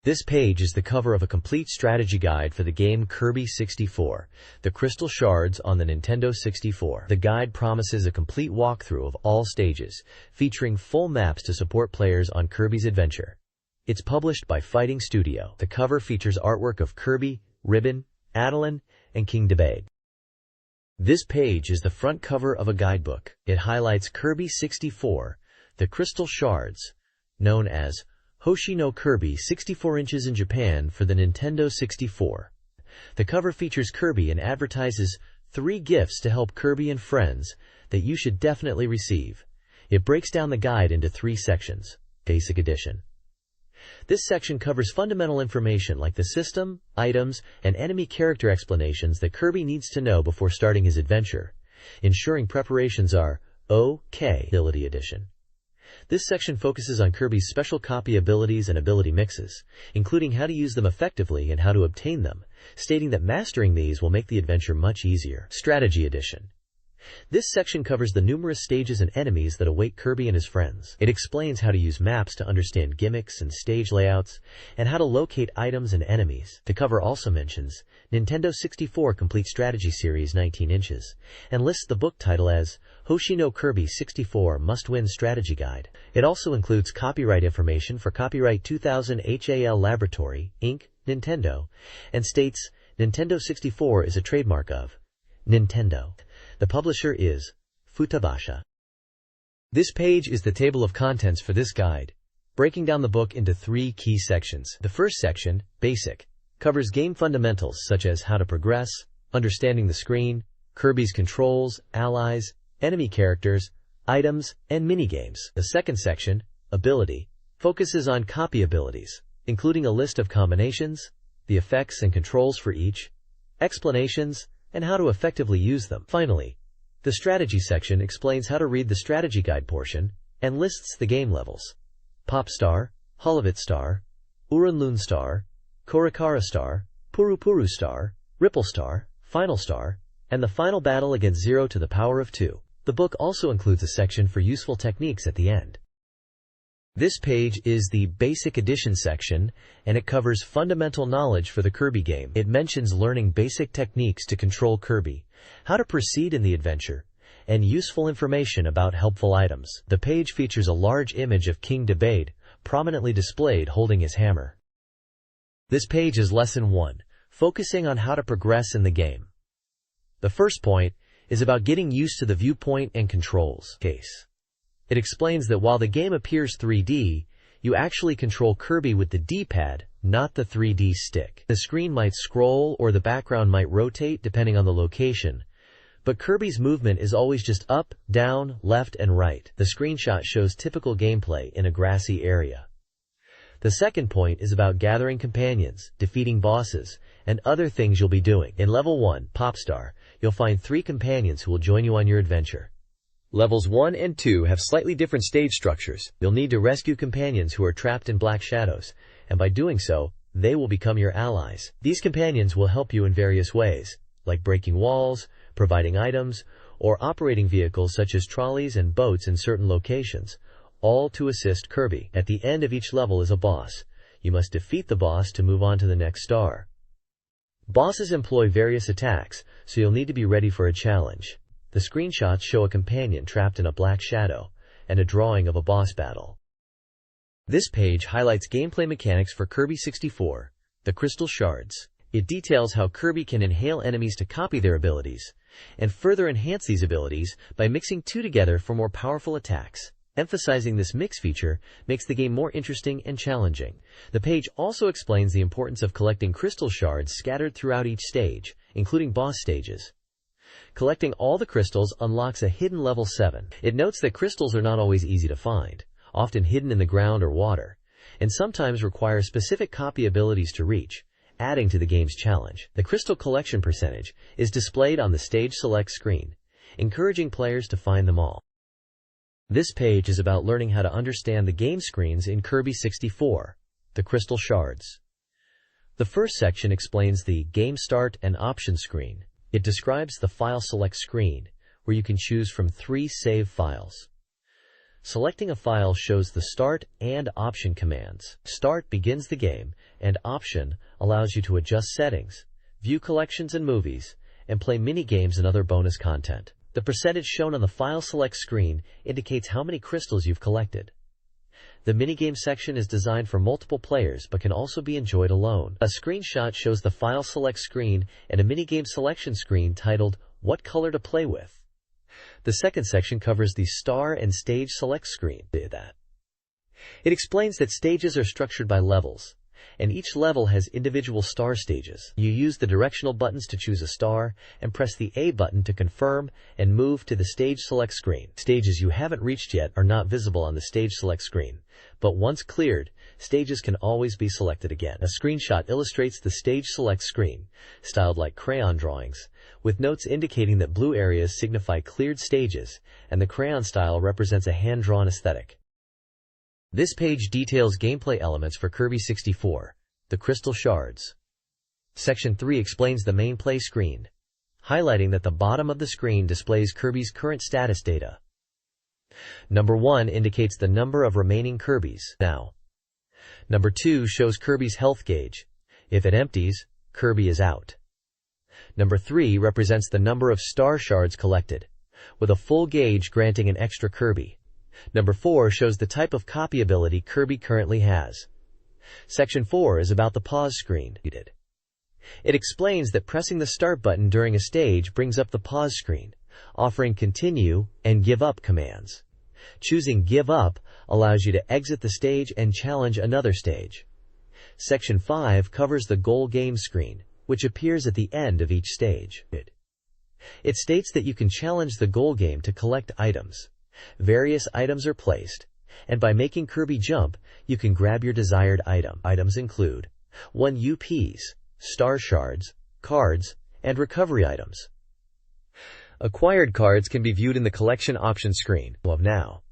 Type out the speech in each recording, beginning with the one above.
This page is the cover of a complete strategy guide for the game Kirby 64, the Crystal Shards on the Nintendo 64. The guide promises a complete walkthrough of all stages, featuring full maps to support players on Kirby's adventure. It's published by Fighting Studio. The cover features artwork of Kirby, Ribbon, Adeline, and King Debate. This page is the front cover of a guidebook. It highlights Kirby 64, the Crystal Shards, known as Hoshi no Kirby 64 inches in Japan for the Nintendo 64. The cover features Kirby and advertises 3 gifts to help Kirby and friends that you should definitely receive. It breaks down the guide into 3 sections. Basic Edition. This section covers fundamental information like the system, items, and enemy character explanations that Kirby needs to know before starting his adventure, ensuring preparations are okay. Ability Edition. This section focuses on Kirby's special copy abilities and ability mixes, including how to use them effectively and how to obtain them, stating that mastering these will make the adventure much easier. Strategy Edition. This section covers the numerous stages and enemies that await Kirby and his friends. It explains how to use maps to understand gimmicks and stage layouts, and how to locate items and enemies. The cover also mentions Nintendo 64 Complete Strategy Series 19 inches, and lists the book title as Hoshi no Kirby 64 Must-Win Strategy Guide. It also includes copyright information for copyright 2000 HAL Laboratory, Inc., Nintendo, and states Nintendo 64 is a trademark of Nintendo. The publisher is Futabasha. This page is the table of contents for this guide, breaking down the book into 3 key sections. The first section, Basic, covers game fundamentals such as how to progress, understanding the screen, Kirby's controls, allies, enemy characters, items, and minigames. The second section, Ability, focuses on copy abilities, including a list of combinations, the effects and controls for each, explanations, and how to effectively use them. Finally, the strategy section explains how to read the strategy guide portion and lists the game levels: Pop Star, Holovit Star, Urunlun Star, Korakara Star, Puru Star, Ripple Star, Final Star, and the final battle against 0 to the power of 2. The book also includes a section for useful techniques at the end. This page is the Basic Edition section, and it covers fundamental knowledge for the Kirby game. It mentions learning basic techniques to control Kirby, how to proceed in the adventure, and useful information about helpful items. The page features a large image of King Debate, prominently displayed holding his hammer. This page is Lesson 1, focusing on how to progress in the game. The first point is about getting used to the viewpoint and controls case. It explains that while the game appears 3D, you actually control Kirby with the D-pad, not the 3D stick. The screen might scroll or the background might rotate depending on the location, but Kirby's movement is always just up, down, left, and right. The screenshot shows typical gameplay in a grassy area. The second point is about gathering companions, defeating bosses, and other things you'll be doing. In Level 1, Popstar, you'll find 3 companions who will join you on your adventure. Levels 1 and 2 have slightly different stage structures. You'll need to rescue companions who are trapped in black shadows, and by doing so, they will become your allies. These companions will help you in various ways, like breaking walls, providing items, or operating vehicles such as trolleys and boats in certain locations, all to assist Kirby. At the end of each level is a boss. You must defeat the boss to move on to the next star. Bosses employ various attacks, so you'll need to be ready for a challenge. The screenshots show a companion trapped in a black shadow, and a drawing of a boss battle. This page highlights gameplay mechanics for Kirby 64, the Crystal Shards. It details how Kirby can inhale enemies to copy their abilities, and further enhance these abilities by mixing 2 together for more powerful attacks. Emphasizing this mix feature makes the game more interesting and challenging. The page also explains the importance of collecting crystal shards scattered throughout each stage, including boss stages. Collecting all the crystals unlocks a hidden level 7. It notes that crystals are not always easy to find, often hidden in the ground or water, and sometimes require specific copy abilities to reach, adding to the game's challenge. The crystal collection percentage is displayed on the stage select screen, encouraging players to find them all. This page is about learning how to understand the game screens in Kirby 64, the Crystal Shards. The first section explains the Game Start and Option screen. It describes the File Select screen, where you can choose from 3 save files. Selecting a file shows the Start and Option commands. Start begins the game, and Option allows you to adjust settings, view collections and movies, and play mini-games and other bonus content. The percentage shown on the File Select screen indicates how many crystals you've collected. The minigame section is designed for multiple players but can also be enjoyed alone. A screenshot shows the File Select screen and a minigame selection screen titled, What Color to Play With? The second section covers the Star and Stage Select screen. It explains that stages are structured by levels, and each level has individual star stages. You use the directional buttons to choose a star and press the A button to confirm and move to the Stage Select screen. Stages you haven't reached yet are not visible on the Stage Select screen, but once cleared, stages can always be selected again. A screenshot illustrates the Stage Select screen, styled like crayon drawings, with notes indicating that blue areas signify cleared stages, and the crayon style represents a hand-drawn aesthetic. This page details gameplay elements for Kirby 64, the Crystal Shards. Section 3 explains the main play screen, highlighting that the bottom of the screen displays Kirby's current status data. Number 1 indicates the number of remaining Kirbys now. Number 2 shows Kirby's health gauge. If it empties, Kirby is out. Number 3 represents the number of star shards collected, with a full gauge granting an extra Kirby. Number 4 shows the type of copy ability Kirby currently has. Section 4 is about the pause screen. It explains that pressing the start button during a stage brings up the pause screen, offering continue and give up commands. Choosing give up allows you to exit the stage and challenge another stage. Section 5 covers the goal game screen, which appears at the end of each stage. It states that you can challenge the goal game to collect items. Various items are placed, and by making Kirby jump, you can grab your desired item. Items include 1 UPs, star shards, cards, and recovery items. Acquired cards can be viewed in the collection option screen of now.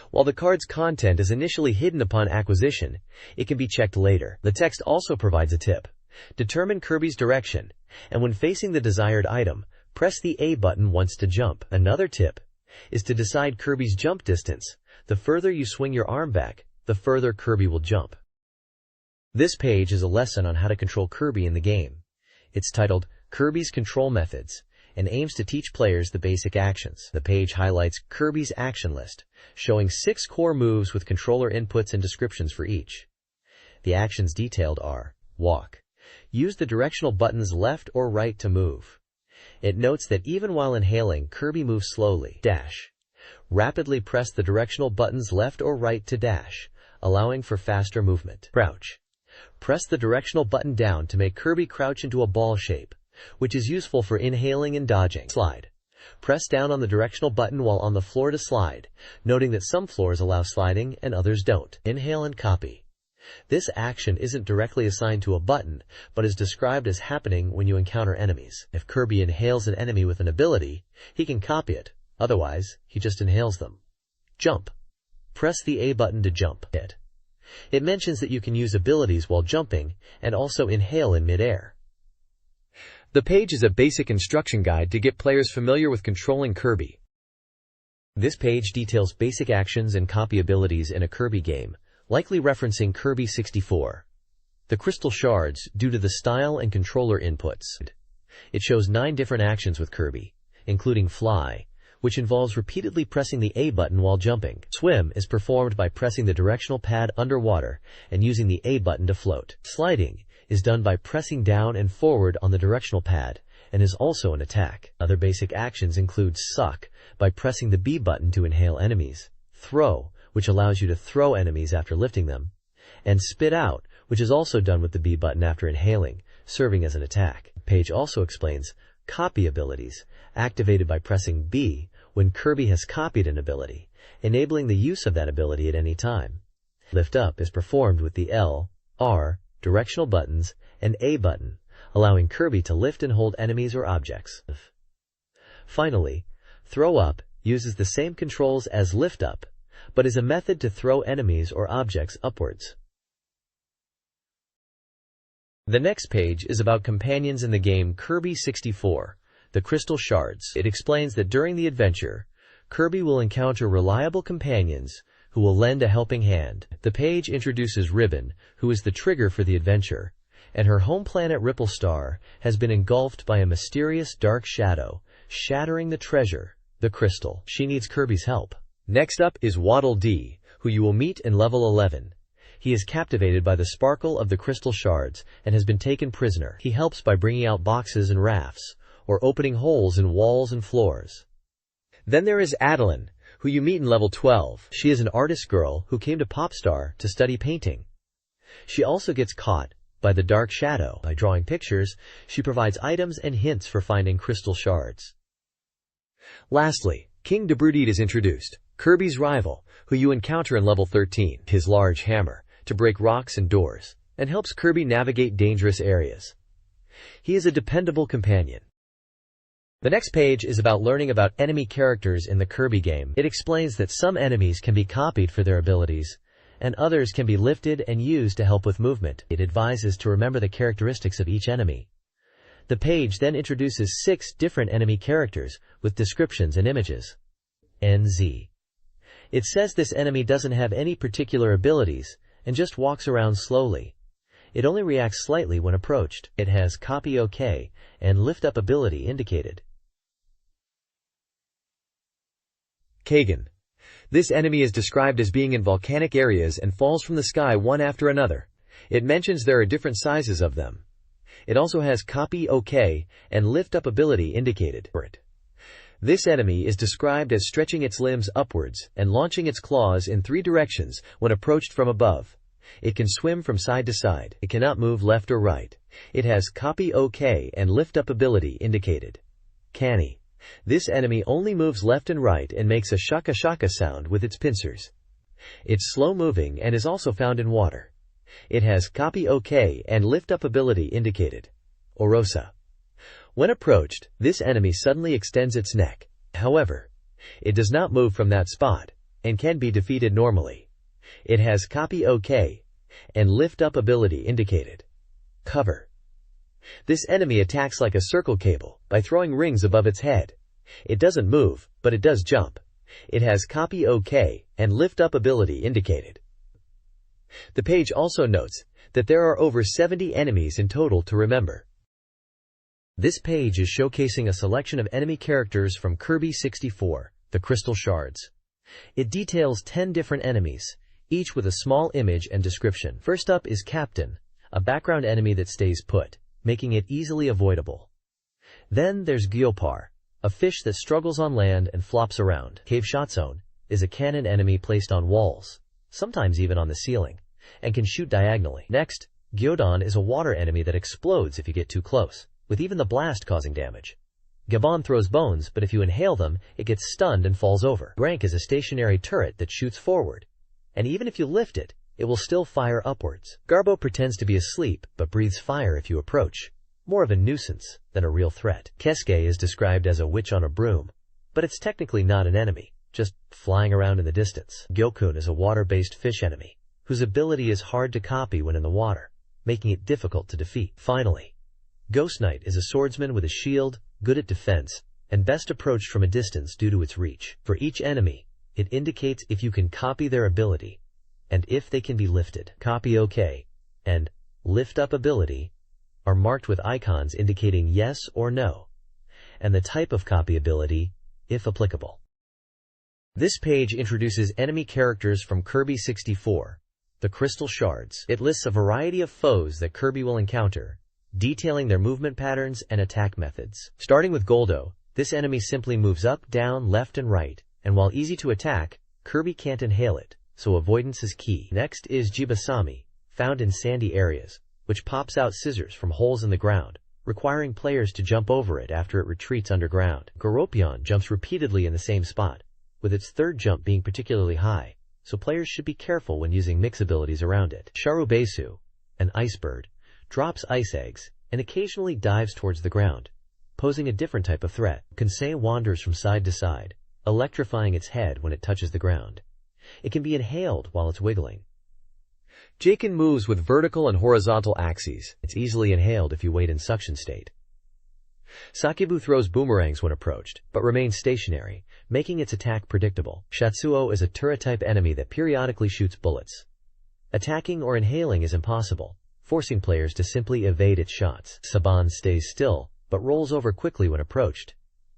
While the card's content is initially hidden upon acquisition, it can be checked later. The text also provides a tip. Determine Kirby's direction, and when facing the desired item, press the A button once to jump. Another tip is to decide Kirby's jump distance. The further you swing your arm back, the further Kirby will jump. This page is a lesson on how to control Kirby in the game. It's titled Kirby's Control Methods and aims to teach players the basic actions. The page highlights Kirby's action list, showing 6 core moves with controller inputs and descriptions for each. The actions detailed are walk. Use the directional buttons left or right to move. It notes that even while inhaling, Kirby moves slowly. Dash. Rapidly press the directional buttons left or right to dash, allowing for faster movement. Crouch. Press the directional button down to make Kirby crouch into a ball shape, which is useful for inhaling and dodging. Slide. Press down on the directional button while on the floor to slide, noting that some floors allow sliding and others don't. Inhale and copy. This action isn't directly assigned to a button, but is described as happening when you encounter enemies. If Kirby inhales an enemy with an ability, he can copy it. Otherwise, he just inhales them. Jump. Press the A button to jump. It mentions that you can use abilities while jumping and also inhale in midair. The page is a basic instruction guide to get players familiar with controlling Kirby. This page details basic actions and copy abilities in a Kirby game, likely referencing Kirby 64. The Crystal Shards, due to the style and controller inputs. It shows 9 different actions with Kirby, including Fly, which involves repeatedly pressing the A button while jumping. Swim is performed by pressing the directional pad underwater and using the A button to float. Sliding is done by pressing down and forward on the directional pad and is also an attack. Other basic actions include Suck, by pressing the B button to inhale enemies, Throw, which allows you to throw enemies after lifting them, and Spit Out, which is also done with the B button after inhaling, serving as an attack. The page also explains copy abilities, activated by pressing B when Kirby has copied an ability, enabling the use of that ability at any time. Lift Up is performed with the L, R, directional buttons, and A button, allowing Kirby to lift and hold enemies or objects. Finally, Throw Up uses the same controls as Lift Up, but is a method to throw enemies or objects upwards. The next page is about companions in the game Kirby 64, the Crystal Shards. It explains that during the adventure, Kirby will encounter reliable companions who will lend a helping hand. The page introduces Ribbon, who is the trigger for the adventure, and her home planet Ripple Star has been engulfed by a mysterious dark shadow, shattering the treasure, the crystal. She needs Kirby's help. Next up is Waddle Dee, who you will meet in level 11. He is captivated by the sparkle of the crystal shards and has been taken prisoner. He helps by bringing out boxes and rafts, or opening holes in walls and floors. Then there is Adeline, who you meet in level 12. She is an artist girl who came to Popstar to study painting. She also gets caught by the dark shadow. By drawing pictures, she provides items and hints for finding crystal shards. Lastly, King Debrudite is introduced, Kirby's rival, who you encounter in level 13. His large hammer to break rocks and doors, and helps Kirby navigate dangerous areas. He is a dependable companion. The next page is about learning about enemy characters in the Kirby game. It explains that some enemies can be copied for their abilities, and others can be lifted and used to help with movement. It advises to remember the characteristics of each enemy. The page then introduces 6 different enemy characters with descriptions and images. NZ. It says this enemy doesn't have any particular abilities and just walks around slowly. It only reacts slightly when approached. It has Copy OK and Lift Up ability indicated. Kagan. This enemy is described as being in volcanic areas and falls from the sky one after another. It mentions there are different sizes of them. It also has Copy OK and Lift Up ability indicated for it. This enemy is described as stretching its limbs upwards and launching its claws in 3 directions when approached from above. It can swim from side to side. It cannot move left or right. It has Copy OK and Lift Up ability indicated. Canny. This enemy only moves left and right and makes a shaka shaka sound with its pincers. It's slow moving and is also found in water. It has Copy OK and Lift Up ability indicated. Orosa. When approached, this enemy suddenly extends its neck. However, it does not move from that spot and can be defeated normally. It has Copy OK and Lift Up ability indicated. Cover. This enemy attacks like a circle cable by throwing rings above its head. It doesn't move, but it does jump. It has Copy OK and Lift Up ability indicated. The page also notes that there are over 70 enemies in total to remember. This page is showcasing a selection of enemy characters from Kirby 64, the Crystal Shards. It details 10 different enemies, each with a small image and description. First up is Captain, a background enemy that stays put, making it easily avoidable. Then there's Gyopar, a fish that struggles on land and flops around. Cave Shot Zone is a cannon enemy placed on walls, sometimes even on the ceiling, and can shoot diagonally. Next, Gyodon is a water enemy that explodes if you get too close, with even the blast causing damage. Gabon throws bones, but if you inhale them, it gets stunned and falls over. Grank is a stationary turret that shoots forward, and even if you lift it, it will still fire upwards. Garbo pretends to be asleep, but breathes fire if you approach. More of a nuisance than a real threat. Keske is described as a witch on a broom, but it's technically not an enemy, just flying around in the distance. Gyokun is a water-based fish enemy, whose ability is hard to copy when in the water, making it difficult to defeat. Finally, Ghost Knight is a swordsman with a shield, good at defense, and best approached from a distance due to its reach. For each enemy, it indicates if you can copy their ability, and if they can be lifted. Copy OK and Lift Up ability are marked with icons indicating yes or no, and the type of copy ability, if applicable. This page introduces enemy characters from Kirby 64, the Crystal Shards. It lists a variety of foes that Kirby will encounter, detailing their movement patterns and attack methods. Starting with Goldo, this enemy simply moves up, down, left, and right, and while easy to attack, Kirby can't inhale it, so avoidance is key. Next is Jibasami, found in sandy areas, which pops out scissors from holes in the ground, requiring players to jump over it after it retreats underground. Goropion jumps repeatedly in the same spot, with its third jump being particularly high, so players should be careful when using mix abilities around it. Sharubesu, an ice bird, drops ice eggs and occasionally dives towards the ground, posing a different type of threat. Kansei wanders from side to side, electrifying its head when it touches the ground. It can be inhaled while it's wiggling. Jaken moves with vertical and horizontal axes. It's easily inhaled if you wait in suction state. Sakibu throws boomerangs when approached, but remains stationary, making its attack predictable. Shatsuo is a turret-type enemy that periodically shoots bullets. Attacking or inhaling is impossible, forcing players to simply evade its shots. Saban stays still, but rolls over quickly when approached,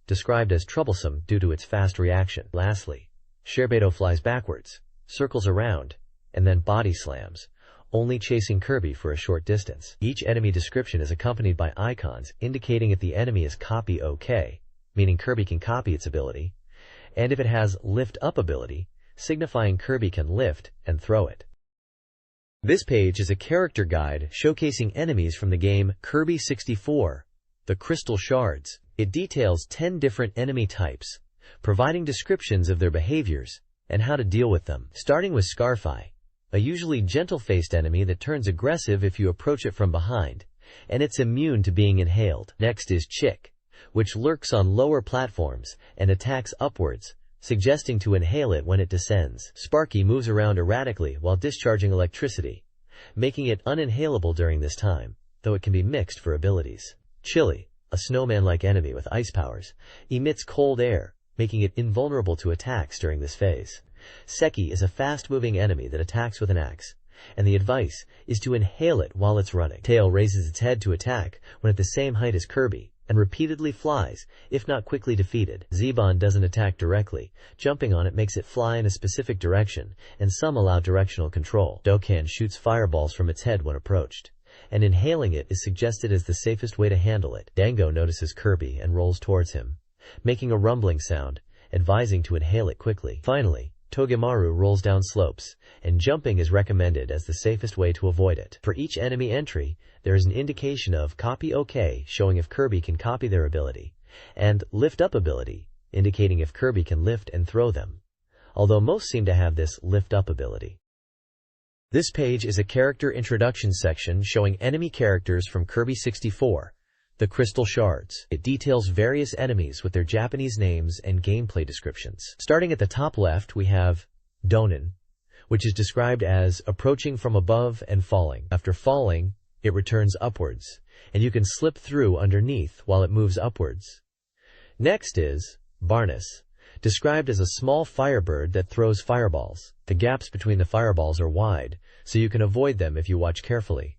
described as troublesome due to its fast reaction. Lastly, Sherbedo flies backwards, circles around, and then body slams, only chasing Kirby for a short distance. Each enemy description is accompanied by icons indicating if the enemy is copy OK, meaning Kirby can copy its ability, and if it has lift up ability, signifying Kirby can lift and throw it. This page is a character guide showcasing enemies from the game Kirby 64, the Crystal Shards. It details 10 different enemy types, providing descriptions of their behaviors and how to deal with them. Starting with Scarfi, a usually gentle-faced enemy that turns aggressive if you approach it from behind, and it's immune to being inhaled. Next is Chick, which lurks on lower platforms and attacks upwards, suggesting to inhale it when it descends. Sparky moves around erratically while discharging electricity, making it uninhalable during this time, though it can be mixed for abilities. Chili, a snowman-like enemy with ice powers, emits cold air, making it invulnerable to attacks during this phase. Seki is a fast-moving enemy that attacks with an axe, and the advice is to inhale it while it's running. Tail raises its head to attack when at the same height as Kirby, and repeatedly flies, if not quickly defeated. Zeban doesn't attack directly. Jumping on it makes it fly in a specific direction, and some allow directional control. Dokkan shoots fireballs from its head when approached, and inhaling it is suggested as the safest way to handle it. Dango notices Kirby and rolls towards him, making a rumbling sound, advising to inhale it quickly. Finally, Togemaru rolls down slopes, and jumping is recommended as the safest way to avoid it. For each enemy entry, there is an indication of copy OK showing if Kirby can copy their ability, and lift up ability, indicating if Kirby can lift and throw them, although most seem to have this lift up ability. This page is a character introduction section showing enemy characters from Kirby 64, the Crystal Shards. It details various enemies with their Japanese names and gameplay descriptions. Starting at the top left, we have Donin, which is described as approaching from above and falling. After falling, it returns upwards, and you can slip through underneath while it moves upwards. Next is Barnus, described as a small firebird that throws fireballs. The gaps between the fireballs are wide, so you can avoid them if you watch carefully.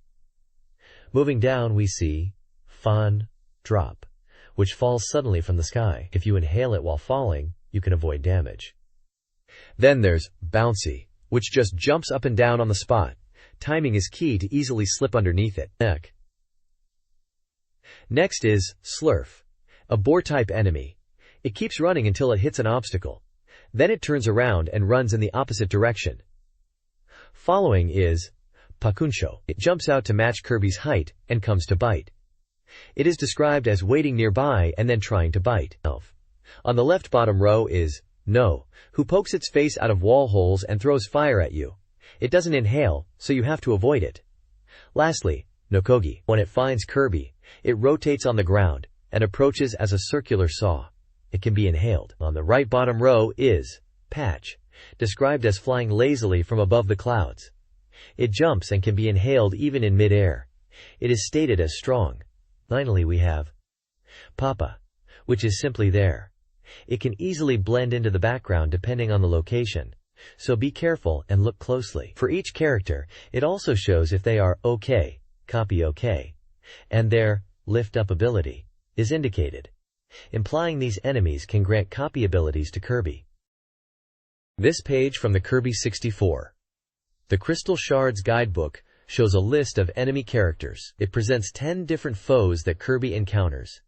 Moving down, we see Fan Drop, which falls suddenly from the sky. If you inhale it while falling, you can avoid damage. Then there's Bouncy, which just jumps up and down on the spot. Timing is key to easily slip underneath it. Next is Slurf, a boar-type enemy. It keeps running until it hits an obstacle. Then it turns around and runs in the opposite direction. Following is Pakunsho. It jumps out to match Kirby's height and comes to bite. It is described as waiting nearby and then trying to bite. On the left bottom row is No, who pokes its face out of wall holes and throws fire at you. It doesn't inhale, so you have to avoid it. Lastly, Nokogi. When it finds Kirby, it rotates on the ground and approaches as a circular saw. It can be inhaled. On the right bottom row is Patch, described as flying lazily from above the clouds. It jumps and can be inhaled even in mid-air. It is stated as strong. Finally, we have Papa, which is simply there. It can easily blend into the background depending on the location, so be careful and look closely. For each character, it also shows if they are OK, copy OK, and their lift up ability is indicated, implying these enemies can grant copy abilities to Kirby. This page from the Kirby 64, the Crystal Shards Guidebook, shows a list of enemy characters. It presents 10 different foes that Kirby encounters,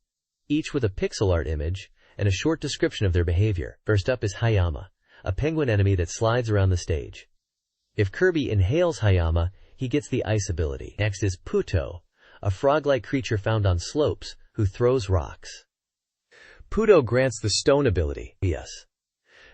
each with a pixel art image and a short description of their behavior. First up is Hayama, a penguin enemy that slides around the stage. If Kirby inhales Hayama, he gets the ice ability. Next is Puto, a frog-like creature found on slopes who throws rocks. Puto grants the stone ability. Yes.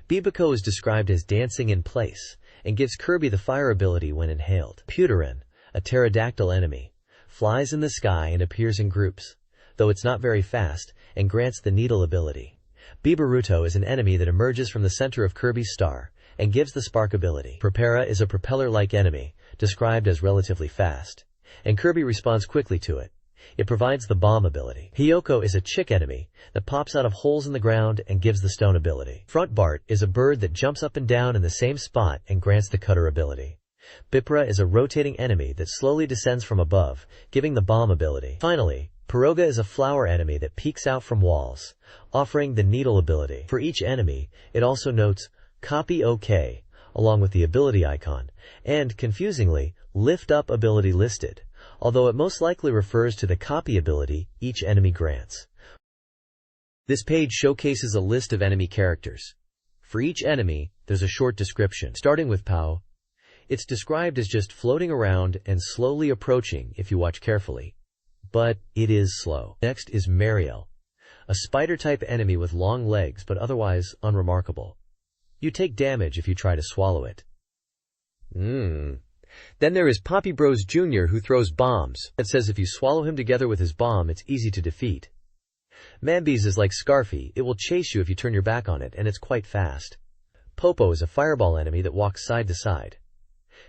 Bibiko is described as dancing in place and gives Kirby the fire ability when inhaled. Puterin, a pterodactyl enemy, flies in the sky and appears in groups, though it's not very fast, and grants the needle ability. Bibaruto is an enemy that emerges from the center of Kirby's star and gives the spark ability. Prepara is a propeller-like enemy, described as relatively fast, and Kirby responds quickly to it. It provides the bomb ability. Hiyoko is a chick enemy that pops out of holes in the ground and gives the stone ability. Front Bart is a bird that jumps up and down in the same spot and grants the cutter ability. Bipra is a rotating enemy that slowly descends from above, giving the bomb ability. Finally, Piroga is a flower enemy that peeks out from walls, offering the needle ability. For each enemy, it also notes Copy OK, along with the ability icon, and, confusingly, Lift Up ability listed, although it most likely refers to the copy ability each enemy grants. This page showcases a list of enemy characters. For each enemy, there's a short description. Starting with Pao, it's described as just floating around and slowly approaching if you watch carefully. But it is slow. Next is Mariel, a spider-type enemy with long legs but otherwise unremarkable. You take damage if you try to swallow it. Then there is Poppy Bros Jr. who throws bombs. It says if you swallow him together with his bomb, it's easy to defeat. Mambies is like Scarfy. It will chase you if you turn your back on it, and it's quite fast. Popo is a fireball enemy that walks side to side.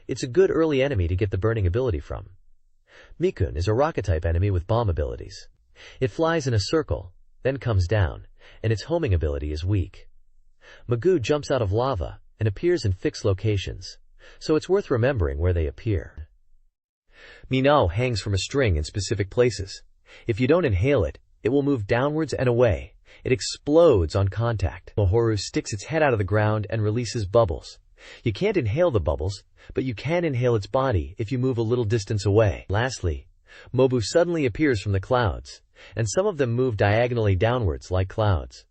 It's a good early enemy to get the burning ability from. Mikun is a rocket-type enemy with bomb abilities. It flies in a circle, then comes down, and its homing ability is weak. Magoo jumps out of lava and appears in fixed locations, so it's worth remembering where they appear. Minao hangs from a string in specific places. If you don't inhale it, it will move downwards and away. It explodes on contact. Mohoru sticks its head out of the ground and releases bubbles. You can't inhale the bubbles, but you can inhale its body if you move a little distance away. Lastly, Mobu suddenly appears from the clouds, and some of them move diagonally downwards like clouds.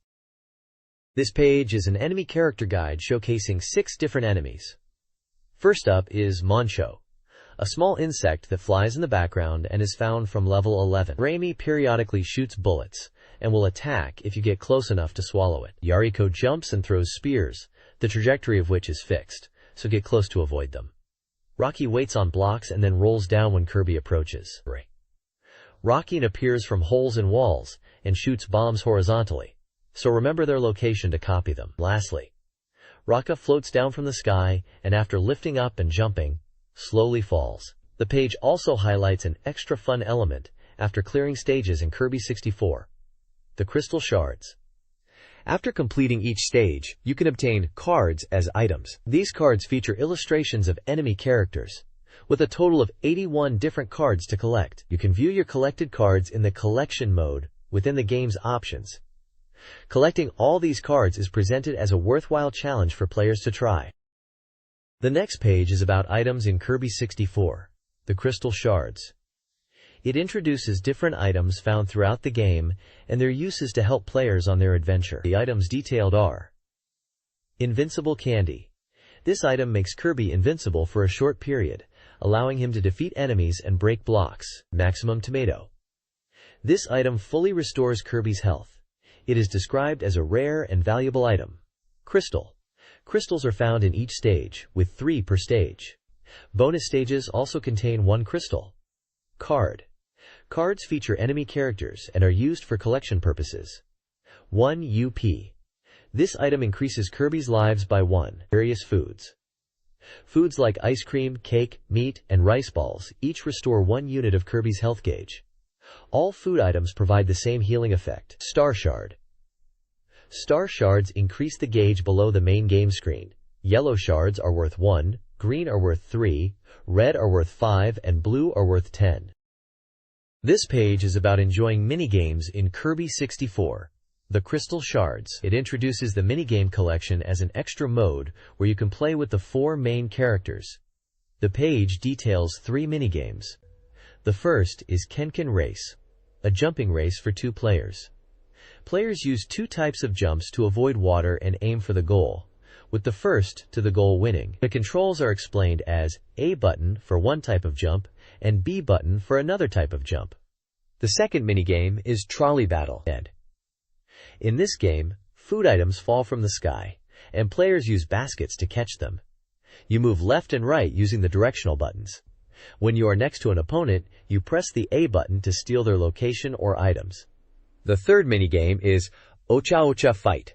This page is an enemy character guide showcasing 6 different enemies. First up is Moncho, a small insect that flies in the background and is found from level 11. Raimi periodically shoots bullets and will attack if you get close enough to swallow it. Yariko jumps and throws spears, the trajectory of which is fixed, so get close to avoid them. Rocky waits on blocks and then rolls down when Kirby approaches. Rocky appears from holes in walls and shoots bombs horizontally, so remember their location to copy them. Lastly, Raka floats down from the sky and after lifting up and jumping, slowly falls. The page also highlights an extra fun element after clearing stages in Kirby 64, the Crystal Shards. After completing each stage, you can obtain cards as items. These cards feature illustrations of enemy characters, with a total of 81 different cards to collect. You can view your collected cards in the collection mode within the game's options. Collecting all these cards is presented as a worthwhile challenge for players to try. The next page is about items in Kirby 64, the Crystal Shards. It introduces different items found throughout the game and their uses to help players on their adventure. The items detailed are: Invincible Candy. This item makes Kirby invincible for a short period, allowing him to defeat enemies and break blocks. Maximum Tomato. This item fully restores Kirby's health. It is described as a rare and valuable item. Crystal. Crystals are found in each stage, with 3 per stage. Bonus stages also contain 1 crystal. Card. Cards feature enemy characters and are used for collection purposes. 1 UP. This item increases Kirby's lives by 1. Various foods. Foods like ice cream, cake, meat, and rice balls each restore 1 unit of Kirby's health gauge. All food items provide the same healing effect. Star Shard. Star Shards increase the gauge below the main game screen. Yellow shards are worth 1, green are worth 3, red are worth 5, and blue are worth 10. This page is about enjoying minigames in Kirby 64, the Crystal Shards. It introduces the minigame collection as an extra mode where you can play with the 4 main characters. The page details 3 minigames. The first is Kenken Race, a jumping race for 2 players. Players use 2 types of jumps to avoid water and aim for the goal, with the first to the goal winning. The controls are explained as A button for one type of jump and B button for another type of jump. The second minigame is Trolley Battle. In this game, food items fall from the sky, and players use baskets to catch them. You move left and right using the directional buttons. When you are next to an opponent, you press the A button to steal their location or items. The third minigame is Ocha Ocha Fight.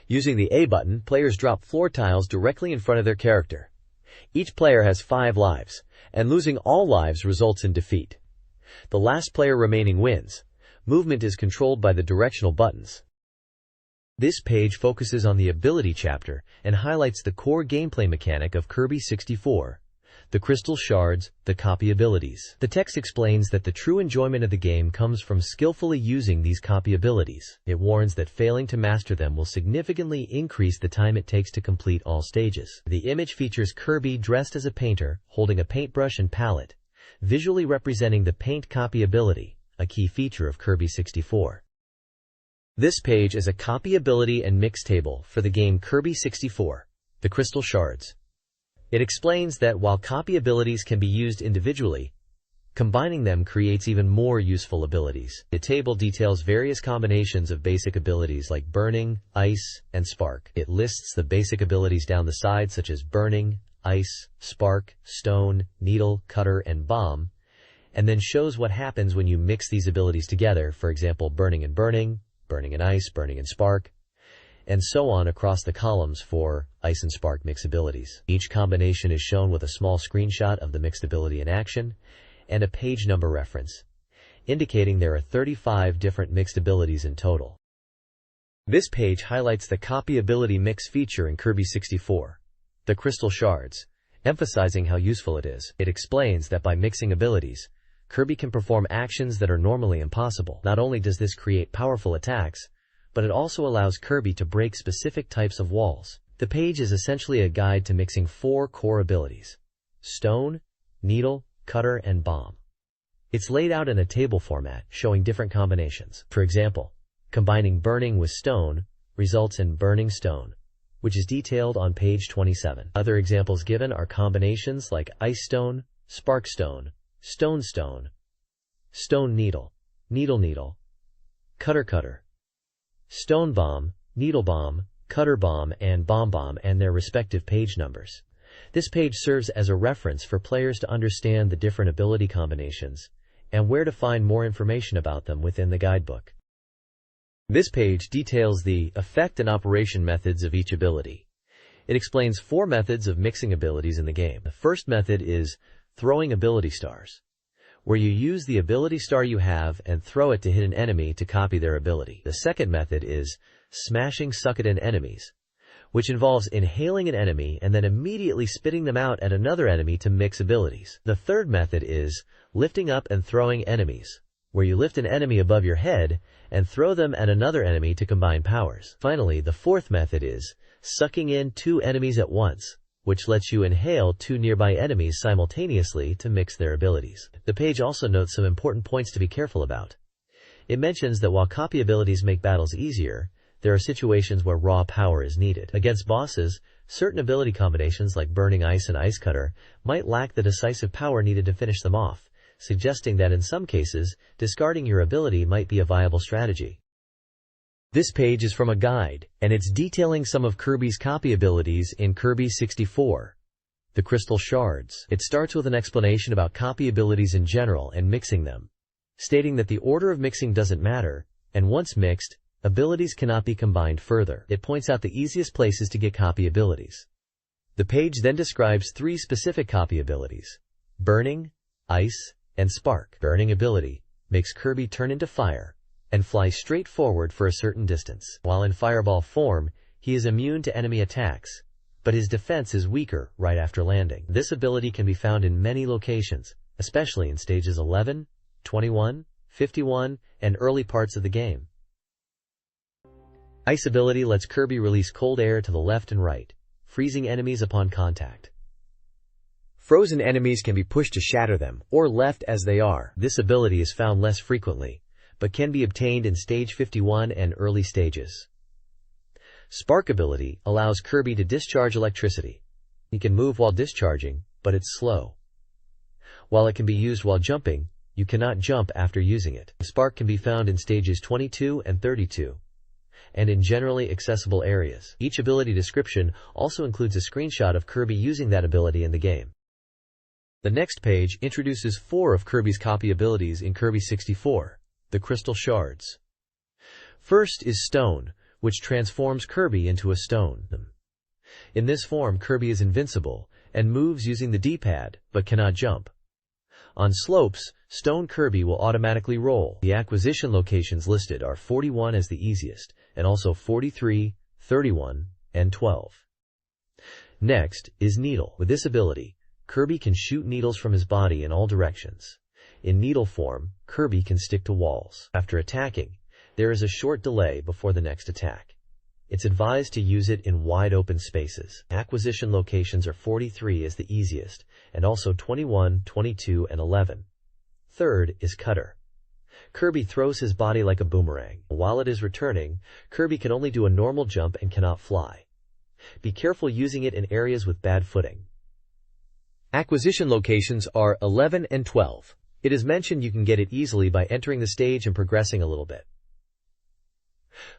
Using the A button, players drop floor tiles directly in front of their character. Each player has 5 lives, and losing all lives results in defeat. The last player remaining wins. Movement is controlled by the directional buttons. This page focuses on the ability chapter and highlights the core gameplay mechanic of Kirby 64. The Crystal Shards, the copy abilities. The text explains that the true enjoyment of the game comes from skillfully using these copy abilities. It warns that failing to master them will significantly increase the time it takes to complete all stages. The image features Kirby dressed as a painter, holding a paintbrush and palette, visually representing the paint copy ability, a key feature of Kirby 64. This page is a copy ability and mix table for the game Kirby 64, the Crystal Shards. It explains that while copy abilities can be used individually, combining them creates even more useful abilities. The table details various combinations of basic abilities like burning, ice, and spark. It lists the basic abilities down the side such as burning, ice, spark, stone, needle, cutter, and bomb, and then shows what happens when you mix these abilities together, for example burning and ice, burning and spark, and so on across the columns for ice and spark mix abilities. Each combination is shown with a small screenshot of the mixed ability in action and a page number reference, indicating there are 35 different mixed abilities in total. This page highlights the copy ability mix feature in Kirby 64, the Crystal Shards, emphasizing how useful it is. It explains that by mixing abilities, Kirby can perform actions that are normally impossible. Not only does this create powerful attacks, but it also allows Kirby to break specific types of walls. The page is essentially a guide to mixing 4 core abilities: stone, needle, cutter, and bomb. It's laid out in a table format, showing different combinations. For example, combining burning with stone results in burning stone, which is detailed on page 27. Other examples given are combinations like ice stone, spark stone, stone stone, stone needle, needle needle, cutter cutter, stone bomb, needle bomb, cutter bomb, and bomb bomb, and their respective page numbers. This page serves as a reference for players to understand the different ability combinations and where to find more information about them within the guidebook. This page details the effect and operation methods of each ability. It explains 4 methods of mixing abilities in the game. The first method is throwing ability stars, where you use the ability star you have and throw it to hit an enemy to copy their ability. The second method is smashing Suikoden enemies, which involves inhaling an enemy and then immediately spitting them out at another enemy to mix abilities. The third method is lifting up and throwing enemies, where you lift an enemy above your head and throw them at another enemy to combine powers. Finally, the fourth method is sucking in 2 enemies at once, which lets you inhale 2 nearby enemies simultaneously to mix their abilities. The page also notes some important points to be careful about. It mentions that while copy abilities make battles easier, there are situations where raw power is needed. Against bosses, certain ability combinations like burning ice and ice cutter might lack the decisive power needed to finish them off, suggesting that in some cases, discarding your ability might be a viable strategy. This page is from a guide, and it's detailing some of Kirby's copy abilities in Kirby 64, the Crystal Shards. It starts with an explanation about copy abilities in general and mixing them, stating that the order of mixing doesn't matter, and once mixed, abilities cannot be combined further. It points out the easiest places to get copy abilities. The page then describes 3 specific copy abilities: burning, ice, and spark. Burning ability makes Kirby turn into fire and fly straight forward for a certain distance. While in fireball form, he is immune to enemy attacks, but his defense is weaker right after landing. This ability can be found in many locations, especially in stages 11, 21, 51, and early parts of the game. Ice ability lets Kirby release cold air to the left and right, freezing enemies upon contact. Frozen enemies can be pushed to shatter them, or left as they are. This ability is found less frequently, but can be obtained in stage 51 and early stages. Spark ability allows Kirby to discharge electricity. He can move while discharging, but it's slow. While it can be used while jumping, you cannot jump after using it. Spark can be found in stages 22 and 32, and in generally accessible areas. Each ability description also includes a screenshot of Kirby using that ability in the game. The next page introduces 4 of Kirby's copy abilities in Kirby 64, the Crystal Shards. First is Stone, which transforms Kirby into a stone. In this form, Kirby is invincible and moves using the D-pad, but cannot jump. On slopes, Stone Kirby will automatically roll. The acquisition locations listed are 41 as the easiest, and also 43, 31, and 12. Next is Needle. With this ability, Kirby can shoot needles from his body in all directions. In needle form, Kirby can stick to walls. After attacking, there is a short delay before the next attack. It's advised to use it in wide open spaces. Acquisition locations are 43 as the easiest, and also 21, 22, and 11. Third is Cutter. Kirby throws his body like a boomerang. While it is returning, Kirby can only do a normal jump and cannot fly. Be careful using it in areas with bad footing. Acquisition locations are 11 and 12. It is mentioned you can get it easily by entering the stage and progressing a little bit.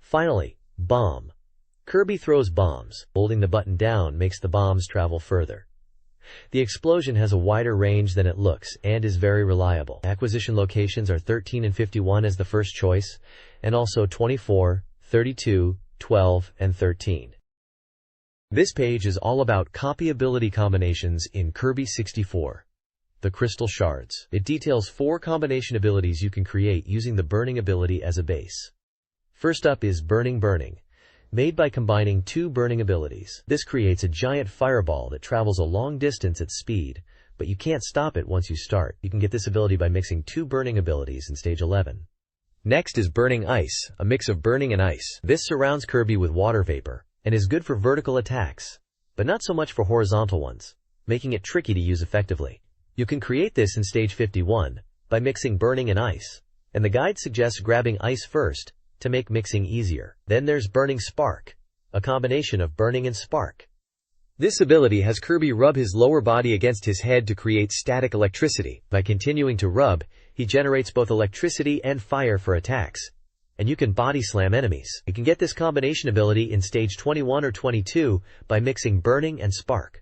Finally, Bomb. Kirby throws bombs. Holding the button down makes the bombs travel further. The explosion has a wider range than it looks and is very reliable. Acquisition locations are 13 and 51 as the first choice, and also 24, 32, 12, and 13. This page is all about copy ability combinations in Kirby 64. The Crystal Shards. It details 4 combination abilities you can create using the Burning ability as a base. First up is Burning, made by combining 2 burning abilities. This creates a giant fireball that travels a long distance at speed, but you can't stop it once you start. You can get this ability by mixing 2 burning abilities in stage 11. Next is Burning Ice, a mix of burning and ice. This surrounds Kirby with water vapor and is good for vertical attacks, but not so much for horizontal ones, making it tricky to use effectively. You can create this in stage 51 by mixing burning and ice, and the guide suggests grabbing ice first to make mixing easier. Then there's Burning Spark, a combination of burning and spark. This ability has Kirby rub his lower body against his head to create static electricity. By continuing to rub, he generates both electricity and fire for attacks, and you can body slam enemies. You can get this combination ability in stage 21 or 22 by mixing burning and spark.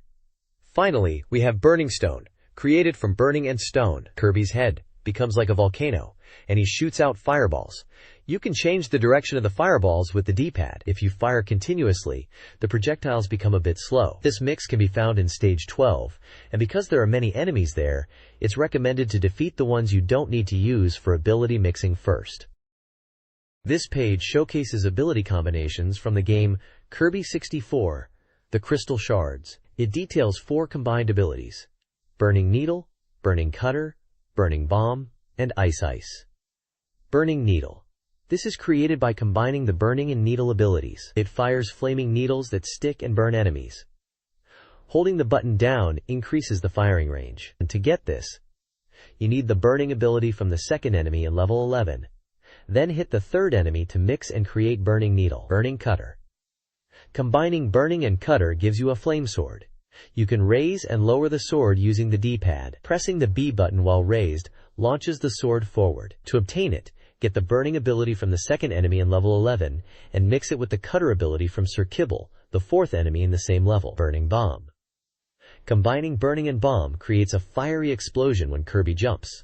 Finally, we have Burning Stone, created from burning and stone. Kirby's head becomes like a volcano, and he shoots out fireballs. You can change the direction of the fireballs with the D-pad. If you fire continuously, the projectiles become a bit slow. This mix can be found in stage 12, and because there are many enemies there, it's recommended to defeat the ones you don't need to use for ability mixing first. This page showcases ability combinations from the game Kirby 64, The Crystal Shards. It details 4 combined abilities: Burning Needle, Burning Cutter, Burning Bomb, and Ice. Burning Needle. This is created by combining the burning and needle abilities. It fires flaming needles that stick and burn enemies. Holding the button down increases the firing range. And to get this, you need the burning ability from the second enemy in level 11. Then hit the third enemy to mix and create Burning Needle. Burning Cutter. Combining burning and cutter gives you a flame sword. You can raise and lower the sword using the D-pad. Pressing the B button while raised launches the sword forward. To obtain it, get the burning ability from the second enemy in level 11 and mix it with the cutter ability from Sir Kibble, the fourth enemy in the same level. Burning Bomb. Combining burning and bomb creates a fiery explosion when Kirby jumps.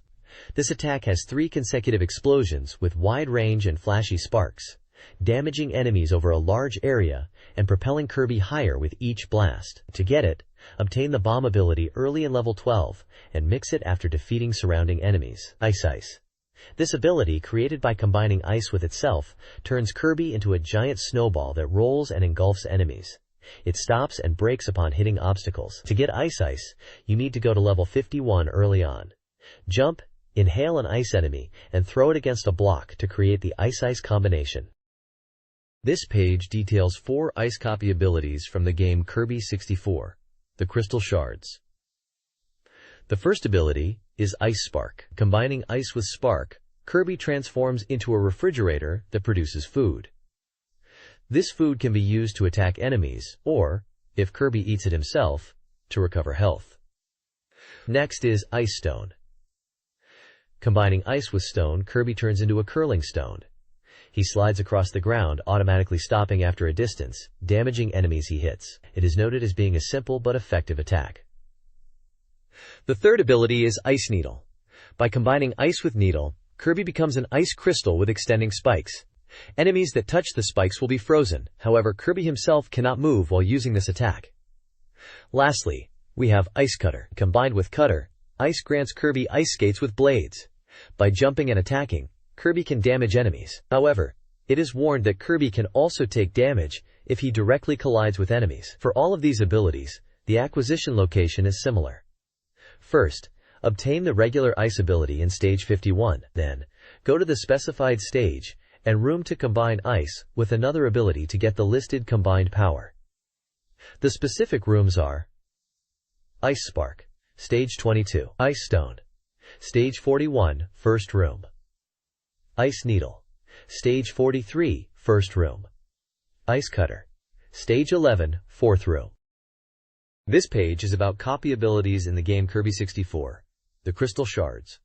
This attack has 3 consecutive explosions with wide range and flashy sparks, damaging enemies over a large area and propelling Kirby higher with each blast. To get it, obtain the bomb ability early in level 12 and mix it after defeating surrounding enemies. Ice. This ability, created by combining ice with itself, turns Kirby into a giant snowball that rolls and engulfs enemies. It stops and breaks upon hitting obstacles. To get Ice, you need to go to level 51 early on. Jump, inhale an ice enemy, and throw it against a block to create the Ice combination. This page details 4 ice copy abilities from the game Kirby 64, The Crystal Shards. The first ability is Ice Spark. Combining ice with spark, Kirby transforms into a refrigerator that produces food. This food can be used to attack enemies, or, if Kirby eats it himself, to recover health. Next is Ice Stone. Combining ice with stone, Kirby turns into a curling stone. He slides across the ground, automatically stopping after a distance, damaging enemies he hits. It is noted as being a simple but effective attack. The third ability is Ice Needle. By combining ice with needle, Kirby becomes an ice crystal with extending spikes. Enemies that touch the spikes will be frozen. However, Kirby himself cannot move while using this attack. Lastly, we have Ice Cutter. Combined with Cutter, Ice grants Kirby ice skates with blades. By jumping and attacking, Kirby can damage enemies. However, it is warned that Kirby can also take damage if he directly collides with enemies. For all of these abilities, the acquisition location is similar. First, obtain the regular ice ability in stage 51. Then, go to the specified stage and room to combine ice with another ability to get the listed combined power. The specific rooms are Ice Spark, stage 22, Ice Stone, stage 41, first room, Ice Needle, stage 43, first room, Ice Cutter, stage 11, fourth room. This page is about copy abilities in the game Kirby 64, the Crystal Shards.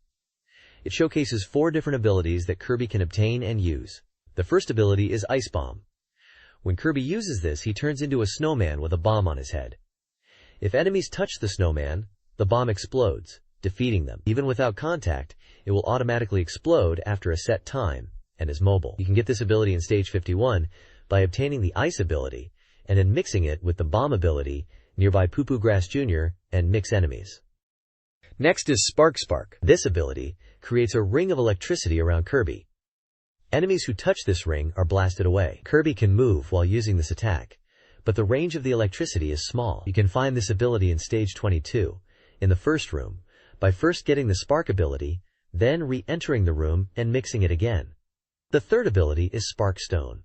It showcases 4 different abilities that Kirby can obtain and use. The first ability is Ice Bomb. When Kirby uses this, he turns into a snowman with a bomb on his head. If enemies touch the snowman, the bomb explodes, defeating them. Even without contact, it will automatically explode after a set time and is mobile. You can get this ability in stage 51 by obtaining the Ice ability and then mixing it with the Bomb ability nearby Poo Poo Grass Jr. and mix enemies. Next is Spark Spark. This ability creates a ring of electricity around Kirby. Enemies who touch this ring are blasted away. Kirby can move while using this attack, but the range of the electricity is small. You can find this ability in stage 22, in the first room, by first getting the Spark ability, then re-entering the room and mixing it again. The third ability is Spark Stone.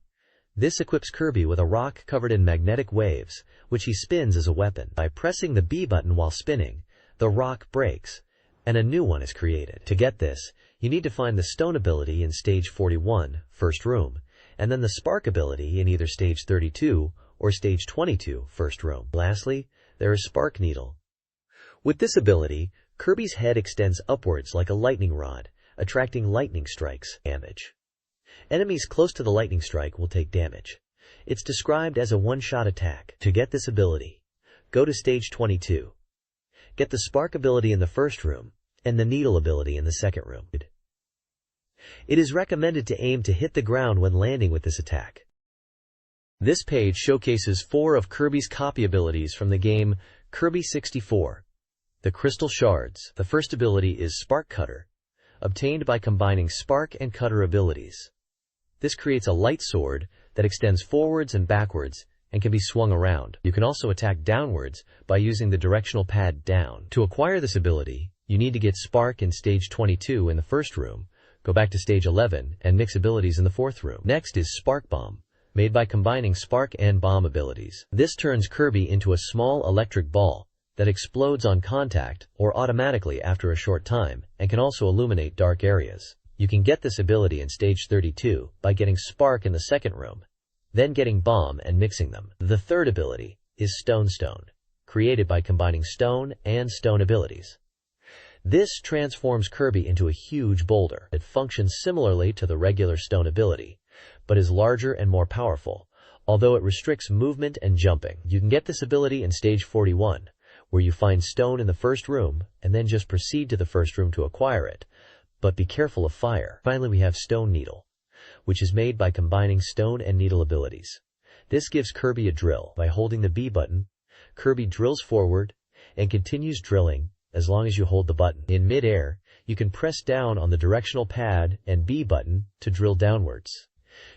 This equips Kirby with a rock covered in magnetic waves, which he spins as a weapon. By pressing the B button while spinning, the rock breaks, and a new one is created. To get this, you need to find the Stone ability in stage 41, first room, and then the Spark ability in either stage 32 or stage 22, first room. Lastly, there is Spark Needle. With this ability, Kirby's head extends upwards like a lightning rod, attracting lightning strikes. Damage. Enemies close to the lightning strike will take damage. It's described as a one-shot attack. To get this ability, go to stage 22. Get the Spark ability in the first room, and the Needle ability in the second room. It is recommended to aim to hit the ground when landing with this attack. This page showcases 4 of Kirby's copy abilities from the game Kirby 64, the Crystal Shards. The first ability is Spark Cutter, obtained by combining Spark and Cutter abilities. This creates a light sword that extends forwards and backwards and can be swung around. You can also attack downwards by using the directional pad down. To acquire this ability, you need to get Spark in stage 22 in the first room, go back to stage 11, and mix abilities in the fourth room. Next is Spark Bomb, made by combining Spark and Bomb abilities. This turns Kirby into a small electric ball that explodes on contact or automatically after a short time and can also illuminate dark areas. You can get this ability in stage 32 by getting Spark in the second room, then getting Bomb and mixing them. The third ability is Stone Stone, created by combining Stone and Stone abilities. This transforms Kirby into a huge boulder. It functions similarly to the regular Stone ability, but is larger and more powerful, although it restricts movement and jumping. You can get this ability in stage 41, where you find Stone in the first room and then just proceed to the first room to acquire it, but be careful of fire. Finally, we have Stone Needle, which is made by combining Stone and Needle abilities. This gives Kirby a drill. By holding the B button, Kirby drills forward and continues drilling as long as you hold the button. In mid-air, you can press down on the directional pad and B button to drill downwards.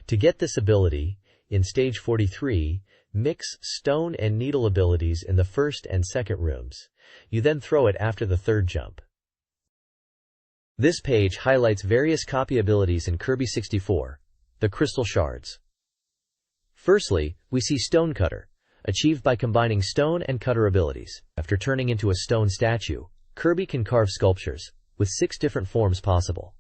To get this ability, in stage 43, mix Stone and Needle abilities in the first and second rooms. You then throw it after the third jump. This page highlights various copy abilities in Kirby 64, the Crystal Shards. Firstly, we see Stone Cutter, achieved by combining Stone and Cutter abilities. After turning into a stone statue, Kirby can carve sculptures, with 6 different forms possible.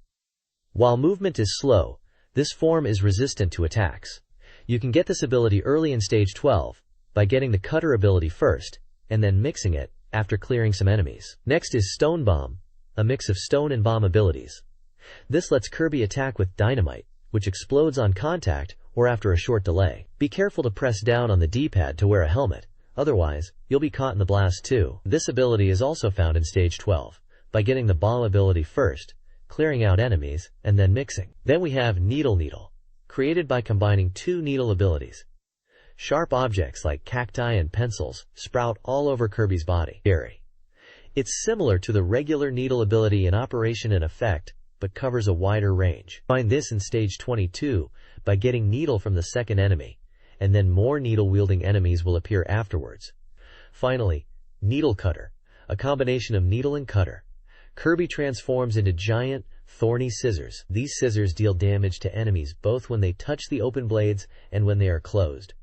While movement is slow, this form is resistant to attacks. You can get this ability early in stage 12, by getting the Cutter ability first, and then mixing it after clearing some enemies. Next is Stone Bomb, a mix of Stone and Bomb abilities. This lets Kirby attack with dynamite, which explodes on contact or after a short delay. Be careful to press down on the D-pad to wear a helmet, otherwise, you'll be caught in the blast too. This ability is also found in stage 12, by getting the Bomb ability first, clearing out enemies, and then mixing. Then we have Needle Needle, created by combining 2 needle abilities. Sharp objects like cacti and pencils sprout all over Kirby's body. Scary. It's similar to the regular needle ability in operation and effect, but covers a wider range. Find this in stage 22 by getting needle from the second enemy, and then more needle-wielding enemies will appear afterwards. Finally, Needle Cutter, a combination of needle and cutter. Kirby transforms into giant, thorny scissors. These scissors deal damage to enemies both when they touch the open blades and when they are closed.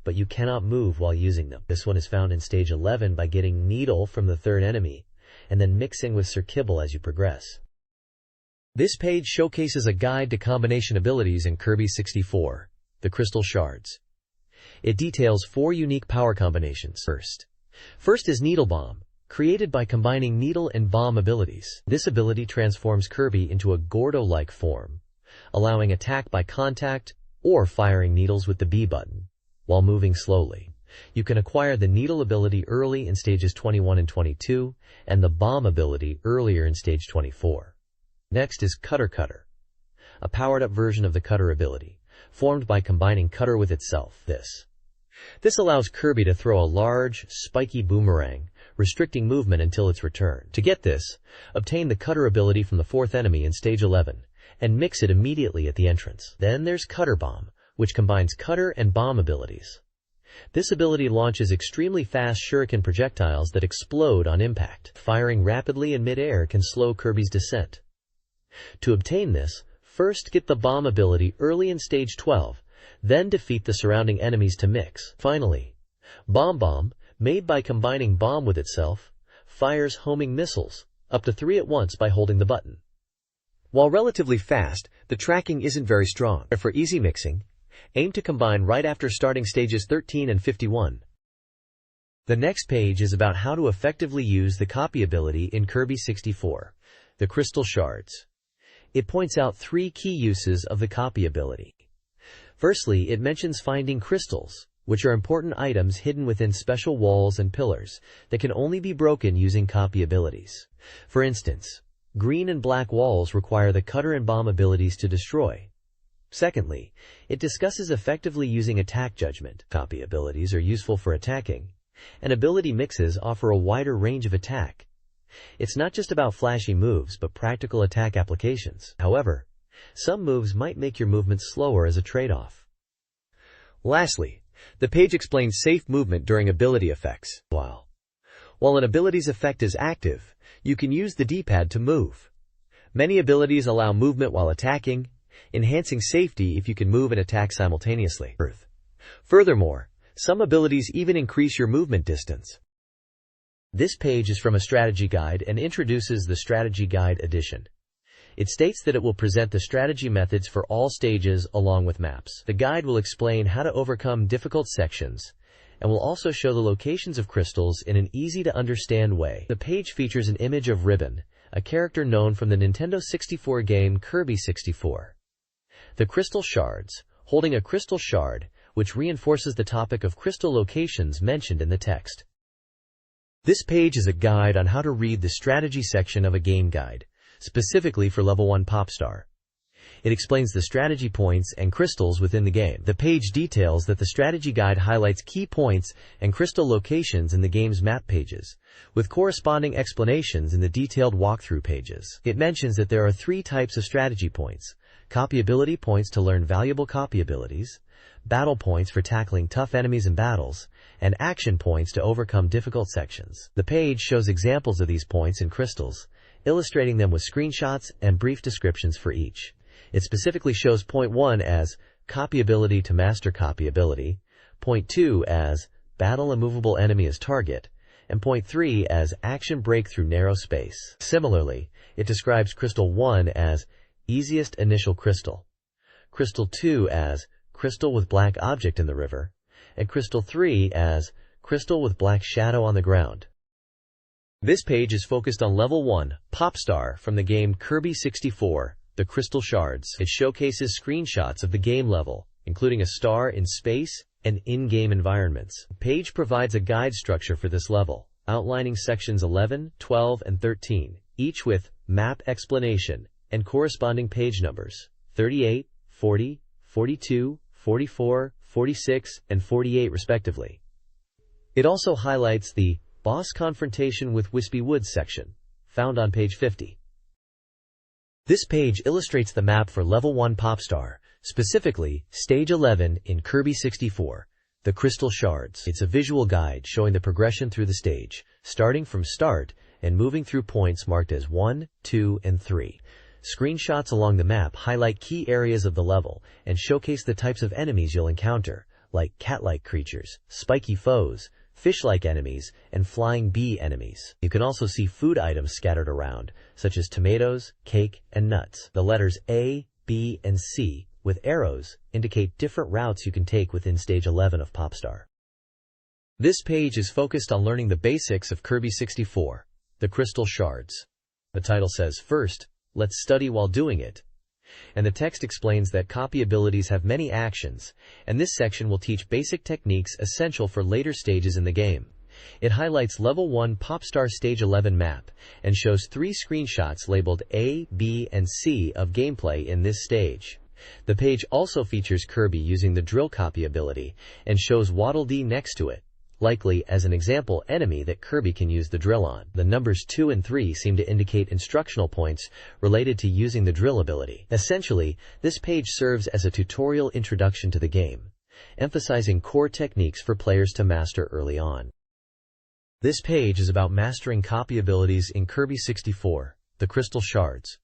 But you cannot move while using them. This one is found in stage 11 by getting needle from the third enemy, and then mixing with Sir Kibble as you progress. This page showcases a guide to combination abilities in Kirby 64, the Crystal Shards. It details 4 unique power combinations. First is Needle Bomb, created by combining needle and bomb abilities. This ability transforms Kirby into a Gordo-like form, allowing attack by contact or firing needles with the B button, while moving slowly. You can acquire the needle ability early in stages 21 and 22, and the bomb ability earlier in stage 24. Next is Cutter Cutter, a powered-up version of the Cutter ability, formed by combining Cutter with itself. This allows Kirby to throw a large, spiky boomerang, restricting movement until its return. To get this, obtain the Cutter ability from the 4th enemy in stage 11, and mix it immediately at the entrance. Then there's Cutter Bomb, which combines Cutter and Bomb abilities. This ability launches extremely fast shuriken projectiles that explode on impact. Firing rapidly in mid-air can slow Kirby's descent. To obtain this, first get the Bomb ability early in stage 12, then defeat the surrounding enemies to mix. Finally, Bomb Bomb, made by combining Bomb with itself, fires homing missiles, up to 3 at once by holding the button. While relatively fast, the tracking isn't very strong. For easy mixing, aim to combine right after starting stages 13 and 51. The next page is about how to effectively use the copy ability in Kirby 64, the Crystal Shards. It points out 3 key uses of the copy ability. Firstly, it mentions finding crystals, which are important items hidden within special walls and pillars that can only be broken using copy abilities. For instance, green and black walls require the Cutter and Bomb abilities to destroy. Secondly, it discusses effectively using attack judgment. Copy abilities are useful for attacking, and ability mixes offer a wider range of attack. It's not just about flashy moves, but practical attack applications. However, some moves might make your movement slower as a trade-off. Lastly, the page explains safe movement during ability effects. While an ability's effect is active, you can use the D-pad to move. Many abilities allow movement while attacking, enhancing safety if you can move and attack simultaneously. Furthermore, some abilities even increase your movement distance. This page is from a strategy guide and introduces the Strategy Guide edition. It states that it will present the strategy methods for all stages along with maps. The guide will explain how to overcome difficult sections, and will also show the locations of crystals in an easy-to-understand way. The page features an image of Ribbon, a character known from the Nintendo 64 game Kirby 64. The Crystal Shards, holding a crystal shard, which reinforces the topic of crystal locations mentioned in the text. This page is a guide on how to read the strategy section of a game guide, specifically for Level 1 Popstar. It explains the strategy points and crystals within the game. The page details that the strategy guide highlights key points and crystal locations in the game's map pages, with corresponding explanations in the detailed walkthrough pages. It mentions that there are 3 types of strategy points: copy ability points to learn valuable copy abilities, battle points for tackling tough enemies in battles, and action points to overcome difficult sections. The page shows examples of these points and crystals, illustrating them with screenshots and brief descriptions for each. It specifically shows point 1 as copy ability to master copy ability, point 2 as battle a movable enemy as target, and point 3 as action break through narrow space. Similarly, it describes crystal 1 as easiest initial crystal, crystal 2 as crystal with black object in the river, and crystal 3 as crystal with black shadow on the ground. This page is focused on Level 1, Popstar, from the game Kirby 64, the Crystal Shards. It showcases screenshots of the game level, including a star in space and in-game environments. The page provides a guide structure for this level, outlining sections 11, 12, and 13, each with map explanation and corresponding page numbers, 38, 40, 42, 44, 46, and 48 respectively. It also highlights the Boss Confrontation with Wispy Woods section, found on page 50. This page illustrates the map for Level 1 Popstar, specifically Stage 11 in Kirby 64, the Crystal Shards. It's a visual guide showing the progression through the stage, starting from start and moving through points marked as 1, 2, and 3. Screenshots along the map highlight key areas of the level and showcase the types of enemies you'll encounter, like cat-like creatures, spiky foes, fish-like enemies, and flying bee enemies. You can also see food items scattered around, such as tomatoes, cake, and nuts. The letters A, B, and C, with arrows, indicate different routes you can take within Stage 11 of Popstar. This page is focused on learning the basics of Kirby 64, the Crystal Shards. The title says, "First, let's study while doing it." And the text explains that copy abilities have many actions, and this section will teach basic techniques essential for later stages in the game. It highlights Level 1 Popstar Stage 11 map, and shows 3 screenshots labeled A, B, and C of gameplay in this stage. The page also features Kirby using the drill copy ability, and shows Waddle Dee next to it, likely as an example enemy that Kirby can use the drill on. The numbers 2 and 3 seem to indicate instructional points related to using the drill ability. Essentially, this page serves as a tutorial introduction to the game, emphasizing core techniques for players to master early on. This page is about mastering copy abilities in Kirby 64, the Crystal Shards.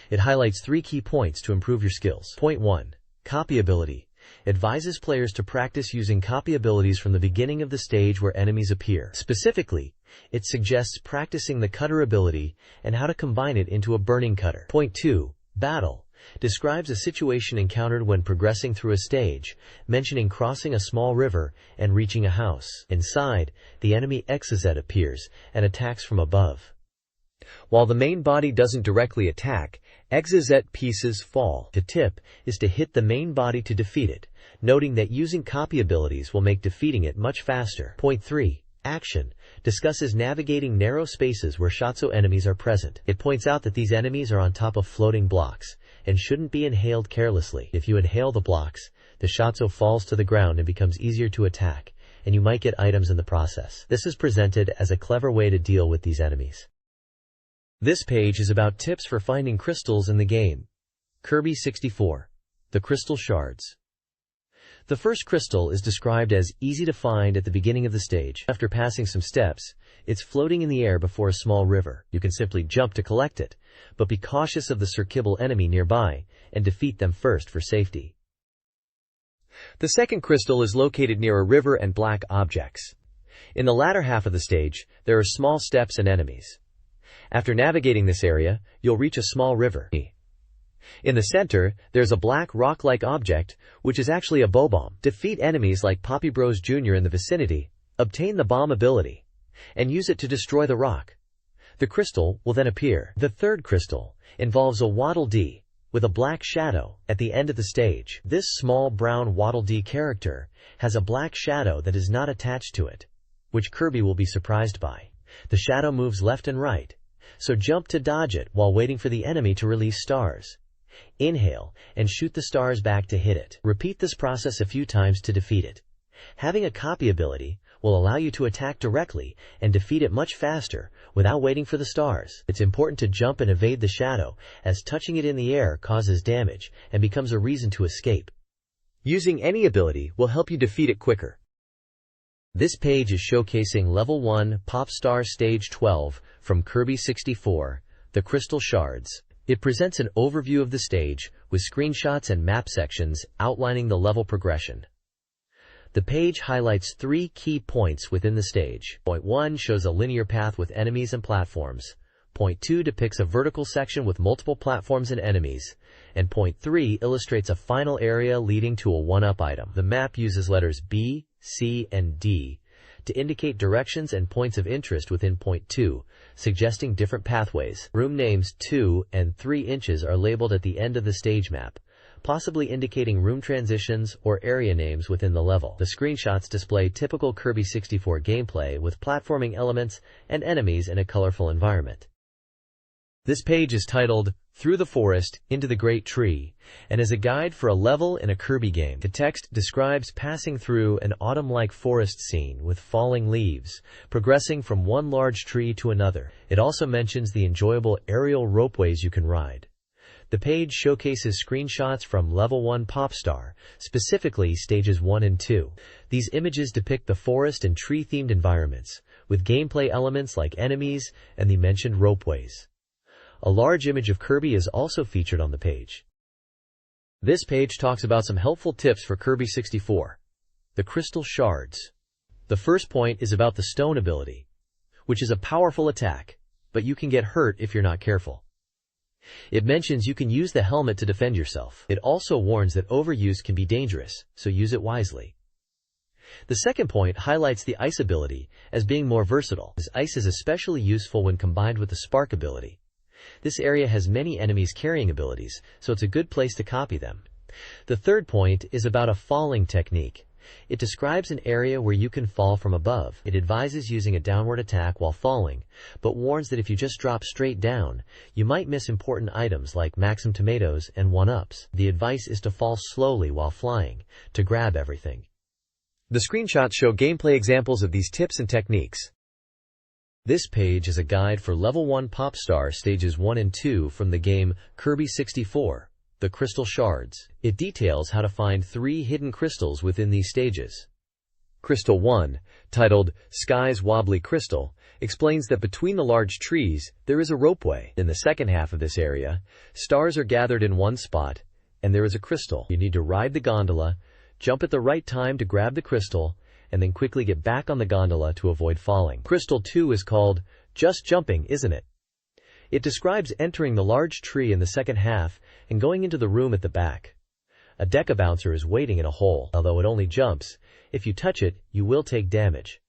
It highlights 3 key points to improve your skills. Point 1. Copy ability. Advises players to practice using copy abilities from the beginning of the stage where enemies appear. Specifically, it suggests practicing the cutter ability and how to combine it into a burning cutter. Point 2. Battle. Describes a situation encountered when progressing through a stage, mentioning crossing a small river and reaching a house. Inside, the enemy Xyz appears and attacks from above. While the main body doesn't directly attack, Xyz pieces fall. The tip is to hit the main body to defeat it, noting that using copy abilities will make defeating it much faster. Point 3. Action. Discusses navigating narrow spaces where Shatso enemies are present. It points out that these enemies are on top of floating blocks, and shouldn't be inhaled carelessly. If you inhale the blocks, the Shatso falls to the ground and becomes easier to attack, and you might get items in the process. This is presented as a clever way to deal with these enemies. This page is about tips for finding crystals in the game. Kirby 64, the Crystal Shards. The first crystal is described as easy to find at the beginning of the stage. After passing some steps, it's floating in the air before a small river. You can simply jump to collect it, but be cautious of the Circibble enemy nearby and defeat them first for safety. The second crystal is located near a river and black objects. In the latter half of the stage, there are small steps and enemies. After navigating this area, you'll reach a small river. In the center, there's a black rock-like object, which is actually a bow-bomb. Defeat enemies like Poppy Bros Jr. in the vicinity, obtain the bomb ability, and use it to destroy the rock. The crystal will then appear. The third crystal involves a Waddle Dee, with a black shadow at the end of the stage. This small brown Waddle Dee character has a black shadow that is not attached to it, which Kirby will be surprised by. The shadow moves left and right, so jump to dodge it while waiting for the enemy to release stars. Inhale and shoot the stars back to hit it. Repeat this process a few times to defeat it. Having a copy ability will allow you to attack directly and defeat it much faster without waiting for the stars. It's important to jump and evade the shadow, as touching it in the air causes damage and becomes a reason to escape. Using any ability will help you defeat it quicker. This page is showcasing Level 1 Popstar Stage 12 from Kirby 64, the Crystal Shards. It presents an overview of the stage, with screenshots and map sections outlining the level progression. The page highlights 3 key points within the stage. Point 1 shows a linear path with enemies and platforms. Point 2 depicts a vertical section with multiple platforms and enemies. And Point 3 illustrates a final area leading to a 1-up item. The map uses letters B, C, and D to indicate directions and points of interest within Point 2, suggesting different pathways. Room names 2 and 3 inches are labeled at the end of the stage map, possibly indicating room transitions or area names within the level. The screenshots display typical Kirby 64 gameplay with platforming elements and enemies in a colorful environment. This page is titled, Through the Forest, Into the Great Tree, and is a guide for a level in a Kirby game. The text describes passing through an autumn-like forest scene with falling leaves, progressing from one large tree to another. It also mentions the enjoyable aerial ropeways you can ride. The page showcases screenshots from Level 1 Popstar, specifically Stages 1 and 2. These images depict the forest and tree-themed environments, with gameplay elements like enemies and the mentioned ropeways. A large image of Kirby is also featured on the page. This page talks about some helpful tips for Kirby 64. The Crystal Shards. The first point is about the Stone ability, which is a powerful attack, but you can get hurt if you're not careful. It mentions you can use the helmet to defend yourself. It also warns that overuse can be dangerous, so use it wisely. The second point highlights the Ice ability as being more versatile, as Ice is especially useful when combined with the Spark ability. This area has many enemies carrying abilities, so it's a good place to copy them. The third point is about a falling technique. It describes an area where you can fall from above. It advises using a downward attack while falling, but warns that if you just drop straight down, you might miss important items like Maxim tomatoes and 1-ups. The advice is to fall slowly while flying, to grab everything. The screenshots show gameplay examples of these tips and techniques. This page is a guide for Level 1 Popstar Stages 1 and 2 from the game Kirby 64, The Crystal Shards. It details how to find 3 hidden crystals within these stages. Crystal 1, titled Sky's Wobbly Crystal, explains that between the large trees, there is a ropeway. In the second half of this area, stars are gathered in one spot, and there is a crystal. You need to ride the gondola, jump at the right time to grab the crystal, and then quickly get back on the gondola to avoid falling. Crystal 2 is called Just Jumping, Isn't It? It describes entering the large tree in the second half and going into the room at the back. A Deca Bouncer is waiting in a hole. Although it only jumps, if you touch it, you will take damage.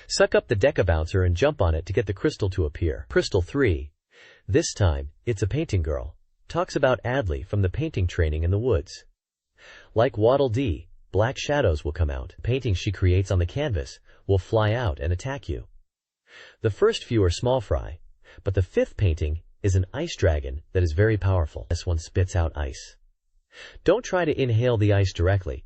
Suck up the Deca Bouncer and jump on it to get the crystal to appear. Crystal 3, this time, it's a painting girl, talks about Adley from the painting training in the woods. Like Waddle Dee, black shadows will come out. Paintings she creates on the canvas will fly out and attack you. The first few are small fry, but the fifth painting is an ice dragon that is very powerful. This one spits out ice. Don't try to inhale the ice directly.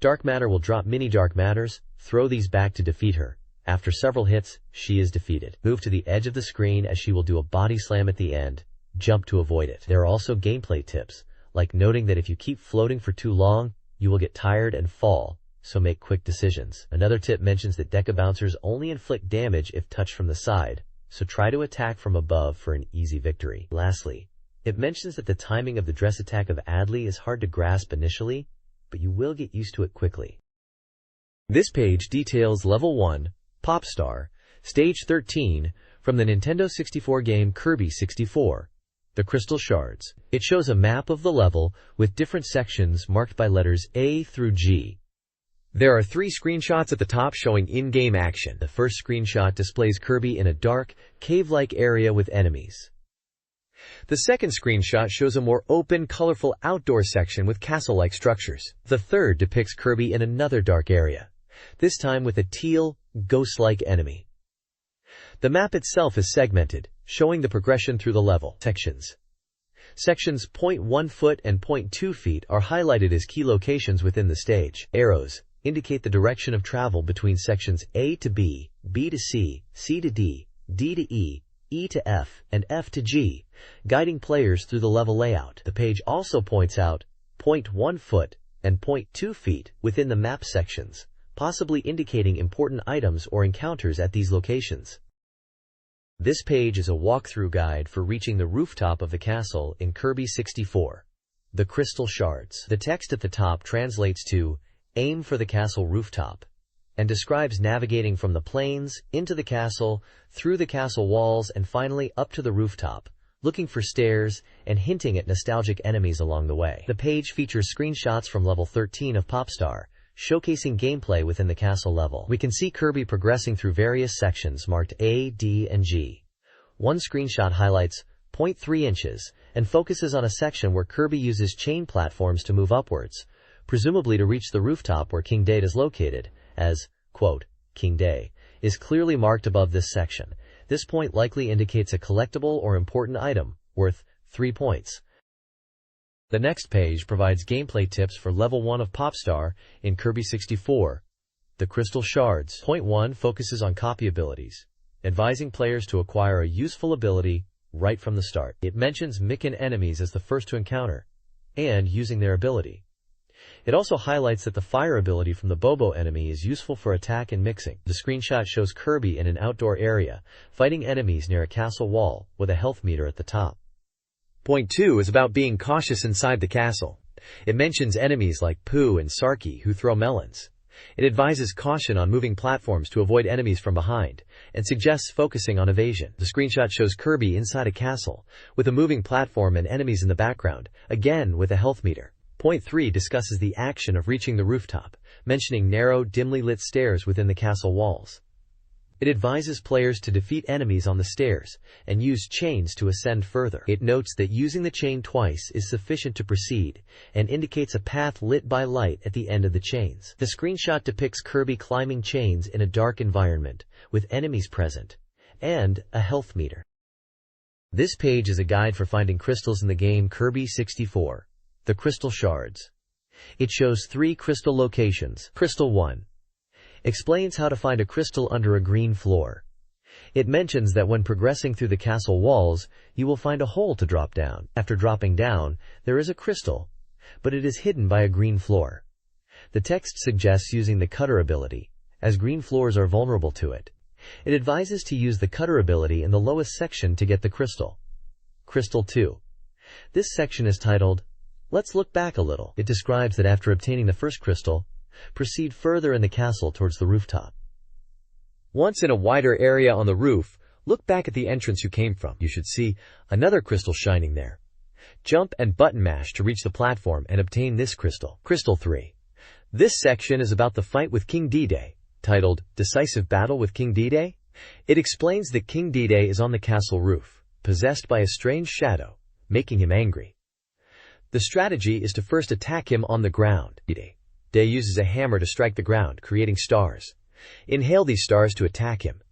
Dark Matter will drop mini Dark Matters, throw these back to defeat her. After several hits, she is defeated. Move to the edge of the screen as she will do a body slam at the end. Jump to avoid it. There are also gameplay tips, like noting that if you keep floating for too long, you will get tired and fall, so make quick decisions. Another tip mentions that Deca Bouncers only inflict damage if touched from the side, so try to attack from above for an easy victory. Lastly, it mentions that the timing of the dress attack of Adley is hard to grasp initially, but you will get used to it quickly. This page details Level 1, Popstar, Stage 13, from the Nintendo 64 game Kirby 64, The Crystal Shards. It shows a map of the level with different sections marked by letters A through G. There are 3 screenshots at the top showing in-game action. The first screenshot displays Kirby in a dark, cave-like area with enemies. The second screenshot shows a more open, colorful outdoor section with castle-like structures. The third depicts Kirby in another dark area, this time with a teal, ghost-like enemy. The map itself is segmented, showing the progression through the level. Sections 0.1 foot and 0.2 feet are highlighted as key locations within the stage. Arrows indicate the direction of travel between sections A to B, B to C, C to D, D to E, E to F, and F to G, guiding players through the level layout. The page also points out 0.1 foot and 0.2 feet within the map sections, possibly indicating important items or encounters at these locations. This page is a walkthrough guide for reaching the rooftop of the castle in Kirby 64, The Crystal Shards. The text at the top translates to "Aim for the castle rooftop," and describes navigating from the plains, into the castle, through the castle walls, and finally up to the rooftop, looking for stairs and hinting at nostalgic enemies along the way. The page features screenshots from Level 13 of Popstar, showcasing gameplay within the castle level. We can see Kirby progressing through various sections marked A, D, and G. One screenshot highlights 0.3 inches and focuses on a section where Kirby uses chain platforms to move upwards, presumably to reach the rooftop where King Date is located, as, quote, King Day, is clearly marked above this section. This point likely indicates a collectible or important item, worth 3 points. The next page provides gameplay tips for Level 1 of Popstar in Kirby 64, the Crystal Shards. Point 1 focuses on copy abilities, advising players to acquire a useful ability right from the start. It mentions Mikan enemies as the first to encounter, and using their ability. It also highlights that the fire ability from the Bobo enemy is useful for attack and mixing. The screenshot shows Kirby in an outdoor area, fighting enemies near a castle wall, with a health meter at the top. Point 2 is about being cautious inside the castle. It mentions enemies like Pooh and Sarky who throw melons. It advises caution on moving platforms to avoid enemies from behind, and suggests focusing on evasion. The screenshot shows Kirby inside a castle, with a moving platform and enemies in the background, again with a health meter. Point 3 discusses the action of reaching the rooftop, mentioning narrow, dimly lit stairs within the castle walls. It advises players to defeat enemies on the stairs, and use chains to ascend further. It notes that using the chain twice is sufficient to proceed, and indicates a path lit by light at the end of the chains. The screenshot depicts Kirby climbing chains in a dark environment, with enemies present, and a health meter. This page is a guide for finding crystals in the game Kirby 64, the Crystal Shards. It shows 3 crystal locations. Crystal 1 explains how to find a crystal under a green floor. It mentions that when progressing through the castle walls, you will find a hole to drop down. After dropping down, there is a crystal, but it is hidden by a green floor. The text suggests using the cutter ability, as green floors are vulnerable to it. It advises to use the cutter ability in the lowest section to get the crystal. Crystal 2. This section is titled, "Let's Look Back a Little." It describes that after obtaining the first crystal, proceed further in the castle towards the rooftop. Once in a wider area on the roof, look back at the entrance you came from. You should see another crystal shining there. Jump and button mash to reach the platform and obtain this crystal. Crystal 3. This section is about the fight with King D-Day, titled Decisive Battle with King D-Day. It explains that King D-Day is on the castle roof, possessed by a strange shadow, making him angry. The strategy is to first attack him on the ground. Day uses a hammer to strike the ground, creating stars. Inhale these stars to attack him.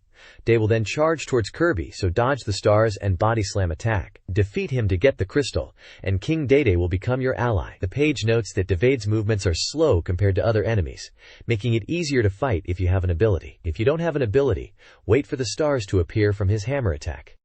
Day will then charge towards Kirby, so dodge the stars and body slam attack. Defeat him to get the crystal, and King Day will become your ally. The page notes that Dave's movements are slow compared to other enemies, making it easier to fight if you have an ability. If you don't have an ability, wait for the stars to appear from his hammer attack.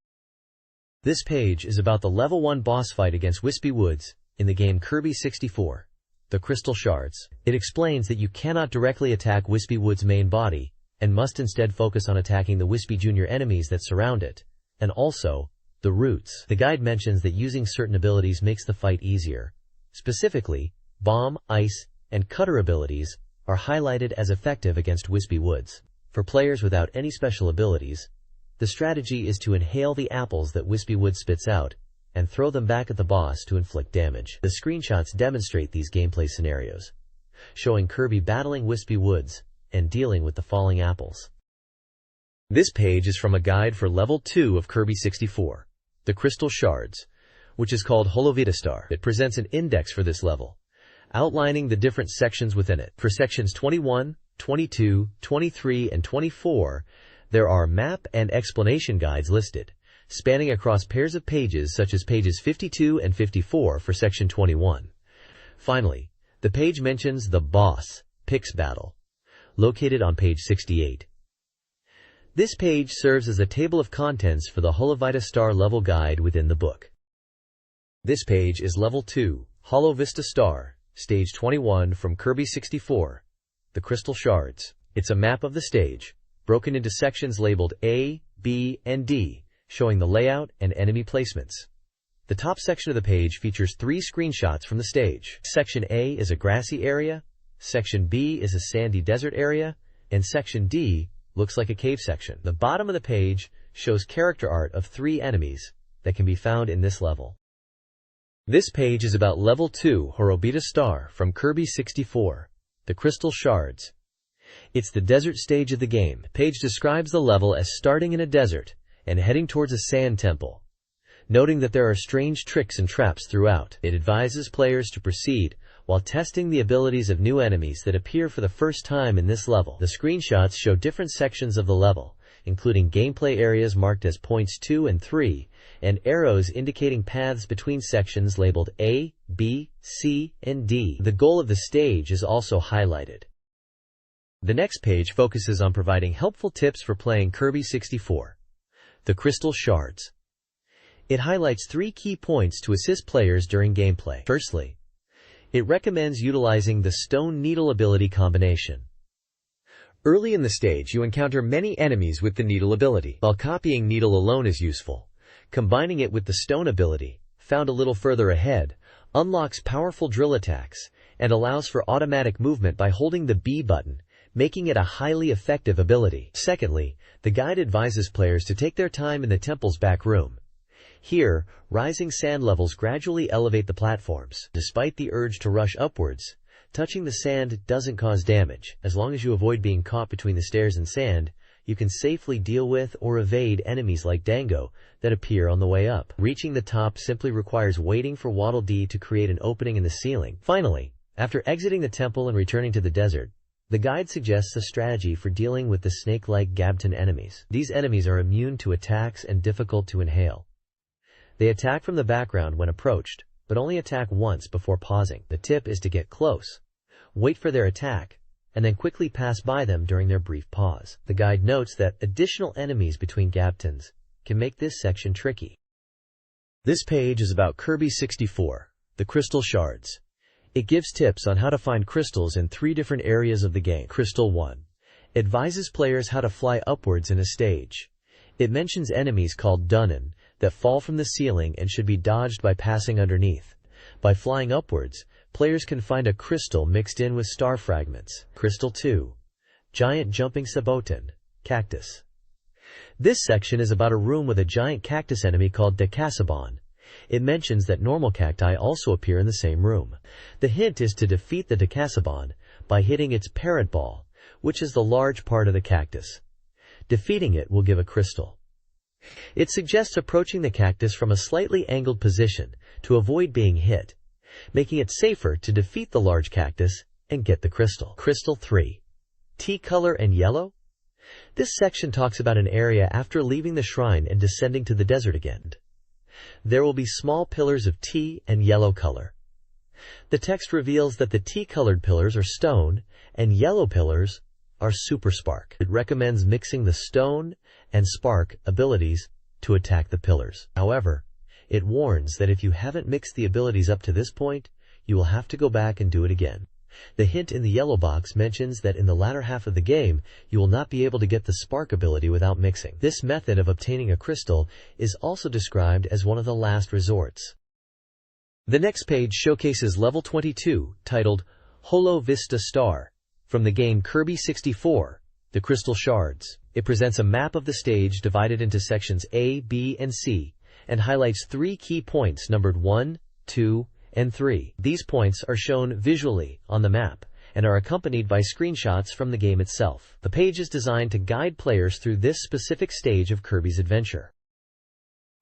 This page is about the Level 1 boss fight against Wispy Woods in the game Kirby 64. The Crystal Shards. It explains that you cannot directly attack Wispy Wood's main body, and must instead focus on attacking the Wispy Jr. enemies that surround it, and also, the roots. The guide mentions that using certain abilities makes the fight easier. Specifically, bomb, ice, and cutter abilities are highlighted as effective against Wispy Woods. For players without any special abilities, the strategy is to inhale the apples that Wispy Wood spits out, and throw them back at the boss to inflict damage. The screenshots demonstrate these gameplay scenarios, showing Kirby battling Wispy Woods and dealing with the falling apples. This page is from a guide for Level 2 of Kirby 64, the Crystal Shards, which is called Holovita Star. It presents an index for this level, outlining the different sections within it. For sections 21, 22, 23, and 24, there are map and explanation guides listed, spanning across pairs of pages such as pages 52 and 54 for section 21. Finally, the page mentions the boss, Pix battle, located on page 68. This page serves as a table of contents for the Holovita Star level guide within the book. This page is Level 2, Holovita Star, Stage 21 from Kirby 64, the Crystal Shards. It's a map of the stage, broken into sections labeled A, B, and D, showing the layout and enemy placements. The top section of the page features 3 screenshots from the stage. Section A is a grassy area, Section B is a sandy desert area, and Section D looks like a cave section. The bottom of the page shows character art of 3 enemies that can be found in this level. This page is about Level 2 Holovita Star from Kirby 64, the Crystal Shards. It's the desert stage of the game. The page describes the level as starting in a desert and heading towards a sand temple, noting that there are strange tricks and traps throughout. It advises players to proceed while testing the abilities of new enemies that appear for the first time in this level. The screenshots show different sections of the level, including gameplay areas marked as points 2 and 3, and arrows indicating paths between sections labeled A, B, C, and D. The goal of the stage is also highlighted. The next page focuses on providing helpful tips for playing Kirby 64. The Crystal Shards. It highlights 3 key points to assist players during gameplay. Firstly, it recommends utilizing the Stone Needle ability combination. Early in the stage, you encounter many enemies with the Needle ability. While copying Needle alone is useful, combining it with the Stone ability, found a little further ahead, unlocks powerful drill attacks and allows for automatic movement by holding the B button, making it a highly effective ability. Secondly, the guide advises players to take their time in the temple's back room. Here, rising sand levels gradually elevate the platforms. Despite the urge to rush upwards, touching the sand doesn't cause damage. As long as you avoid being caught between the stairs and sand, you can safely deal with or evade enemies like Dango that appear on the way up. Reaching the top simply requires waiting for Waddle Dee to create an opening in the ceiling. Finally, after exiting the temple and returning to the desert, the guide suggests a strategy for dealing with the snake-like Gabton enemies. These enemies are immune to attacks and difficult to inhale. They attack from the background when approached, but only attack once before pausing. The tip is to get close, wait for their attack, and then quickly pass by them during their brief pause. The guide notes that additional enemies between Gabtons can make this section tricky. This page is about Kirby 64, the Crystal Shards. It gives tips on how to find crystals in 3 different areas of the game. Crystal 1 advises players how to fly upwards in a stage. It mentions enemies called Dunnan that fall from the ceiling and should be dodged by passing underneath. By flying upwards, players can find a crystal mixed in with star fragments. Crystal 2 Giant Jumping Sabotan, Cactus. This section is about a room with a giant cactus enemy called Decasabon. It mentions that normal cacti also appear in the same room. The hint is to defeat the Decasabon by hitting its parent ball, which is the large part of the cactus. Defeating it will give a crystal. It suggests approaching the cactus from a slightly angled position to avoid being hit, making it safer to defeat the large cactus and get the crystal. Crystal 3 Tea Color and Yellow. This section talks about an area after leaving the shrine and descending to the desert again. There will be small pillars of tea and yellow color. The text reveals that the tea-colored pillars are stone and yellow pillars are super spark. It recommends mixing the stone and spark abilities to attack the pillars. However, it warns that if you haven't mixed the abilities up to this point, you will have to go back and do it again. The hint in the yellow box mentions that in the latter half of the game, you will not be able to get the spark ability without mixing. This method of obtaining a crystal is also described as one of the last resorts. The next page showcases level 22, titled Holo Vista Star, from the game Kirby 64, the Crystal Shards. It presents a map of the stage divided into sections A, B, and C, and highlights 3 key points numbered 1, 2, and 3. These points are shown visually on the map and are accompanied by screenshots from the game itself. The page is designed to guide players through this specific stage of Kirby's adventure.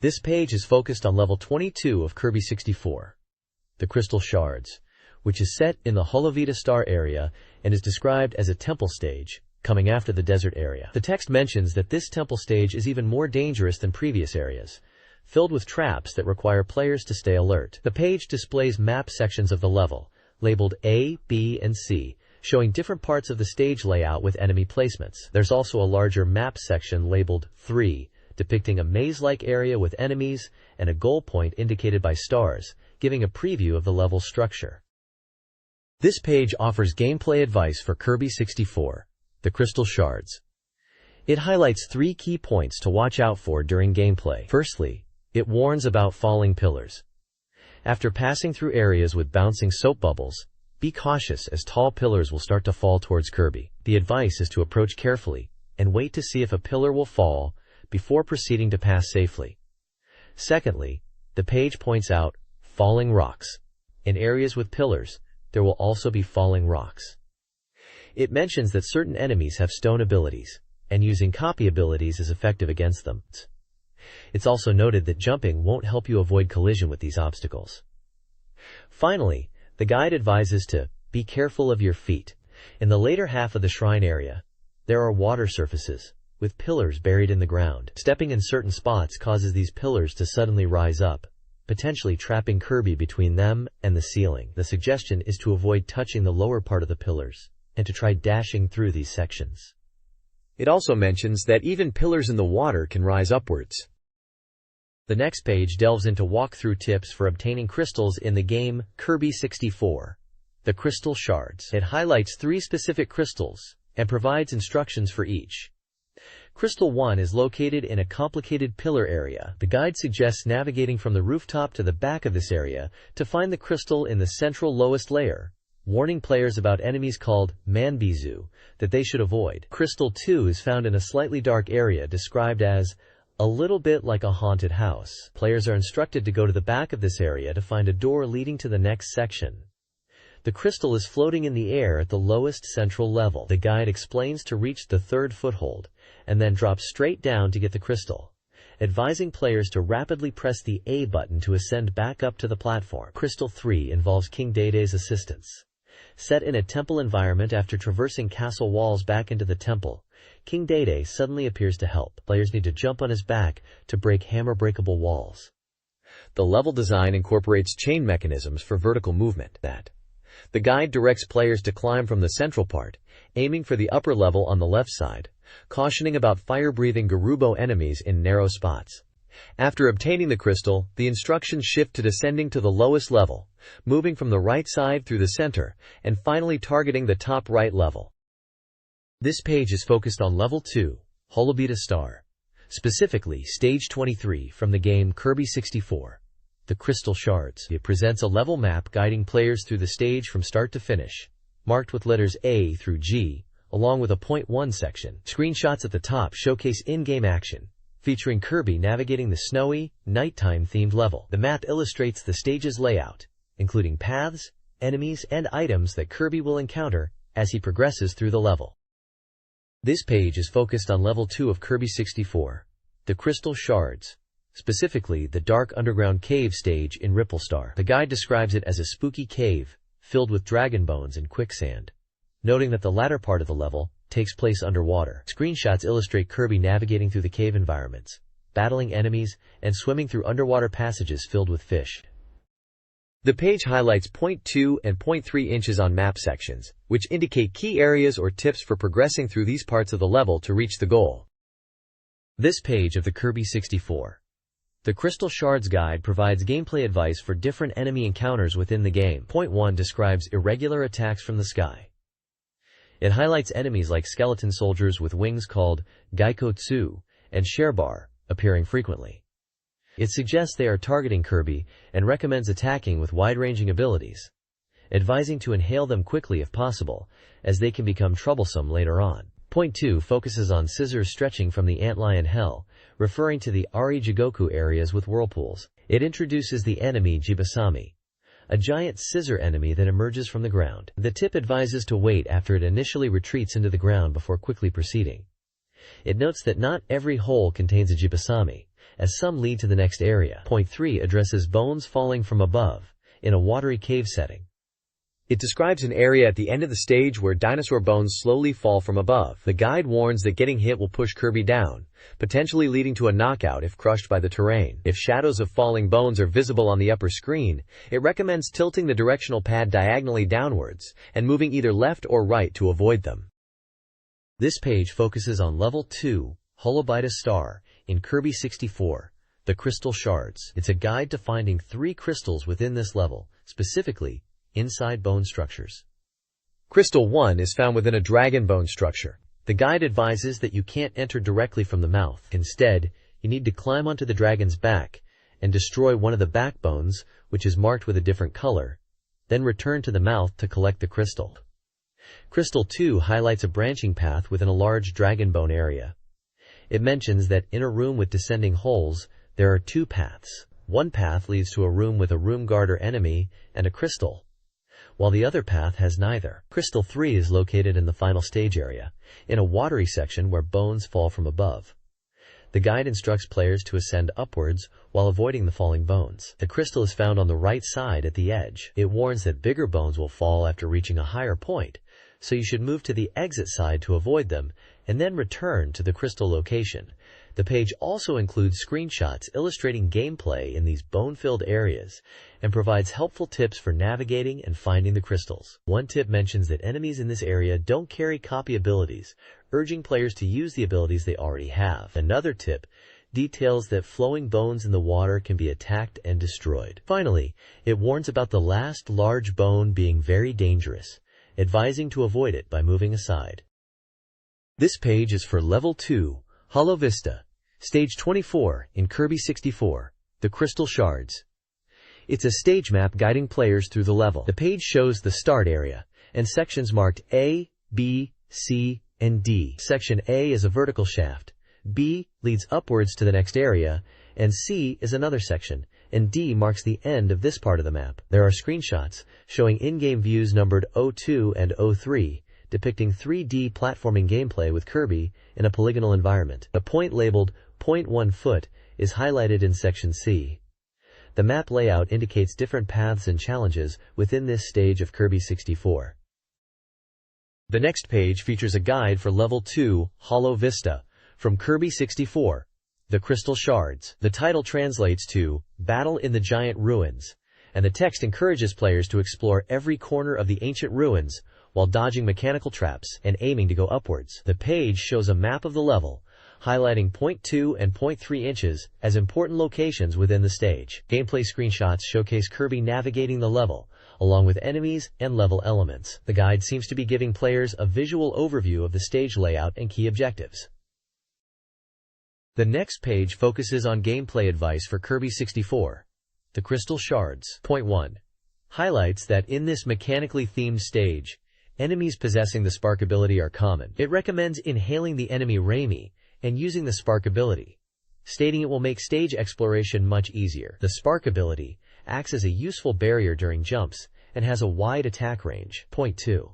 This page is focused on level 22 of Kirby 64, the Crystal Shards, which is set in the Holovita Star area and is described as a temple stage, coming after the desert area. The text mentions that this temple stage is even more dangerous than previous areas, filled with traps that require players to stay alert. The page displays map sections of the level, labeled A, B, and C, showing different parts of the stage layout with enemy placements. There's also a larger map section labeled 3, depicting a maze-like area with enemies and a goal point indicated by stars, giving a preview of the level structure. This page offers gameplay advice for Kirby 64, the Crystal Shards. It highlights 3 key points to watch out for during gameplay. Firstly, it warns about falling pillars. After passing through areas with bouncing soap bubbles, be cautious as tall pillars will start to fall towards Kirby. The advice is to approach carefully and wait to see if a pillar will fall before proceeding to pass safely. Secondly, the page points out falling rocks. In areas with pillars, there will also be falling rocks. It mentions that certain enemies have stone abilities, and using copy abilities is effective against them. It's also noted that jumping won't help you avoid collision with these obstacles. Finally, the guide advises to be careful of your feet. In the later half of the shrine area, there are water surfaces, with pillars buried in the ground. Stepping in certain spots causes these pillars to suddenly rise up, potentially trapping Kirby between them and the ceiling. The suggestion is to avoid touching the lower part of the pillars, and to try dashing through these sections. It also mentions that even pillars in the water can rise upwards. The next page delves into walkthrough tips for obtaining crystals in the game Kirby 64, the Crystal Shards. It highlights 3 specific crystals and provides instructions for each. Crystal 1 is located in a complicated pillar area. The guide suggests navigating from the rooftop to the back of this area to find the crystal in the central lowest layer, warning players about enemies called Manbizu that they should avoid. Crystal 2 is found in a slightly dark area described as a little bit like a haunted house. Players are instructed to go to the back of this area to find a door leading to the next section. The crystal is floating in the air at the lowest central level. The guide explains to reach the 3rd foothold and then drop straight down to get the crystal, advising players to rapidly press the A button to ascend back up to the platform. Crystal 3 involves King Dede's assistance. Set in a temple environment after traversing castle walls back into the temple, King Dede suddenly appears to help. Players need to jump on his back to break hammer-breakable walls. The level design incorporates chain mechanisms for vertical movement. The guide directs players to climb from the central part, aiming for the upper level on the left side, cautioning about fire-breathing Gerubo enemies in narrow spots. After obtaining the crystal, the instructions shift to descending to the lowest level, moving from the right side through the center, and finally targeting the top right level. This page is focused on Level 2, Holobita Star, specifically Stage 23 from the game Kirby 64, the Crystal Shards. It presents a level map guiding players through the stage from start to finish, marked with letters A through G, along with a Point 1 section. Screenshots at the top showcase in-game action, featuring Kirby navigating the snowy, nighttime-themed level. The map illustrates the stage's layout, including paths, enemies, and items that Kirby will encounter as he progresses through the level. This page is focused on Level 2 of Kirby 64, the Crystal Shards, specifically the dark underground cave stage in Ripple Star. The guide describes it as a spooky cave filled with dragon bones and quicksand, noting that the latter part of the level takes place underwater. Screenshots illustrate Kirby navigating through the cave environments, battling enemies, and swimming through underwater passages filled with fish. The page highlights 0.2 and 0.3 inches on map sections, which indicate key areas or tips for progressing through these parts of the level to reach the goal. This page of the Kirby 64, the Crystal Shards Guide provides gameplay advice for different enemy encounters within the game. Point 1 describes irregular attacks from the sky. It highlights enemies like skeleton soldiers with wings called Gaikotsu and Sharebar appearing frequently. It suggests they are targeting Kirby and recommends attacking with wide-ranging abilities, advising to inhale them quickly if possible, as they can become troublesome later on. Point 2 focuses on scissors stretching from the Antlion Hell, referring to the Ari Jigoku areas with whirlpools. It introduces the enemy Jibasami, a giant scissor enemy that emerges from the ground. The tip advises to wait after it initially retreats into the ground before quickly proceeding. It notes that not every hole contains a Jibasami, as some lead to the next area. Point 3 addresses bones falling from above, in a watery cave setting. It describes an area at the end of the stage where dinosaur bones slowly fall from above. The guide warns that getting hit will push Kirby down, potentially leading to a knockout if crushed by the terrain. If shadows of falling bones are visible on the upper screen, it recommends tilting the directional pad diagonally downwards and moving either left or right to avoid them. This page focuses on Level 2, Holobita Star, in Kirby 64, the Crystal Shards. It's a guide to finding 3 crystals within this level, specifically inside bone structures. Crystal 1 is found within a dragon bone structure. The guide advises that you can't enter directly from the mouth. Instead, you need to climb onto the dragon's back and destroy one of the backbones, which is marked with a different color, then return to the mouth to collect the crystal. Crystal 2 highlights a branching path within a large dragon bone area. It mentions that in a room with descending holes, there are 2 paths. One path leads to a room with a room guard or enemy and a crystal, while the other path has neither. Crystal 3 is located in the final stage area, in a watery section where bones fall from above. The guide instructs players to ascend upwards while avoiding the falling bones. The crystal is found on the right side at the edge. It warns that bigger bones will fall after reaching a higher point, so you should move to the exit side to avoid them and then return to the crystal location. The page also includes screenshots illustrating gameplay in these bone-filled areas and provides helpful tips for navigating and finding the crystals. One tip mentions that enemies in this area don't carry copy abilities, urging players to use the abilities they already have. Another tip details that flowing bones in the water can be attacked and destroyed. Finally, it warns about the last large bone being very dangerous, advising to avoid it by moving aside. This page is for Level 2, Hollow Vista, Stage 24 in Kirby 64, the Crystal Shards. It's a stage map guiding players through the level. The page shows the start area and sections marked A, B, C, and D. Section A is a vertical shaft, B leads upwards to the next area, and C is another section, and D marks the end of this part of the map. There are screenshots showing in-game views numbered 02 and 03, depicting 3D platforming gameplay with Kirby in a polygonal environment. A point labeled 0.1 foot is highlighted in Section C. The map layout indicates different paths and challenges within this stage of Kirby 64. The next page features a guide for Level 2, Hollow Vista, from Kirby 64, the Crystal Shards. The title translates to Battle in the Giant Ruins, and the text encourages players to explore every corner of the ancient ruins while dodging mechanical traps and aiming to go upwards. The page shows a map of the level, highlighting 0.2 and 0.3 inches as important locations within the stage. Gameplay screenshots showcase Kirby navigating the level, along with enemies and level elements. The guide seems to be giving players a visual overview of the stage layout and key objectives. The next page focuses on gameplay advice for Kirby 64, the Crystal Shards. Point 1 highlights that in this mechanically themed stage, enemies possessing the spark ability are common. It recommends inhaling the enemy Raimi and using the spark ability, stating it will make stage exploration much easier. The spark ability acts as a useful barrier during jumps and has a wide attack range. Point 2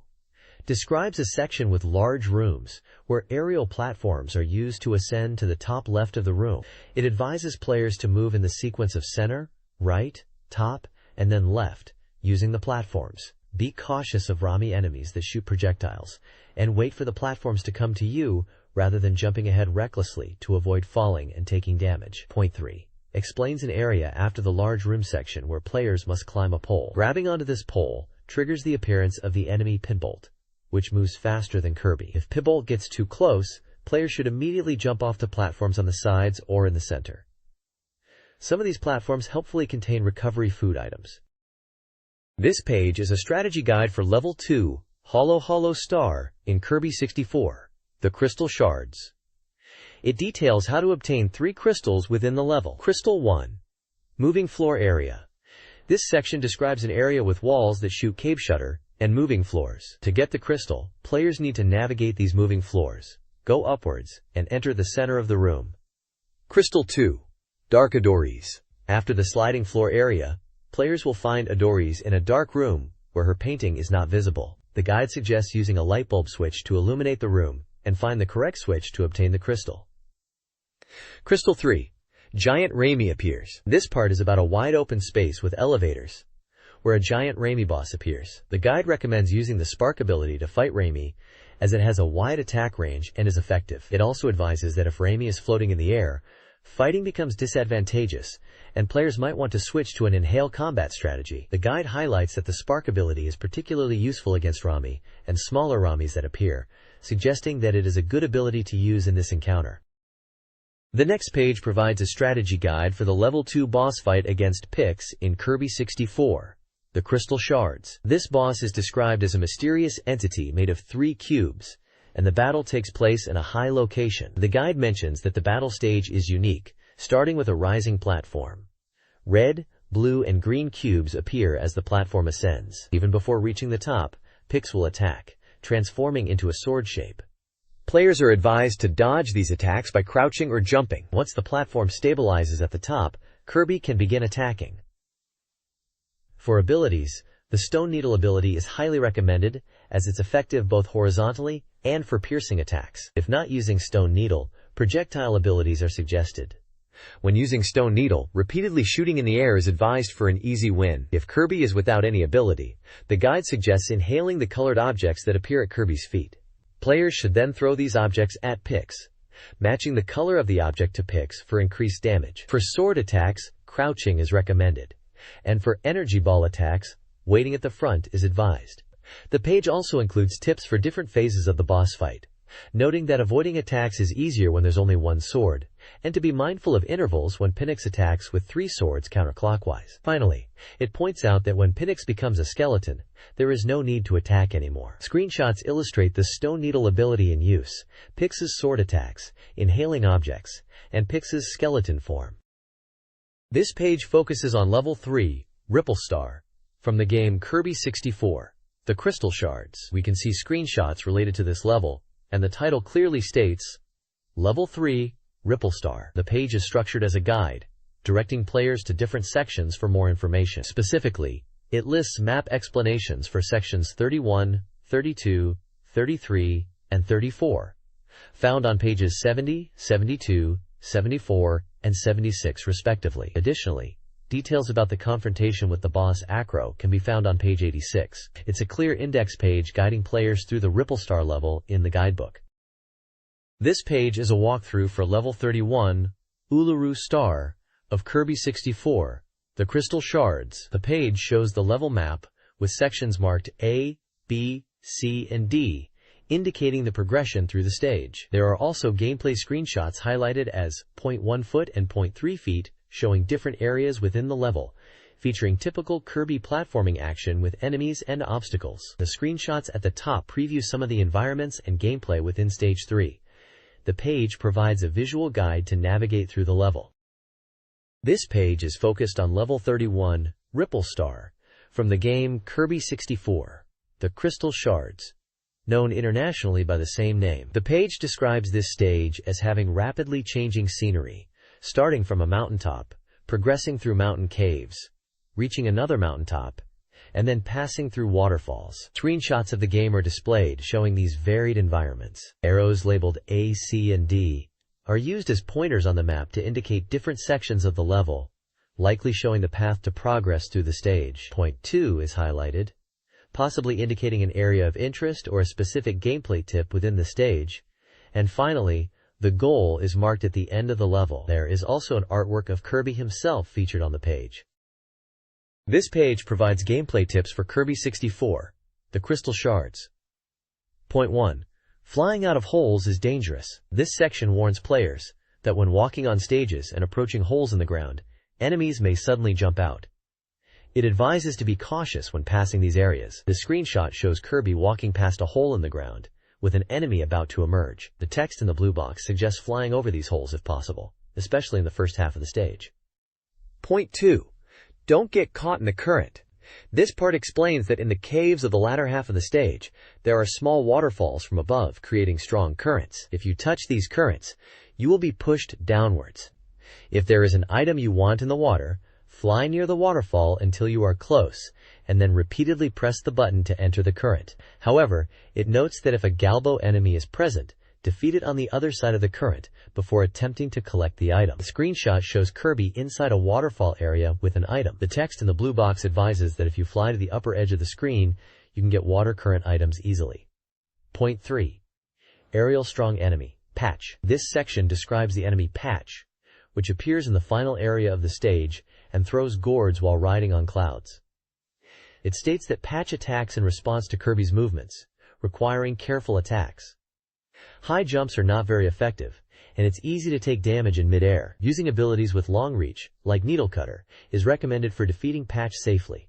describes a section with large rooms where aerial platforms are used to ascend to the top left of the room. It advises players to move in the sequence of center, right, top, and then left, using the platforms. Be cautious of Rami enemies that shoot projectiles, and wait for the platforms to come to you rather than jumping ahead recklessly to avoid falling and taking damage. Point 3 explains an area after the large room section where players must climb a pole. Grabbing onto this pole triggers the appearance of the enemy Pinbolt, which moves faster than Kirby. If Pinbolt gets too close, players should immediately jump off to platforms on the sides or in the center. Some of these platforms helpfully contain recovery food items. This page is a strategy guide for Level 2, Hollow Star, in Kirby 64, the Crystal Shards. It details how to obtain 3 crystals within the level. Crystal 1. Moving floor area. This section describes an area with walls that shoot cave shutter and moving floors. To get the crystal, players need to navigate these moving floors, go upwards, and enter the center of the room. Crystal 2. Dark Adoris. After the sliding floor area, players will find Adoris in a dark room where her painting is not visible. The guide suggests using a light bulb switch to illuminate the room and find the correct switch to obtain the crystal. Crystal 3. Giant Raimi appears. This part is about a wide open space with elevators, where a giant Raimi boss appears. The guide recommends using the spark ability to fight Raimi, as it has a wide attack range and is effective. It also advises that if Raimi is floating in the air, fighting becomes disadvantageous, and players might want to switch to an inhale combat strategy. The guide highlights that the spark ability is particularly useful against Rami and smaller Ramis that appear, suggesting that it is a good ability to use in this encounter. The next page provides a strategy guide for the Level 2 boss fight against Pix in Kirby 64, the Crystal Shards. This boss is described as a mysterious entity made of 3 cubes, and the battle takes place in a high location. The guide mentions that the battle stage is unique, starting with a rising platform. Red, blue, and green cubes appear as the platform ascends. Even before reaching the top, Pix will attack, transforming into a sword shape. Players are advised to dodge these attacks by crouching or jumping. Once the platform stabilizes at the top, Kirby can begin attacking. For abilities, the Stone Needle ability is highly recommended, as it's effective both horizontally and for piercing attacks. If not using Stone Needle, projectile abilities are suggested. When using Stone Needle, repeatedly shooting in the air is advised for an easy win. If Kirby is without any ability, the guide suggests inhaling the colored objects that appear at Kirby's feet. Players should then throw these objects at picks, matching the color of the object to picks for increased damage. For sword attacks, crouching is recommended, and for energy ball attacks, waiting at the front is advised. The page also includes tips for different phases of the boss fight, noting that avoiding attacks is easier when there's only one sword, and to be mindful of intervals when Phoenix attacks with 3 swords counterclockwise. Finally, it points out that when Phoenix becomes a skeleton, there is no need to attack anymore. Screenshots illustrate the Stone Needle ability in use, Pix's sword attacks, inhaling objects, and Pix's skeleton form. This page focuses on Level 3, Ripple Star, from the game Kirby 64, the Crystal Shards. We can see screenshots related to this level, and the title clearly states, Level 3, Ripple Star. The page is structured as a guide, directing players to different sections for more information. Specifically, it lists map explanations for sections 31, 32, 33, and 34, found on pages 70, 72, 74, and 76 respectively. Additionally, details about the confrontation with the boss Acro can be found on page 86. It's a clear index page guiding players through the Ripple Star level in the guidebook. This page is a walkthrough for Level 31, Uluru Star, of Kirby 64, the Crystal Shards. The page shows the level map with sections marked A, B, C, and D, indicating the progression through the stage. There are also gameplay screenshots highlighted as 0.1 foot and 0.3 feet, showing different areas within the level, featuring typical Kirby platforming action with enemies and obstacles. The screenshots at the top preview some of the environments and gameplay within Stage 3. The page provides a visual guide to navigate through the level. This page is focused on Level 31, Ripple Star, from the game Kirby 64, the Crystal Shards, known internationally by the same name. The page describes this stage as having rapidly changing scenery, starting from a mountaintop, progressing through mountain caves, reaching another mountaintop, and then passing through waterfalls. Screenshots of the game are displayed showing these varied environments. Arrows labeled A, C, and D are used as pointers on the map to indicate different sections of the level, likely showing the path to progress through the stage. Point 2 is highlighted, possibly indicating an area of interest or a specific gameplay tip within the stage. And finally, the goal is marked at the end of the level. There is also an artwork of Kirby himself featured on the page. This page provides gameplay tips for Kirby 64, the Crystal Shards. Point 1. Flying out of holes is dangerous. This section warns players that when walking on stages and approaching holes in the ground, enemies may suddenly jump out. It advises to be cautious when passing these areas. The screenshot shows Kirby walking past a hole in the ground, with an enemy about to emerge. The text in the blue box suggests flying over these holes if possible, especially in the first half of the stage. Point 2. Don't get caught in the current. This part explains that in the caves of the latter half of the stage, there are small waterfalls from above creating strong currents. If you touch these currents, you will be pushed downwards. If there is an item you want in the water, fly near the waterfall until you are close, and then repeatedly press the button to enter the current. However, it notes that if a Galbo enemy is present, defeat it on the other side of the current before attempting to collect the item. The screenshot shows Kirby inside a waterfall area with an item. The text in the blue box advises that if you fly to the upper edge of the screen, you can get water current items easily. Point 3. Aerial Strong Enemy, Patch. This section describes the enemy Patch, which appears in the final area of the stage and throws gourds while riding on clouds. It states that Patch attacks in response to Kirby's movements, requiring careful attacks. High jumps are not very effective, and it's easy to take damage in mid-air. Using abilities with long reach, like Needle Cutter, is recommended for defeating Patch safely.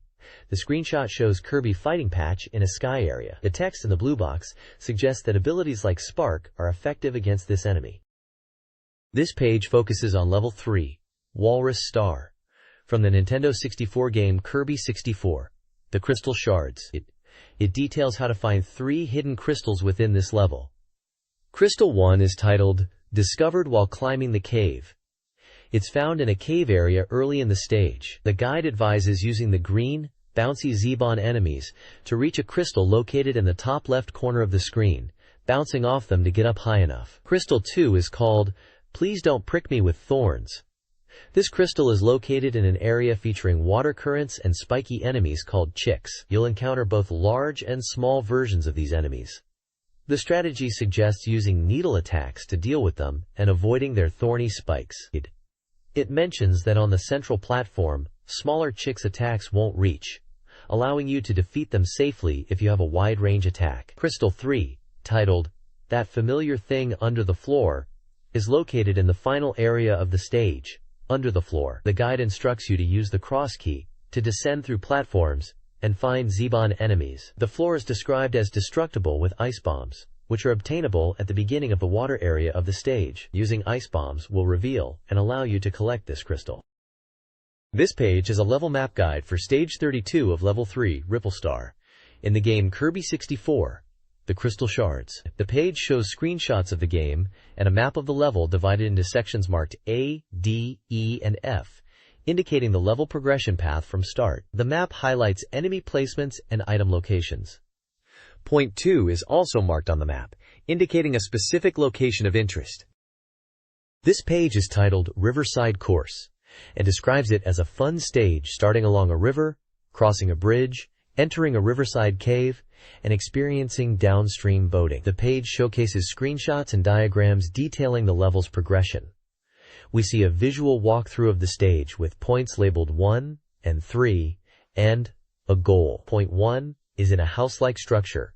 The screenshot shows Kirby fighting Patch in a sky area. The text in the blue box suggests that abilities like Spark are effective against this enemy. This page focuses on Level 3, Walrus Star, from the Nintendo 64 game Kirby 64, the Crystal Shards. It details how to find 3 hidden crystals within this level. Crystal 1 is titled, Discovered While Climbing the Cave. It's found in a cave area early in the stage. The guide advises using the green, bouncy Zebon enemies to reach a crystal located in the top left corner of the screen, bouncing off them to get up high enough. Crystal 2 is called, Please Don't Prick Me with Thorns. This crystal is located in an area featuring water currents and spiky enemies called chicks. You'll encounter both large and small versions of these enemies. The strategy suggests using needle attacks to deal with them and avoiding their thorny spikes. It mentions that on the central platform, smaller chicks' attacks won't reach, allowing you to defeat them safely if you have a wide-range attack. Crystal 3, titled, That Familiar Thing Under the Floor, is located in the final area of the stage, under the floor. The guide instructs you to use the cross key to descend through platforms and find Zeban enemies. The floor is described as destructible with ice bombs, which are obtainable at the beginning of the water area of the stage. Using ice bombs will reveal and allow you to collect this crystal. This page is a level map guide for Stage 32 of Level 3, Ripple Star, in the game Kirby 64, The Crystal Shards. The page shows screenshots of the game and a map of the level divided into sections marked A, D, E, and F, indicating the level progression path from start. The map highlights enemy placements and item locations. Point 2 is also marked on the map, indicating a specific location of interest. This page is titled Riverside Course and describes it as a fun stage starting along a river, crossing a bridge, entering a riverside cave, and experiencing downstream boating. The page showcases screenshots and diagrams detailing the level's progression. We see a visual walkthrough of the stage with points labeled 1 and 3 and a goal. Point 1 is in a house-like structure,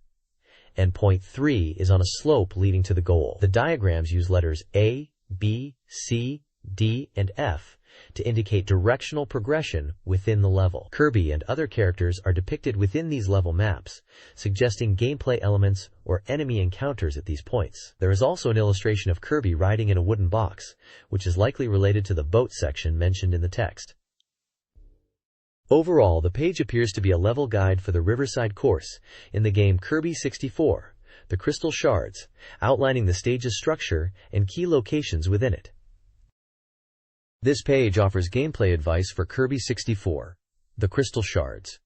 and point 3 is on a slope leading to the goal. The diagrams use letters A, B, C, D, and F to indicate directional progression within the level. Kirby and other characters are depicted within these level maps, suggesting gameplay elements or enemy encounters at these points. There is also an illustration of Kirby riding in a wooden box, which is likely related to the boat section mentioned in the text. Overall, the page appears to be a level guide for the Riverside Course in the game Kirby 64, The Crystal Shards, outlining the stage's structure and key locations within it. This page offers gameplay advice for Kirby 64, The Crystal Shards.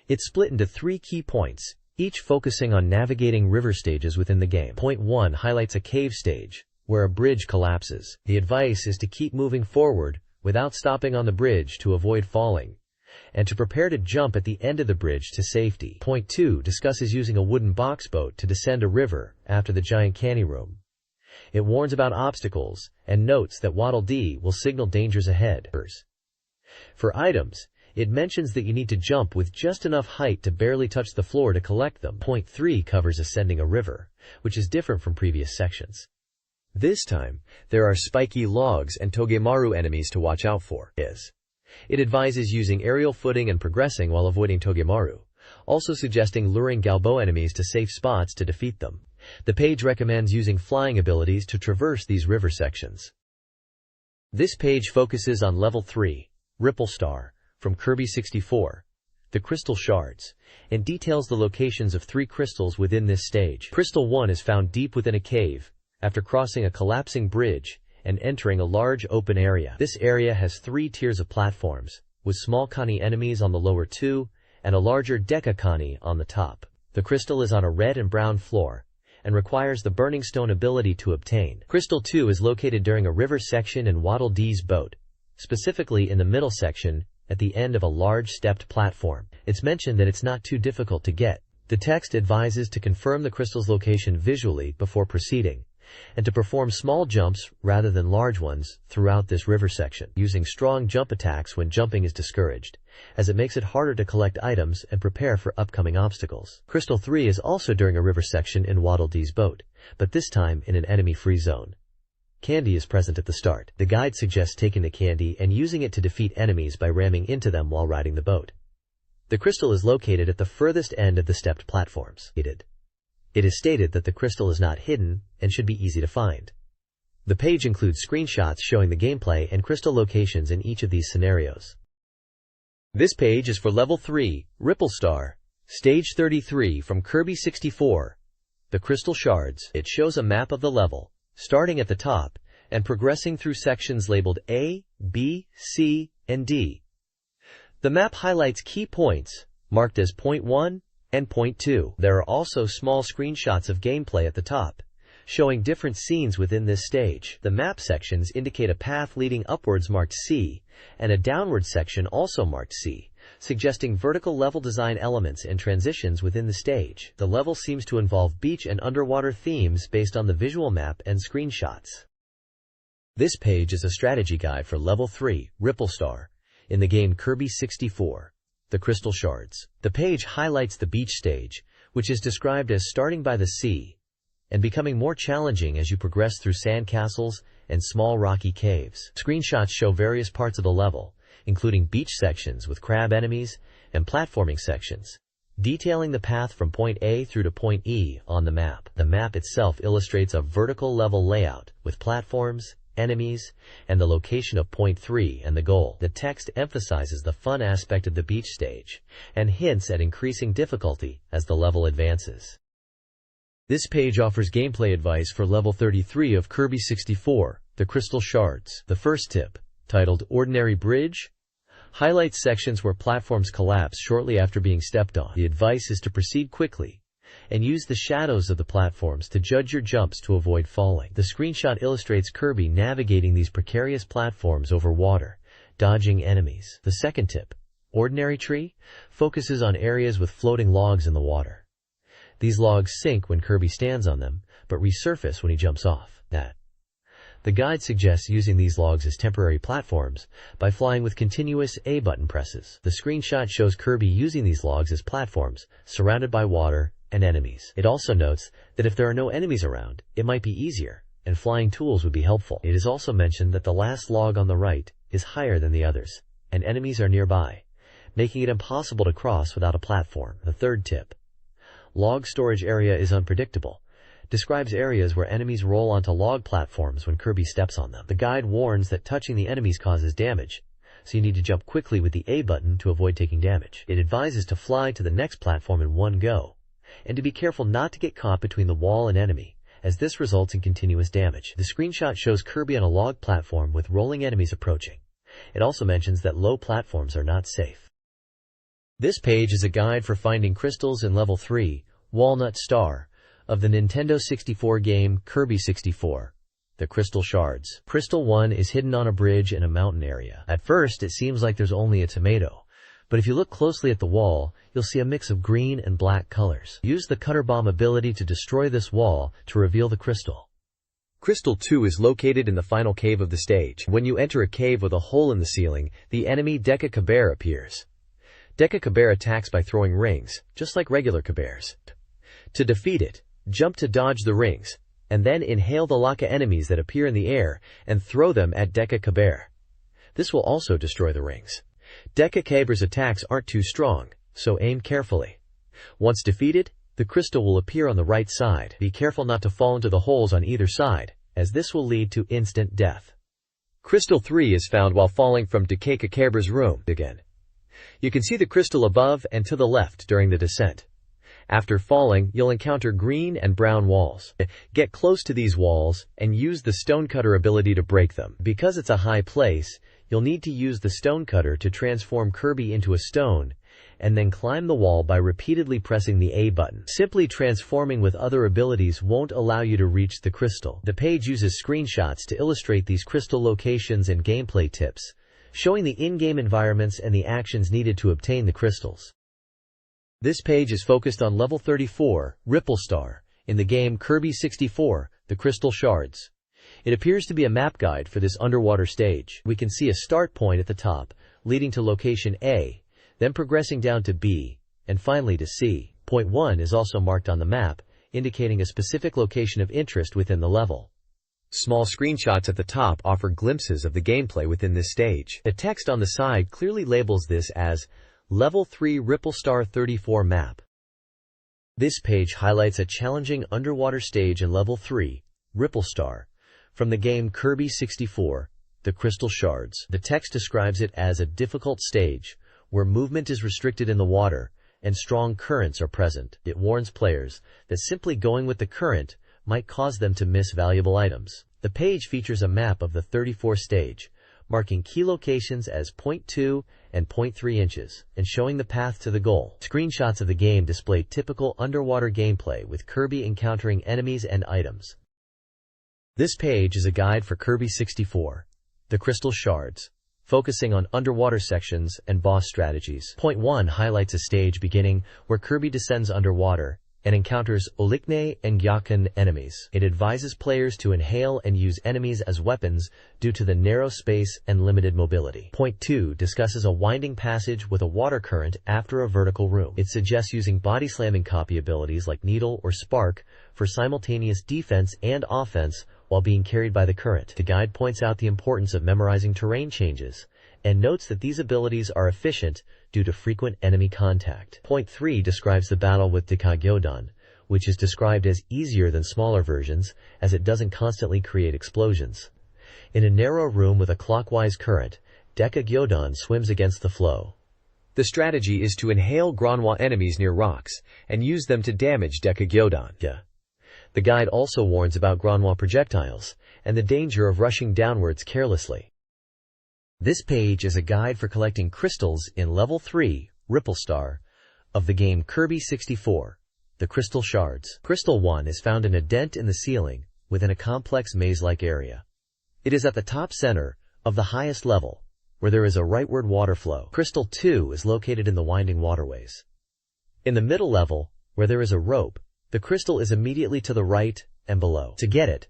It's split into 3 key points, each focusing on navigating river stages within the game. Point 1 highlights a cave stage, where a bridge collapses. The advice is to keep moving forward without stopping on the bridge to avoid falling, and to prepare to jump at the end of the bridge to safety. Point 2 discusses using a wooden box boat to descend a river after the giant canny room. It warns about obstacles and notes that Waddle Dee will signal dangers ahead. For items, it mentions that you need to jump with just enough height to barely touch the floor to collect them. Point 3 covers ascending a river, which is different from previous sections. This time, there are spiky logs and Togemaru enemies to watch out for. It advises using aerial footing and progressing while avoiding Togemaru, also suggesting luring Galbo enemies to safe spots to defeat them. The page recommends using flying abilities to traverse these river sections. This page focuses on Level 3, Ripple Star, from Kirby 64, The Crystal Shards, and details the locations of 3 crystals within this stage. Crystal 1 is found deep within a cave, after crossing a collapsing bridge and entering a large open area. This area has 3 tiers of platforms, with small Kani enemies on the lower 2 and a larger Deca Kani on the top. The crystal is on a red and brown floor, and requires the Burning Stone ability to obtain. Crystal 2 is located during a river section in Waddle Dee's boat, specifically in the middle section at the end of a large stepped platform. It's mentioned that it's not too difficult to get. The text advises to confirm the crystal's location visually before proceeding, and to perform small jumps rather than large ones throughout this river section. Using strong jump attacks when jumping is discouraged, as it makes it harder to collect items and prepare for upcoming obstacles. Crystal 3 is also during a river section in Waddle Dee's boat, but this time in an enemy-free zone. Candy is present at the start. The guide suggests taking the candy and using it to defeat enemies by ramming into them while riding the boat. The crystal is located at the furthest end of the stepped platforms. It is stated that the crystal is not hidden and should be easy to find. The page includes screenshots showing the gameplay and crystal locations in each of these scenarios. This page is for Level 3, Ripple Star, Stage 33 from Kirby 64, The Crystal Shards. It shows a map of the level, starting at the top and progressing through sections labeled A, B, C, and D. The map highlights key points, marked as Point 1 and Point 2. There are also small screenshots of gameplay at the top, showing different scenes within this stage. The map sections indicate a path leading upwards marked C, and a downward section also marked C, suggesting vertical level design elements and transitions within the stage. The level seems to involve beach and underwater themes based on the visual map and screenshots. This page is a strategy guide for Level 3, Ripple Star, in the game Kirby 64, the Crystal Shards. The page highlights the beach stage, which is described as starting by the sea and becoming more challenging as you progress through sandcastles and small rocky caves. Screenshots show various parts of the level, including beach sections with crab enemies and platforming sections, detailing the path from point A through to point E on the map. The map itself illustrates a vertical level layout with platforms, enemies, and the location of point 3 and the goal. The text emphasizes the fun aspect of the beach stage and hints at increasing difficulty as the level advances. This page offers gameplay advice for Level 33 of Kirby 64, the Crystal Shards. The first tip, titled Ordinary Bridge, highlights sections where platforms collapse shortly after being stepped on. The advice is to proceed quickly and use the shadows of the platforms to judge your jumps to avoid falling. The screenshot illustrates Kirby navigating these precarious platforms over water, dodging enemies. The second tip, Ordinary Tree, focuses on areas with floating logs in the water. These logs sink when Kirby stands on them, but resurface when he jumps off. The guide suggests using these logs as temporary platforms by flying with continuous A button presses. The screenshot shows Kirby using these logs as platforms, surrounded by water and enemies. It also notes that if there are no enemies around, it might be easier, and flying tools would be helpful. It is also mentioned that the last log on the right is higher than the others, and enemies are nearby, making it impossible to cross without a platform. The third tip, Log storage area is unpredictable, describes areas where enemies roll onto log platforms when Kirby steps on them. The guide warns that touching the enemies causes damage, so you need to jump quickly with the A button to avoid taking damage. It advises to fly to the next platform in one go, and to be careful not to get caught between the wall and enemy, as this results in continuous damage. The screenshot shows Kirby on a log platform with rolling enemies approaching. It also mentions that low platforms are not safe. This page is a guide for finding crystals in Level 3, Walnut Star, of the Nintendo 64 game Kirby 64, the Crystal Shards. Crystal 1 is hidden on a bridge in a mountain area. At first, it seems like there's only a tomato, but if you look closely at the wall, you'll see a mix of green and black colors. Use the Cutter Bomb ability to destroy this wall to reveal the crystal. Crystal 2 is located in the final cave of the stage. When you enter a cave with a hole in the ceiling, the enemy Deca Caber appears. Deca Caber attacks by throwing rings, just like regular Cabers. To defeat it, jump to dodge the rings, and then inhale the Laka enemies that appear in the air and throw them at Deca Caber. This will also destroy the rings. Deca Caber's attacks aren't too strong, so aim carefully. Once defeated, the crystal will appear on the right side. Be careful not to fall into the holes on either side, as this will lead to instant death. Crystal 3 is found while falling from Deca Caber's room again. You can see the crystal above and to the left during the descent. After falling, you'll encounter green and brown walls. Get close to these walls and use the Stonecutter ability to break them. Because it's a high place, you'll need to use the Stonecutter to transform Kirby into a stone, and then climb the wall by repeatedly pressing the A button. Simply transforming with other abilities won't allow you to reach the crystal. The page uses screenshots to illustrate these crystal locations and gameplay tips, showing the in-game environments and the actions needed to obtain the crystals. This page is focused on Level 34, Ripple Star, in the game Kirby 64, the Crystal Shards. It appears to be a map guide for this underwater stage. We can see a start point at the top, leading to location A, then progressing down to B, and finally to C. Point 1 is also marked on the map, indicating a specific location of interest within the level. Small screenshots at the top offer glimpses of the gameplay within this stage. The text on the side clearly labels this as Level 3 Ripple Star 34 map. This page highlights a challenging underwater stage in Level 3, Ripple Star, from the game Kirby 64, the Crystal Shards. The text describes it as a difficult stage, where movement is restricted in the water, and strong currents are present. It warns players that simply going with the current might cause them to miss valuable items. The page features a map of the 34 stage, marking key locations as 0.2 and 0.3 inches, and showing the path to the goal. Screenshots of the game display typical underwater gameplay with Kirby encountering enemies and items. This page is a guide for Kirby 64, the Crystal Shards, focusing on underwater sections and boss strategies. Point 1 highlights a stage beginning where Kirby descends underwater and encounters Olikne and Gyakan enemies. It advises players to inhale and use enemies as weapons due to the narrow space and limited mobility. Point 2 discusses a winding passage with a water current after a vertical room. It suggests using body slamming copy abilities like Needle or Spark for simultaneous defense and offense while being carried by the current. The guide points out the importance of memorizing terrain changes and notes that these abilities are efficient due to frequent enemy contact. Point 3 describes the battle with Dekagyodan, which is described as easier than smaller versions as it doesn't constantly create explosions. In a narrow room with a clockwise current, Dekagyodan swims against the flow. The strategy is to inhale Granwa enemies near rocks and use them to damage Dekagyodan. The guide also warns about Granwa projectiles and the danger of rushing downwards carelessly. This page is a guide for collecting crystals in Level 3, Ripple Star, of the game Kirby 64, the Crystal Shards. Crystal 1 is found in a dent in the ceiling within a complex maze-like area. It is at the top center of the highest level, where there is a rightward water flow. Crystal 2 is located in the winding waterways. In the middle level, where there is a rope, the crystal is immediately to the right and below. To get it,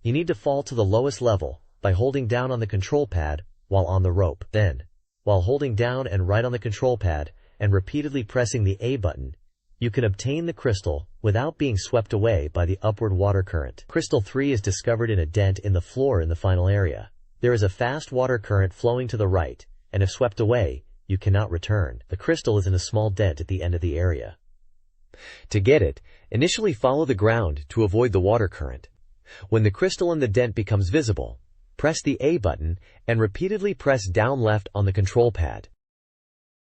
you need to fall to the lowest level by holding down on the control pad while on the rope. Then, while holding down and right on the control pad and repeatedly pressing the A button, you can obtain the crystal without being swept away by the upward water current. Crystal 3 is discovered in a dent in the floor in the final area. There is a fast water current flowing to the right, and if swept away, you cannot return. The crystal is in a small dent at the end of the area. To get it, initially follow the ground to avoid the water current. When the crystal in the dent becomes visible, press the A button and repeatedly press down left on the control pad.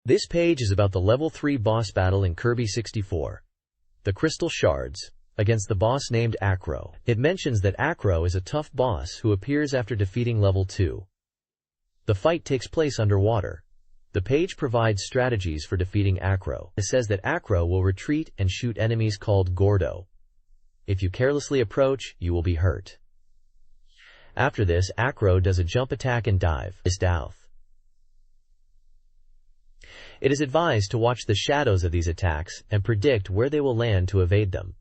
This page is about the Level 3 boss battle in Kirby 64, the Crystal Shards, against the boss named Acro. It mentions that Acro is a tough boss who appears after defeating Level 2. The fight takes place underwater. The page provides strategies for defeating Acro. It says that Acro will retreat and shoot enemies called Gordo. If you carelessly approach, you will be hurt. After this, Acro does a jump attack and dive. It is advised to watch the shadows of these attacks and predict where they will land to evade them.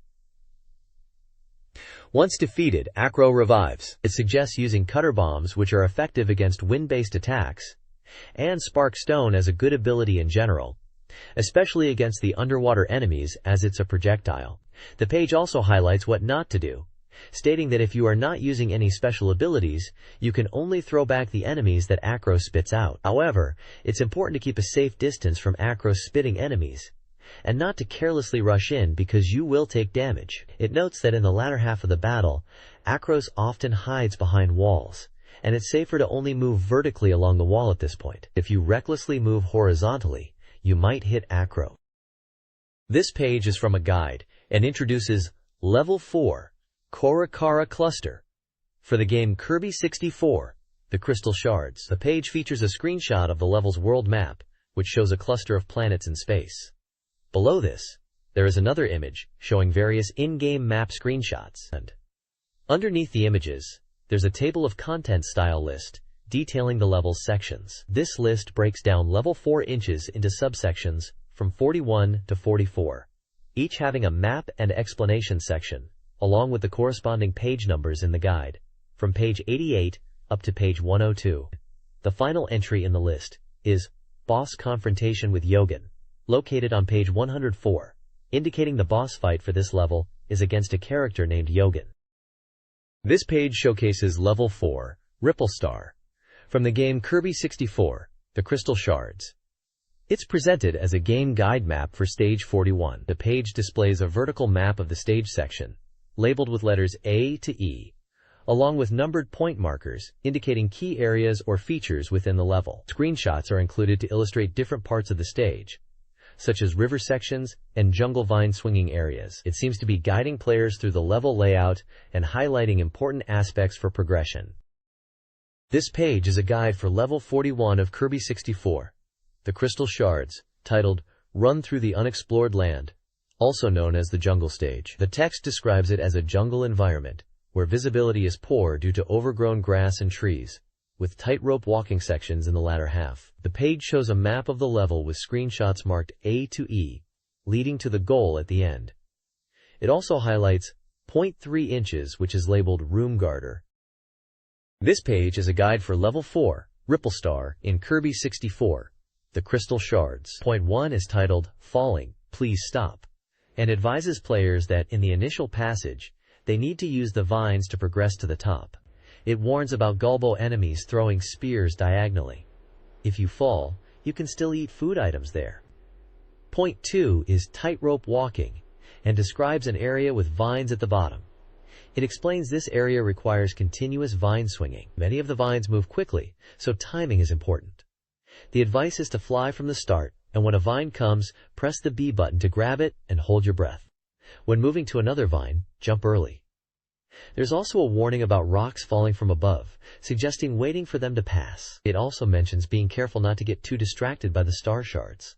Once defeated, Acro revives. It suggests using cutter bombs, which are effective against wind-based attacks, and Spark Stone as a good ability in general, especially against the underwater enemies as it's a projectile. The page also highlights what not to do, stating that if you are not using any special abilities, you can only throw back the enemies that Acro spits out. However, it's important to keep a safe distance from Acro's spitting enemies, and not to carelessly rush in because you will take damage. It notes that in the latter half of the battle, Acros often hides behind walls, and it's safer to only move vertically along the wall at this point. If you recklessly move horizontally, you might hit Acro. This page is from a guide and introduces Level 4, Korakara Cluster, for the game Kirby 64, the Crystal Shards. The page features a screenshot of the level's world map, which shows a cluster of planets in space. Below this, there is another image showing various in-game map screenshots. And underneath the images, there's a table of contents style list detailing the level's sections. This list breaks down Level 4 inches into subsections from 41 to 44, each having a map and explanation section, along with the corresponding page numbers in the guide, from page 88 up to page 102. The final entry in the list is Boss Confrontation with Yogan, located on page 104, indicating the boss fight for this level is against a character named Yogan. This page showcases Level 4, Ripple Star, from the game Kirby 64, the Crystal Shards. It's presented as a game guide map for Stage 41. The page displays a vertical map of the stage section, labeled with letters A to E, along with numbered point markers indicating key areas or features within the level. Screenshots are included to illustrate different parts of the stage, such as river sections and jungle vine swinging areas. It seems to be guiding players through the level layout and highlighting important aspects for progression. This page is a guide for Level 41 of Kirby 64, the Crystal Shards, titled Run Through the Unexplored Land, also known as the Jungle Stage. The text describes it as a jungle environment, where visibility is poor due to overgrown grass and trees, with tightrope walking sections in the latter half. The page shows a map of the level with screenshots marked A to E, leading to the goal at the end. It also highlights 0.3 inches, which is labeled Room Garter. This page is a guide for Level 4, Ripple Star, in Kirby 64, the Crystal Shards. Point 1 is titled, Falling, Please Stop, and advises players that, in the initial passage, they need to use the vines to progress to the top. It warns about Gulbo enemies throwing spears diagonally. If you fall, you can still eat food items there. Point 2 is tightrope walking, and describes an area with vines at the bottom. It explains this area requires continuous vine swinging. Many of the vines move quickly, so timing is important. The advice is to fly from the start, and when a vine comes, press the B button to grab it and hold your breath. When moving to another vine, jump early. There's also a warning about rocks falling from above, suggesting waiting for them to pass. It also mentions being careful not to get too distracted by the star shards,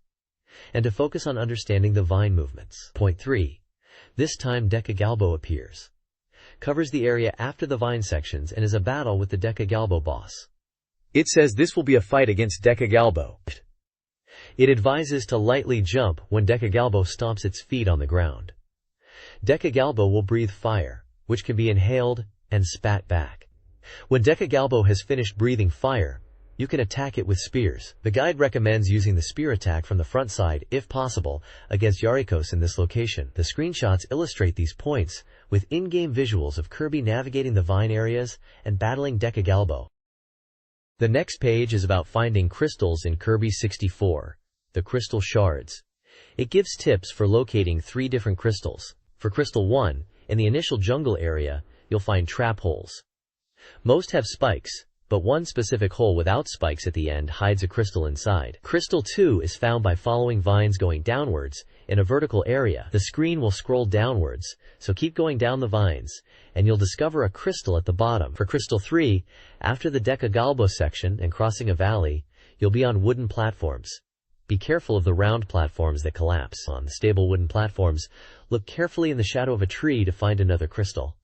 and to focus on understanding the vine movements. Point 3. This time Deca Galbo appears. Covers the area after the vine sections and is a battle with the Deca Galbo boss. It says this will be a fight against Deca Galbo. It advises to lightly jump when Deca Galbo stomps its feet on the ground. Deca Galbo will breathe fire, which can be inhaled and spat back. When Deca Galbo has finished breathing fire, you can attack it with spears. The guide recommends using the spear attack from the front side, if possible, against Yarikos in this location. The screenshots illustrate these points, with in-game visuals of Kirby navigating the vine areas and battling Deca Galbo. The next page is about finding crystals in Kirby 64, the Crystal Shards. It gives tips for locating 3 different crystals. For Crystal 1, in the initial jungle area, you'll find trap holes. Most have spikes, but one specific hole without spikes at the end hides a crystal inside. Crystal 2 is found by following vines going downwards in a vertical area. The screen will scroll downwards, so keep going down the vines, and you'll discover a crystal at the bottom. For Crystal 3, after the Deca Galbo section and crossing a valley, you'll be on wooden platforms. Be careful of the round platforms that collapse. On the stable wooden platforms, look carefully in the shadow of a tree to find another crystal.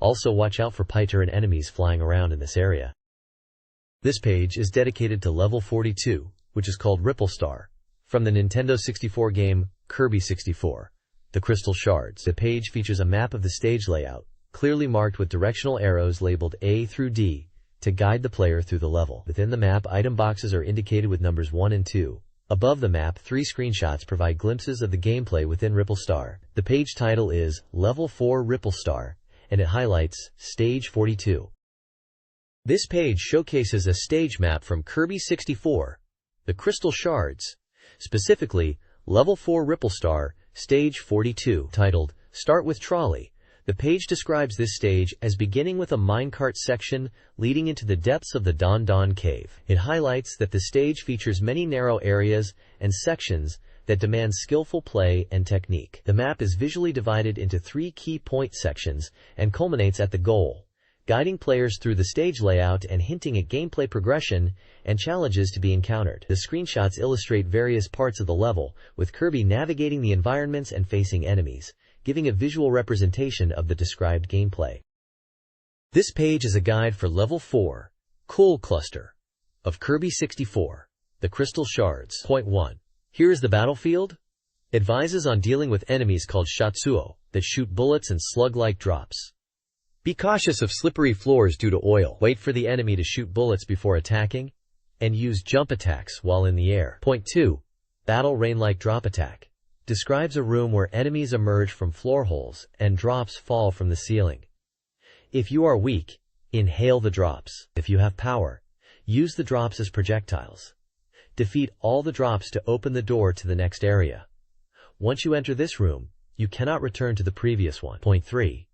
Also watch out for Pyter enemies flying around in this area. This page is dedicated to Level 42, which is called Ripple Star, from the Nintendo 64 game Kirby 64, the Crystal Shards. The page features a map of the stage layout, clearly marked with directional arrows labeled A through D, to guide the player through the level. Within the map, item boxes are indicated with numbers 1 and 2. Above the map, 3 screenshots provide glimpses of the gameplay within Ripple Star. The page title is Level 4 Ripple Star, and it highlights Stage 42. This page showcases a stage map from Kirby 64, the Crystal Shards, specifically Level 4 Ripple Star, Stage 42, titled Start with Trolley. The page describes this stage as beginning with a minecart section leading into the depths of the Don Don Cave. It highlights that the stage features many narrow areas and sections that demand skillful play and technique. The map is visually divided into 3 key point sections and culminates at the goal, guiding players through the stage layout and hinting at gameplay progression and challenges to be encountered. The screenshots illustrate various parts of the level, with Kirby navigating the environments and facing enemies, giving a visual representation of the described gameplay. This page is a guide for Level 4, Coal Cluster, of Kirby 64, the Crystal Shards. Point 1. Here is the battlefield. Advises on dealing with enemies called Shatsuo, that shoot bullets and slug-like drops. Be cautious of slippery floors due to oil. Wait for the enemy to shoot bullets before attacking, and use jump attacks while in the air. Point 2. Battle Rain-like Drop Attack. Describes a room where enemies emerge from floor holes and drops fall from the ceiling. If you are weak, inhale the drops. If you have power, use the drops as projectiles. Defeat all the drops to open the door to the next area. Once you enter this room, you cannot return to the previous one. Point 3.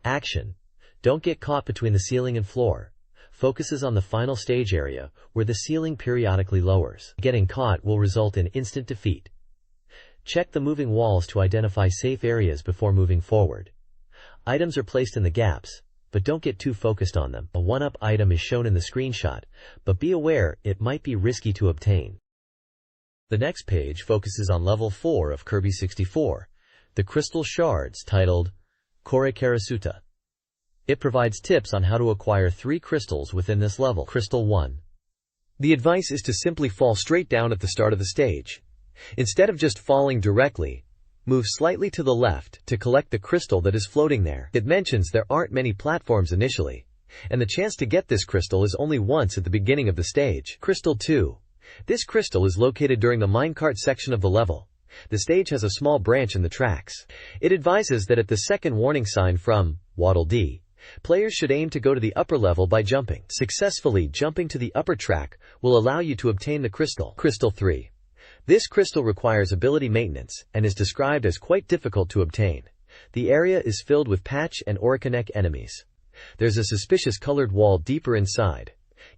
Action. Don't get caught between the ceiling and floor. Focuses on the final stage area, where the ceiling periodically lowers. Getting caught will result in instant defeat. Check the moving walls to identify safe areas before moving forward. Items are placed in the gaps, but don't get too focused on them. A 1-up item is shown in the screenshot, but be aware it might be risky to obtain. The next page focuses on Level 4 of Kirby 64, the Crystal Shards, titled Kouryakuhou. It provides tips on how to acquire 3 crystals within this level. Crystal 1. The advice is to simply fall straight down at the start of the stage. Instead of just falling directly, move slightly to the left to collect the crystal that is floating there. It mentions there aren't many platforms initially, and the chance to get this crystal is only once at the beginning of the stage. Crystal 2. This crystal is located during the minecart section of the level. The stage has a small branch in the tracks. It advises that at the second warning sign from Waddle Dee, players should aim to go to the upper level by jumping. Successfully jumping to the upper track will allow you to obtain the crystal. Crystal 3. This crystal requires ability maintenance and is described as quite difficult to obtain. The area is filled with patch and Orikanek enemies. There's a suspicious colored wall deeper inside,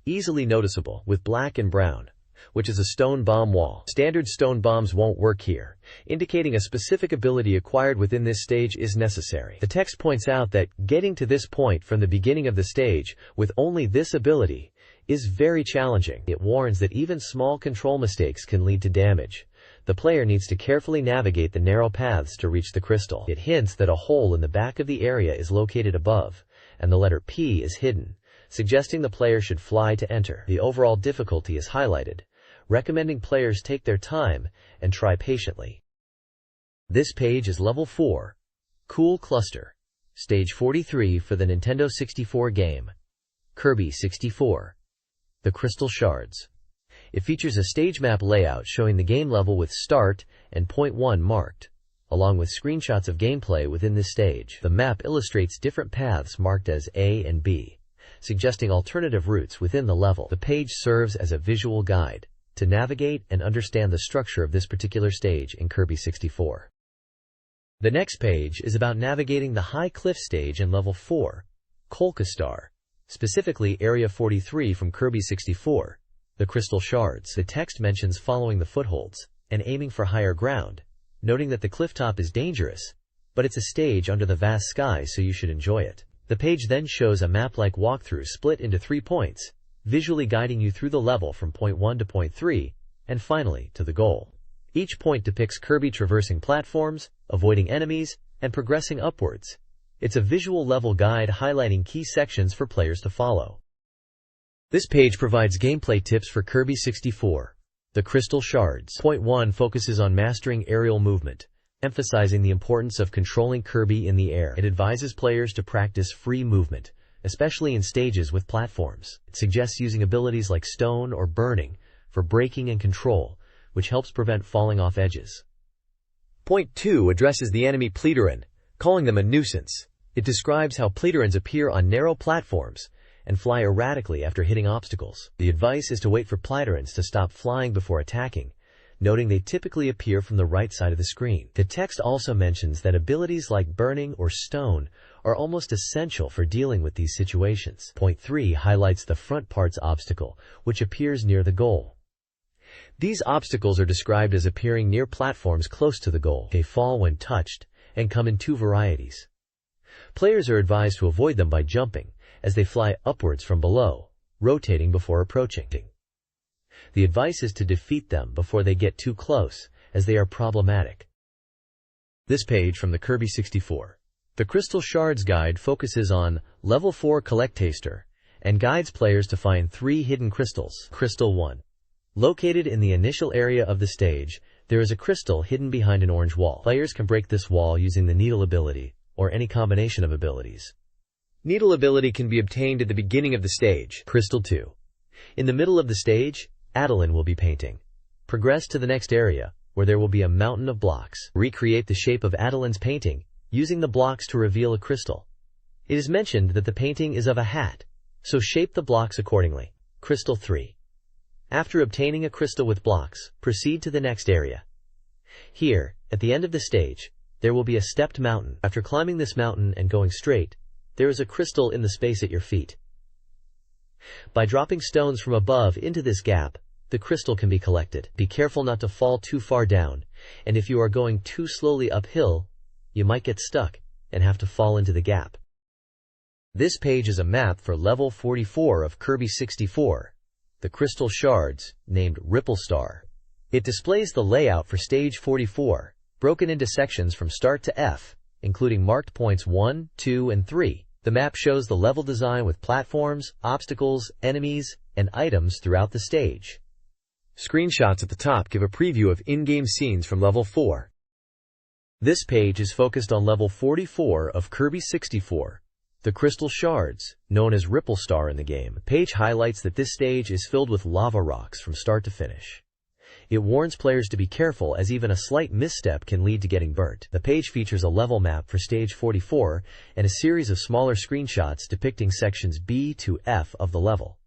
easily noticeable with black and brown, which is a stone bomb wall. Standard stone bombs won't work here, indicating a specific ability acquired within this stage is necessary. The text points out that getting to this point from the beginning of the stage with only this ability is very challenging. It warns that even small control mistakes can lead to damage. The player needs to carefully navigate the narrow paths to reach the crystal. It hints that a hole in the back of the area is located above, and the letter P is hidden, suggesting the player should fly to enter. The overall difficulty is highlighted, recommending players take their time and try patiently. This page is Level 4, Cool Cluster, Stage 43 for the Nintendo 64 game, Kirby 64, The Crystal Shards. It features a stage map layout showing the game level with start and point 1 marked, along with screenshots of gameplay within this stage. The map illustrates different paths marked as A and B, suggesting alternative routes within the level. The page serves as a visual guide to navigate and understand the structure of this particular stage in Kirby 64. The next page is about navigating the high cliff stage in Level 4, Kolkastar, specifically Area 43 from Kirby 64, The Crystal Shards. The text mentions following the footholds and aiming for higher ground, noting that the clifftop is dangerous, but it's a stage under the vast sky, so you should enjoy it. The page then shows a map-like walkthrough split into 3 points, visually guiding you through the level from point 1 to point 3, and finally to the goal. Each point depicts Kirby traversing platforms, avoiding enemies, and progressing upwards. It's a visual level guide highlighting key sections for players to follow. This page provides gameplay tips for Kirby 64, The Crystal Shards. Point 1 focuses on mastering aerial movement, emphasizing the importance of controlling Kirby in the air. It advises players to practice free movement, especially in stages with platforms. It suggests using abilities like stone or burning for braking and control, which helps prevent falling off edges. Point 2 addresses the enemy Pleateran, calling them a nuisance. It describes how Pleaterans appear on narrow platforms and fly erratically after hitting obstacles. The advice is to wait for Pleaterans to stop flying before attacking, noting they typically appear from the right side of the screen. The text also mentions that abilities like burning or stone are almost essential for dealing with these situations. Point 3 highlights the front parts obstacle, which appears near the goal. These obstacles are described as appearing near platforms close to the goal. They fall when touched and come in 2 varieties. Players are advised to avoid them by jumping, as they fly upwards from below, rotating before approaching. The advice is to defeat them before they get too close, as they are problematic. This page from the Kirby 64, The Crystal Shards Guide, focuses on Level 4 Collectaster and guides players to find 3 hidden crystals. Crystal 1. Located in the initial area of the stage, there is a crystal hidden behind an orange wall. Players can break this wall using the Needle ability, or any combination of abilities. Needle ability can be obtained at the beginning of the stage. Crystal 2. In the middle of the stage, Adeline will be painting. Progress to the next area, where there will be a mountain of blocks. Recreate the shape of Adeline's painting, using the blocks to reveal a crystal. It is mentioned that the painting is of a hat, so shape the blocks accordingly. Crystal 3. After obtaining a crystal with blocks, proceed to the next area. Here, at the end of the stage, there will be a stepped mountain. After climbing this mountain and going straight, there is a crystal in the space at your feet. By dropping stones from above into this gap, the crystal can be collected. Be careful not to fall too far down, and if you are going too slowly uphill, you might get stuck and have to fall into the gap. This page is a map for Level 44 of Kirby 64, The Crystal Shards, named Ripple Star. It displays the layout for Stage 44, broken into sections from start to F, including marked points 1, 2, and 3. The map shows the level design with platforms, obstacles, enemies, and items throughout the stage. Screenshots at the top give a preview of in-game scenes from level 4. This page is focused on level 44 of Kirby 64, the Crystal Shards, known as Ripple Star in the game. The page highlights that this stage is filled with lava rocks from start to finish. It warns players to be careful, as even a slight misstep can lead to getting burnt. The page features a level map for stage 44 and a series of smaller screenshots depicting sections B to F of the level,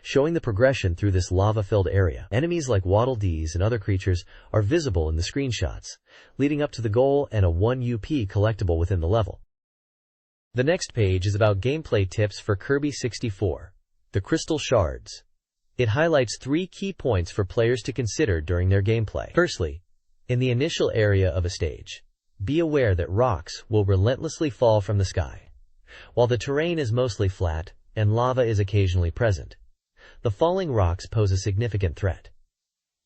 showing the progression through this lava-filled area. Enemies like Waddle Dees and other creatures are visible in the screenshots, leading up to the goal and a 1 UP collectible within the level. The next page is about gameplay tips for Kirby 64, the Crystal Shards. It highlights 3 key points for players to consider during their gameplay. Firstly, in the initial area of a stage, be aware that rocks will relentlessly fall from the sky. While the terrain is mostly flat and lava is occasionally present, the falling rocks pose a significant threat.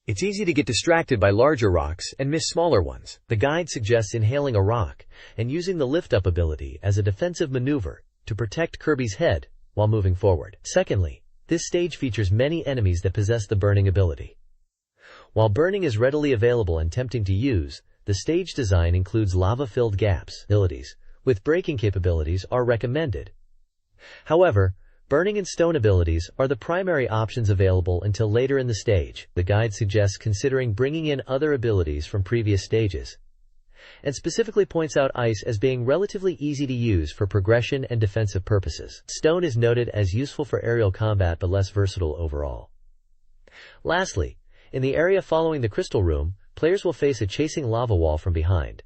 It's easy to get distracted by larger rocks and miss smaller ones. The guide suggests inhaling a rock and using the lift-up ability as a defensive maneuver to protect Kirby's head while moving forward. Secondly, this stage features many enemies that possess the burning ability. While burning is readily available and tempting to use, the stage design includes lava-filled gaps. Abilities with breaking capabilities are recommended. However, burning and stone abilities are the primary options available until later in the stage. The guide suggests considering bringing in other abilities from previous stages, and specifically points out ice as being relatively easy to use for progression and defensive purposes. Stone is noted as useful for aerial combat but less versatile overall. Lastly, in the area following the crystal room, players will face a chasing lava wall from behind.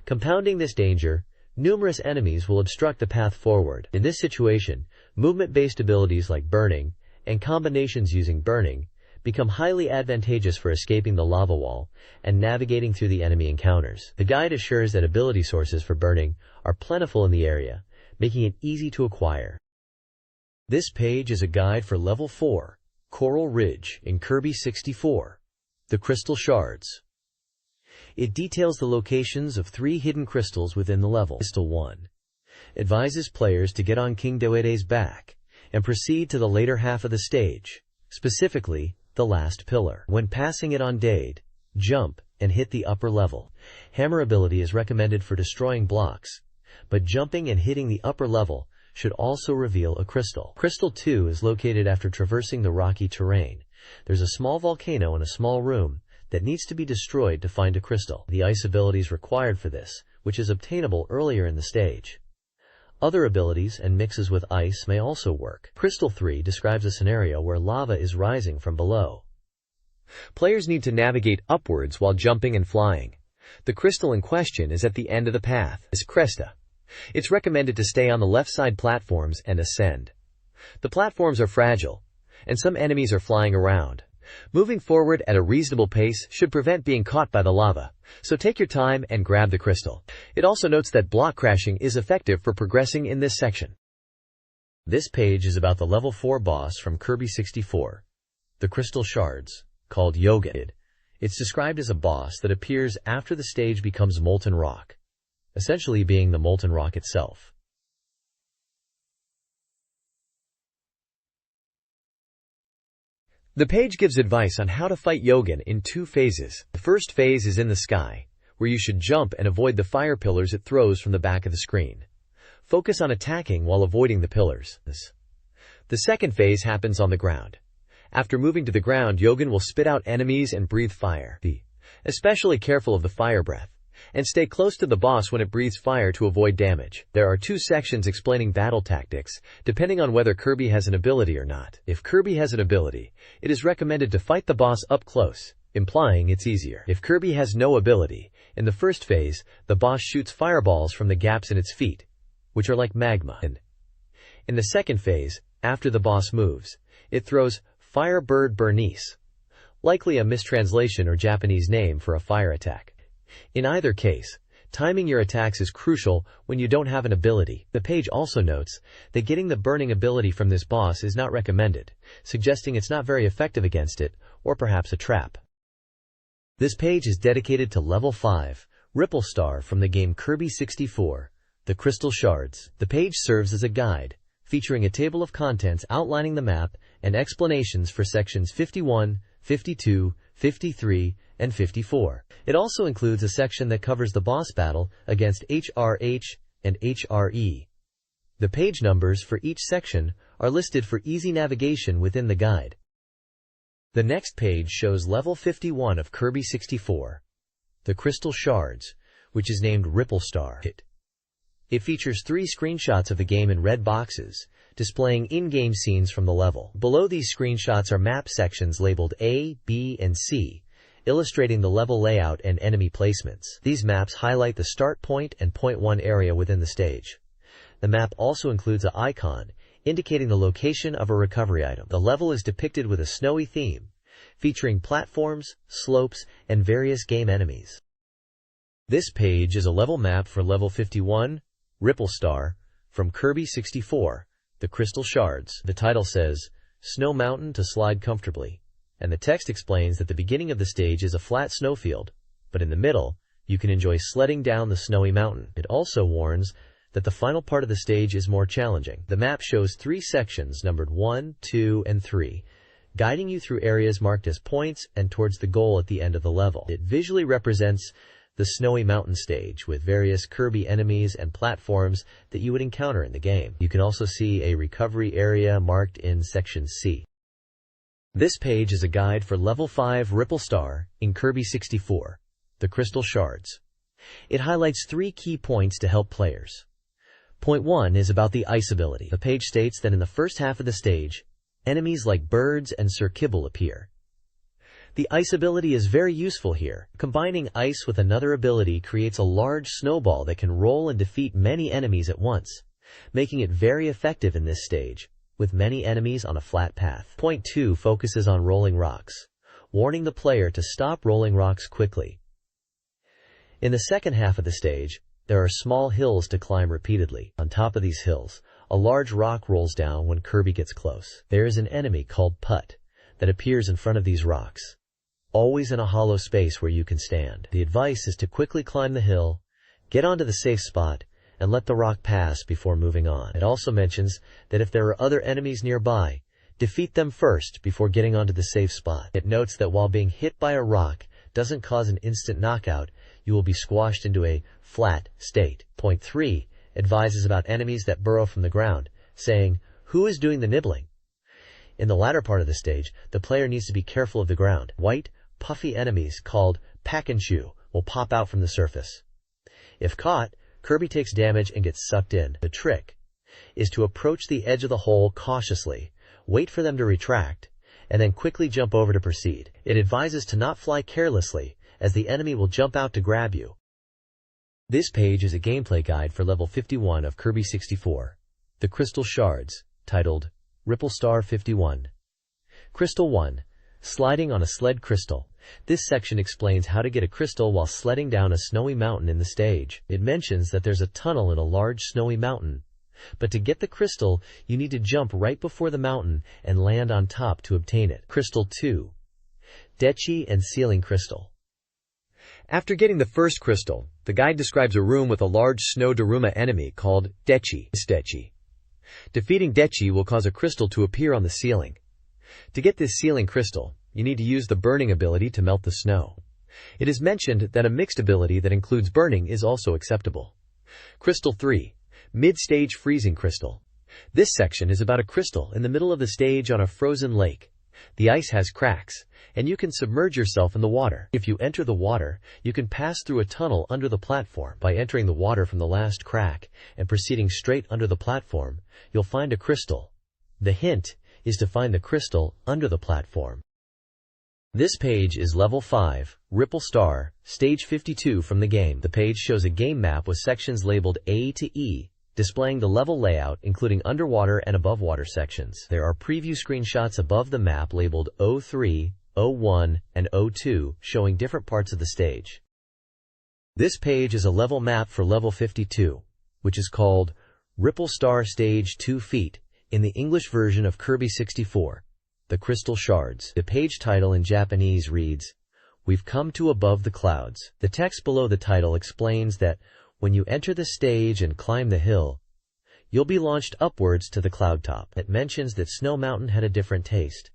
Compounding this danger, numerous enemies will obstruct the path forward. In this situation, movement-based abilities like burning and combinations using burning become highly advantageous for escaping the lava wall and navigating through the enemy encounters. The guide assures that ability sources for burning are plentiful in the area, making it easy to acquire. This page is a guide for Level 4, Coral Ridge in Kirby 64, the Crystal Shards. It details the locations of 3 hidden crystals within the level. Crystal 1 advises players to get on King Dewede's back and proceed to the later half of the stage, specifically the last pillar. When passing it on Dade, jump and hit the upper level. Hammer ability is recommended for destroying blocks, but jumping and hitting the upper level should also reveal a crystal. Crystal 2 is located after traversing the rocky terrain. There's a small volcano in a small room that needs to be destroyed to find a crystal. The ice ability is required for this, which is obtainable earlier in the stage. Other abilities and mixes with ice may also work. Crystal 3 describes a scenario where lava is rising from below. Players need to navigate upwards while jumping and flying. The crystal in question is at the end of the path. Is Cresta. It's recommended to stay on the left side platforms and ascend. The platforms are fragile, and some enemies are flying around. Moving forward at a reasonable pace should prevent being caught by the lava, so take your time and grab the crystal. It also notes that block crashing is effective for progressing in this section. This page is about the Level 4 boss from Kirby 64, the Crystal Shards, called Narrated. It's described as a boss that appears after the stage becomes molten rock, essentially being the molten rock itself. The page gives advice on how to fight Yogen in 2 phases. The first phase is in the sky, where you should jump and avoid the fire pillars it throws from the back of the screen. Focus on attacking while avoiding the pillars. The second phase happens on the ground. After moving to the ground, Yogen will spit out enemies and breathe fire. Be especially careful of the fire breath, and stay close to the boss when it breathes fire to avoid damage. There are 2 sections explaining battle tactics, depending on whether Kirby has an ability or not. If Kirby has an ability, it is recommended to fight the boss up close, implying it's easier. If Kirby has no ability, in the first phase, the boss shoots fireballs from the gaps in its feet, which are like magma. In the second phase, after the boss moves, it throws Firebird Bernice, likely a mistranslation or Japanese name for a fire attack. In either case, timing your attacks is crucial when you don't have an ability. The page also notes that getting the burning ability from this boss is not recommended, suggesting it's not very effective against it, or perhaps a trap. This page is dedicated to Level 5, Ripple Star from the game Kirby 64, The Crystal Shards. The page serves as a guide, featuring a table of contents outlining the map and explanations for sections 51, 52, 53, and 54. It also includes a section that covers the boss battle against HRH and HRE. The page numbers for each section are listed for easy navigation within the guide. The next page shows level 51 of Kirby 64, the Crystal Shards, which is named Ripple Star. It features 3 screenshots of the game in red boxes, displaying in-game scenes from the level. Below these screenshots are map sections labeled A, B, and C, illustrating the level layout and enemy placements. These maps highlight the start point and point 1 area within the stage. The map also includes an icon, indicating the location of a recovery item. The level is depicted with a snowy theme, featuring platforms, slopes, and various game enemies. This page is a level map for level 51, Ripple Star, from Kirby 64, the Crystal Shards. The title says, Snow Mountain to slide comfortably, and the text explains that the beginning of the stage is a flat snowfield, but in the middle, you can enjoy sledding down the snowy mountain. It also warns that the final part of the stage is more challenging. The map shows 3 sections numbered 1, 2, and 3, guiding you through areas marked as points and towards the goal at the end of the level. It visually represents the snowy mountain stage with various Kirby enemies and platforms that you would encounter in the game. You can also see a recovery area marked in section C. This page is a guide for level 5 Ripple Star in Kirby 64, the Crystal Shards. It highlights 3 key points to help players. Point 1 is about the ice ability. The page states that in the first half of the stage, enemies like birds and Sir Kibble appear. The ice ability is very useful here. Combining ice with another ability creates a large snowball that can roll and defeat many enemies at once, making it very effective in this stage, with many enemies on a flat path. Point 2 focuses on rolling rocks, warning the player to stop rolling rocks quickly. In the second half of the stage, there are small hills to climb repeatedly. On top of these hills, a large rock rolls down when Kirby gets close. There is an enemy called Putt that appears in front of these rocks, always in a hollow space where you can stand. The advice is to quickly climb the hill, get onto the safe spot, and let the rock pass before moving on. It also mentions that if there are other enemies nearby, defeat them first before getting onto the safe spot. It notes that while being hit by a rock doesn't cause an instant knockout, you will be squashed into a flat state. Point 3 advises about enemies that burrow from the ground, saying, "Who is doing the nibbling?" In the latter part of the stage, the player needs to be careful of the ground. White, puffy enemies called Pack-and-Chew will pop out from the surface. If caught, Kirby takes damage and gets sucked in. The trick is to approach the edge of the hole cautiously, wait for them to retract, and then quickly jump over to proceed. It advises to not fly carelessly, as the enemy will jump out to grab you. This page is a gameplay guide for level 51 of Kirby 64, the Crystal Shards, titled Ripple Star 51. Crystal 1. Sliding on a sled crystal. This section explains how to get a crystal while sledding down a snowy mountain in the stage. It mentions that there's a tunnel in a large snowy mountain, but to get the crystal, you need to jump right before the mountain and land on top to obtain it. Crystal 2. Dechi and Sealing Crystal. After getting the first crystal, the guide describes a room with a large snow Daruma enemy called Dechi. Defeating Dechi will cause a crystal to appear on the ceiling. To get this sealing crystal, you need to use the burning ability to melt the snow. It is mentioned that a mixed ability that includes burning is also acceptable. Crystal 3. Mid-Stage Freezing Crystal. This section is about a crystal in the middle of the stage on a frozen lake. The ice has cracks, and you can submerge yourself in the water. If you enter the water, you can pass through a tunnel under the platform. By entering the water from the last crack and proceeding straight under the platform, you'll find a crystal. The hint is to find the crystal under the platform. This page is level 5, Ripple Star, stage 52 from the game. The page shows a game map with sections labeled A to E, displaying the level layout including underwater and above water sections. There are preview screenshots above the map labeled O3, O1, and O2, showing different parts of the stage. This page is a level map for level 52, which is called Ripple Star Stage 2 Feet in the English version of Kirby 64, the Crystal Shards. The page title in Japanese reads, "We've come to above the clouds." The text below the title explains that When you enter the stage and climb the hill, you'll be launched upwards to the cloud top. It mentions that Snow Mountain had a different taste,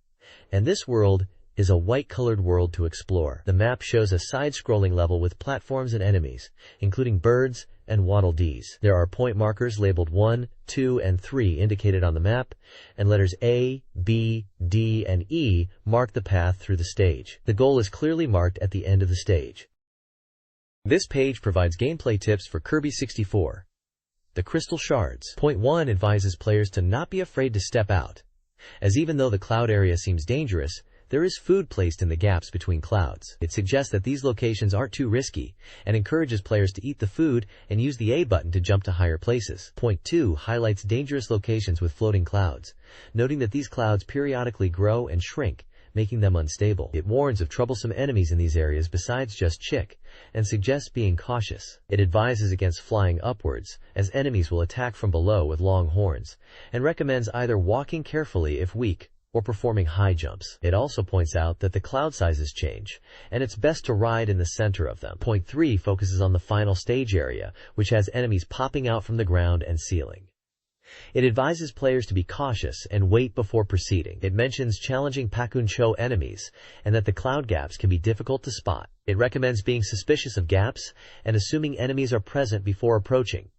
and this world is a white-colored world to explore. The map shows a side-scrolling level with platforms and enemies, including birds and Waddle Dees. There are point markers labeled 1, 2, and 3 indicated on the map, and letters A, B, D, and E mark the path through the stage. The goal is clearly marked at the end of the stage. This page provides gameplay tips for Kirby 64. The Crystal Shards. Point 1 advises players to not be afraid to step out, as even though the cloud area seems dangerous, there is food placed in the gaps between clouds. It suggests that these locations aren't too risky and encourages players to eat the food and use the A button to jump to higher places. Point 2 highlights dangerous locations with floating clouds, noting that these clouds periodically grow and shrink, making them unstable. It warns of troublesome enemies in these areas besides just Chick, and suggests being cautious. It advises against flying upwards, as enemies will attack from below with long horns, and recommends either walking carefully if weak, or performing high jumps. It also points out that the cloud sizes change, and it's best to ride in the center of them. Point 3 focuses on the final stage area, which has enemies popping out from the ground and ceiling. It advises players to be cautious and wait before proceeding. It mentions challenging Pakuncho enemies, and that the cloud gaps can be difficult to spot. It recommends being suspicious of gaps and assuming enemies are present before approaching.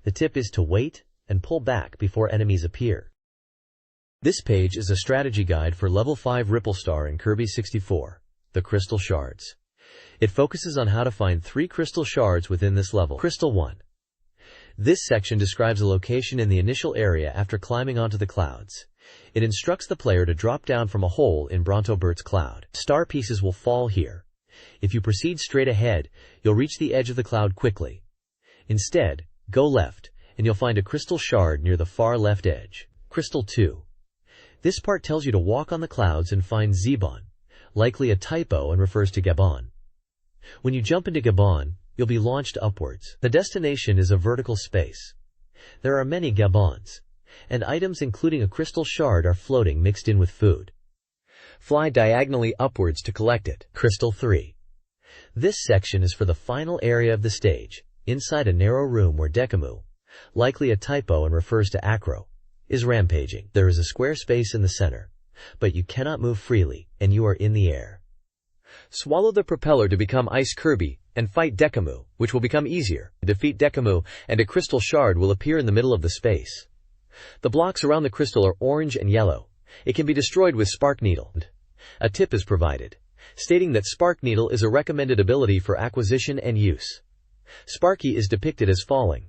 The tip is to wait and pull back before enemies appear. This page is a strategy guide for Level 5 Ripple Star in Kirby 64, the Crystal Shards. It focuses on how to find 3 crystal shards within this level. Crystal 1. This section describes a location in the initial area after climbing onto the clouds. It instructs the player to drop down from a hole in Brontobert's cloud. Star pieces will fall here. If you proceed straight ahead, you'll reach the edge of the cloud quickly. Instead, go left, and you'll find a crystal shard near the far left edge. Crystal 2. This part tells you to walk on the clouds and find Zebon, likely a typo and refers to Gabon. When you jump into Gabon, you'll be launched upwards. The destination is a vertical space. There are many Gabons, and items including a crystal shard are floating mixed in with food. Fly diagonally upwards to collect it. Crystal 3. This section is for the final area of the stage, inside a narrow room where Dekamu, likely a typo and refers to Acro, is rampaging. There is a square space in the center, but you cannot move freely, and you are in the air. Swallow the propeller to become Ice Kirby, and fight Dekamu, which will become easier. Defeat Dekamu, and a crystal shard will appear in the middle of the space. The blocks around the crystal are orange and yellow. It can be destroyed with Spark Needle. A tip is provided, stating that Spark Needle is a recommended ability for acquisition and use. Sparky is depicted as falling.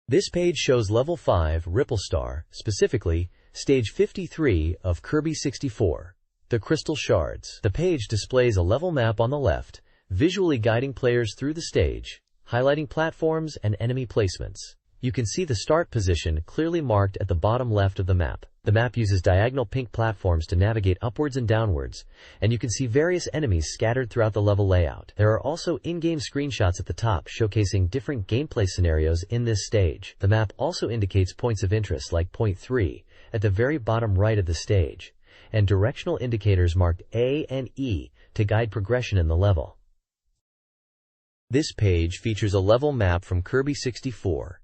This page shows Level 5 Ripple Star, specifically, Stage 53 of Kirby 64, the Crystal Shards. The page displays a level map on the left, visually guiding players through the stage, highlighting platforms and enemy placements. You can see the start position clearly marked at the bottom left of the map. The map uses diagonal pink platforms to navigate upwards and downwards, and you can see various enemies scattered throughout the level layout. There are also in-game screenshots at the top showcasing different gameplay scenarios in this stage. The map also indicates points of interest like Point 3 at the very bottom right of the stage, and directional indicators marked A and E to guide progression in the level. This page features a level map from Kirby 64,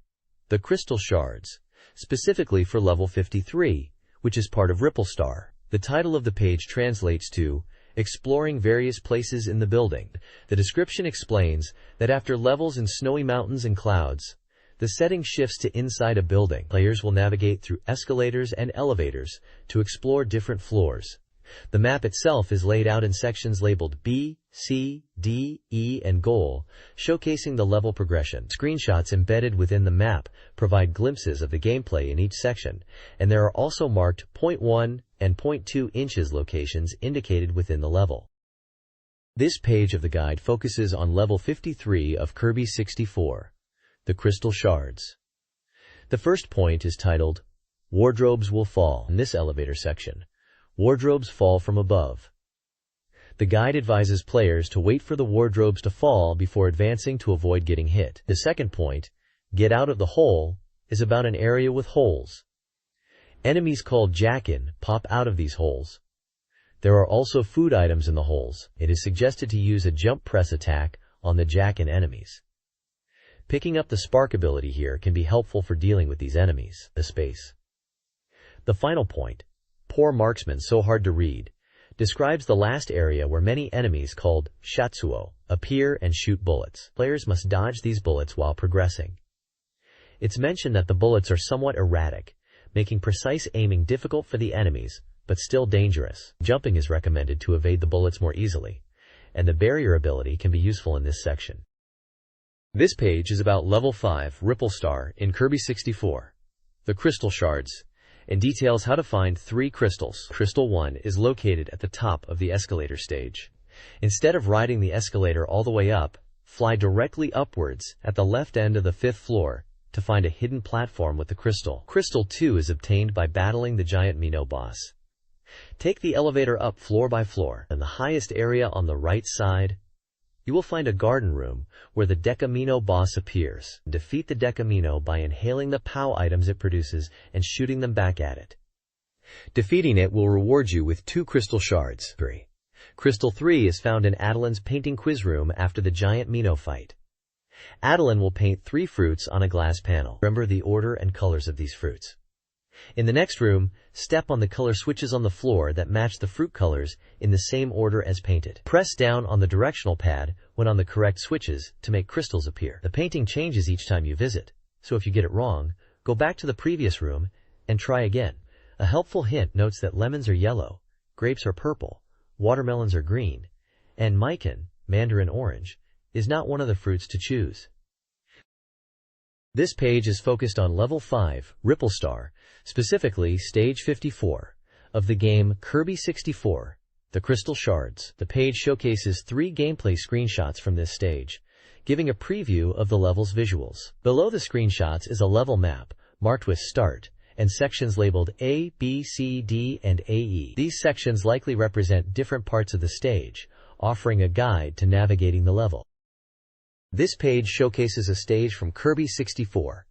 the Crystal Shards, specifically for level 53, which is part of Ripple Star. The title of the page translates to Exploring Various Places in the Building. The description explains that after levels in snowy mountains and clouds, the setting shifts to inside a building. Players will navigate through escalators and elevators to explore different floors. The map itself is laid out in sections labeled B, C, D, E, and Goal, showcasing the level progression. Screenshots embedded within the map provide glimpses of the gameplay in each section, and there are also marked 0.1 and 0.2 inches locations indicated within the level. This page of the guide focuses on level 53 of Kirby 64, the Crystal Shards. The first point is titled, Wardrobes Will Fall. In this elevator section, wardrobes fall from above. The guide advises players to wait for the wardrobes to fall before advancing to avoid getting hit. The second point, Get Out of the Hole, is about an area with holes. Enemies called Jackin pop out of these holes. There are also food items in the holes. It is suggested to use a jump press attack on the Jackin enemies. Picking up the spark ability here can be helpful for dealing with these enemies. The space. The final point, Poor Marksman So Hard to Read, describes the last area where many enemies called Shatsuo appear and shoot bullets. Players must dodge these bullets while progressing. It's mentioned that the bullets are somewhat erratic, making precise aiming difficult for the enemies, but still dangerous. Jumping is recommended to evade the bullets more easily, and the barrier ability can be useful in this section. This page is about Level 5 Ripple Star in Kirby 64, the Crystal Shards, and details how to find 3 crystals. Crystal 1 is located at the top of the escalator stage. Instead of riding the escalator all the way up, fly directly upwards at the left end of the 5th floor to find a hidden platform with the crystal. Crystal 2 is obtained by battling the giant Mino boss. Take the elevator up floor by floor. In the highest area on the right side, you will find a garden room where the Decamino boss appears. Defeat the Decamino by inhaling the POW items it produces and shooting them back at it. Defeating it will reward you with 2 crystal shards. Crystal 3 is found in Adeline's painting quiz room after the giant Mino fight. Adeline will paint 3 fruits on a glass panel. Remember the order and colors of these fruits. In the next room, step on the color switches on the floor that match the fruit colors in the same order as painted. Press down on the directional pad when on the correct switches to make crystals appear. The painting changes each time you visit, so if you get it wrong, go back to the previous room and try again. A helpful hint notes that lemons are yellow, grapes are purple, watermelons are green, and mikan, mandarin orange, is not one of the fruits to choose. This page is focused on Level 5, Ripple Star, specifically Stage 54, of the game Kirby 64, the Crystal Shards. The page showcases 3 gameplay screenshots from this stage, giving a preview of the level's visuals. Below the screenshots is a level map, marked with Start, and sections labeled A, B, C, D, and AE. These sections likely represent different parts of the stage, offering a guide to navigating the level. This page showcases a stage from Kirby 64,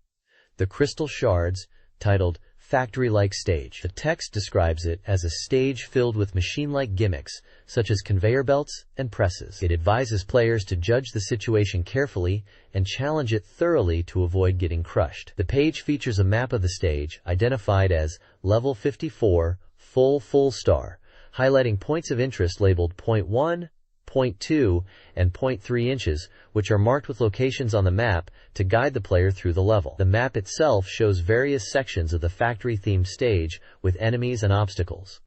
the Crystal Shards, titled Factory-like Stage. The text describes it as a stage filled with machine-like gimmicks, such as conveyor belts and presses. It advises players to judge the situation carefully and challenge it thoroughly to avoid getting crushed. The page features a map of the stage, identified as Level 54, Full Star, highlighting points of interest labeled Point 1, Point 2, and Point 3 inches, which are marked with locations on the map to guide the player through the level. The map itself shows various sections of the factory-themed stage with enemies and obstacles.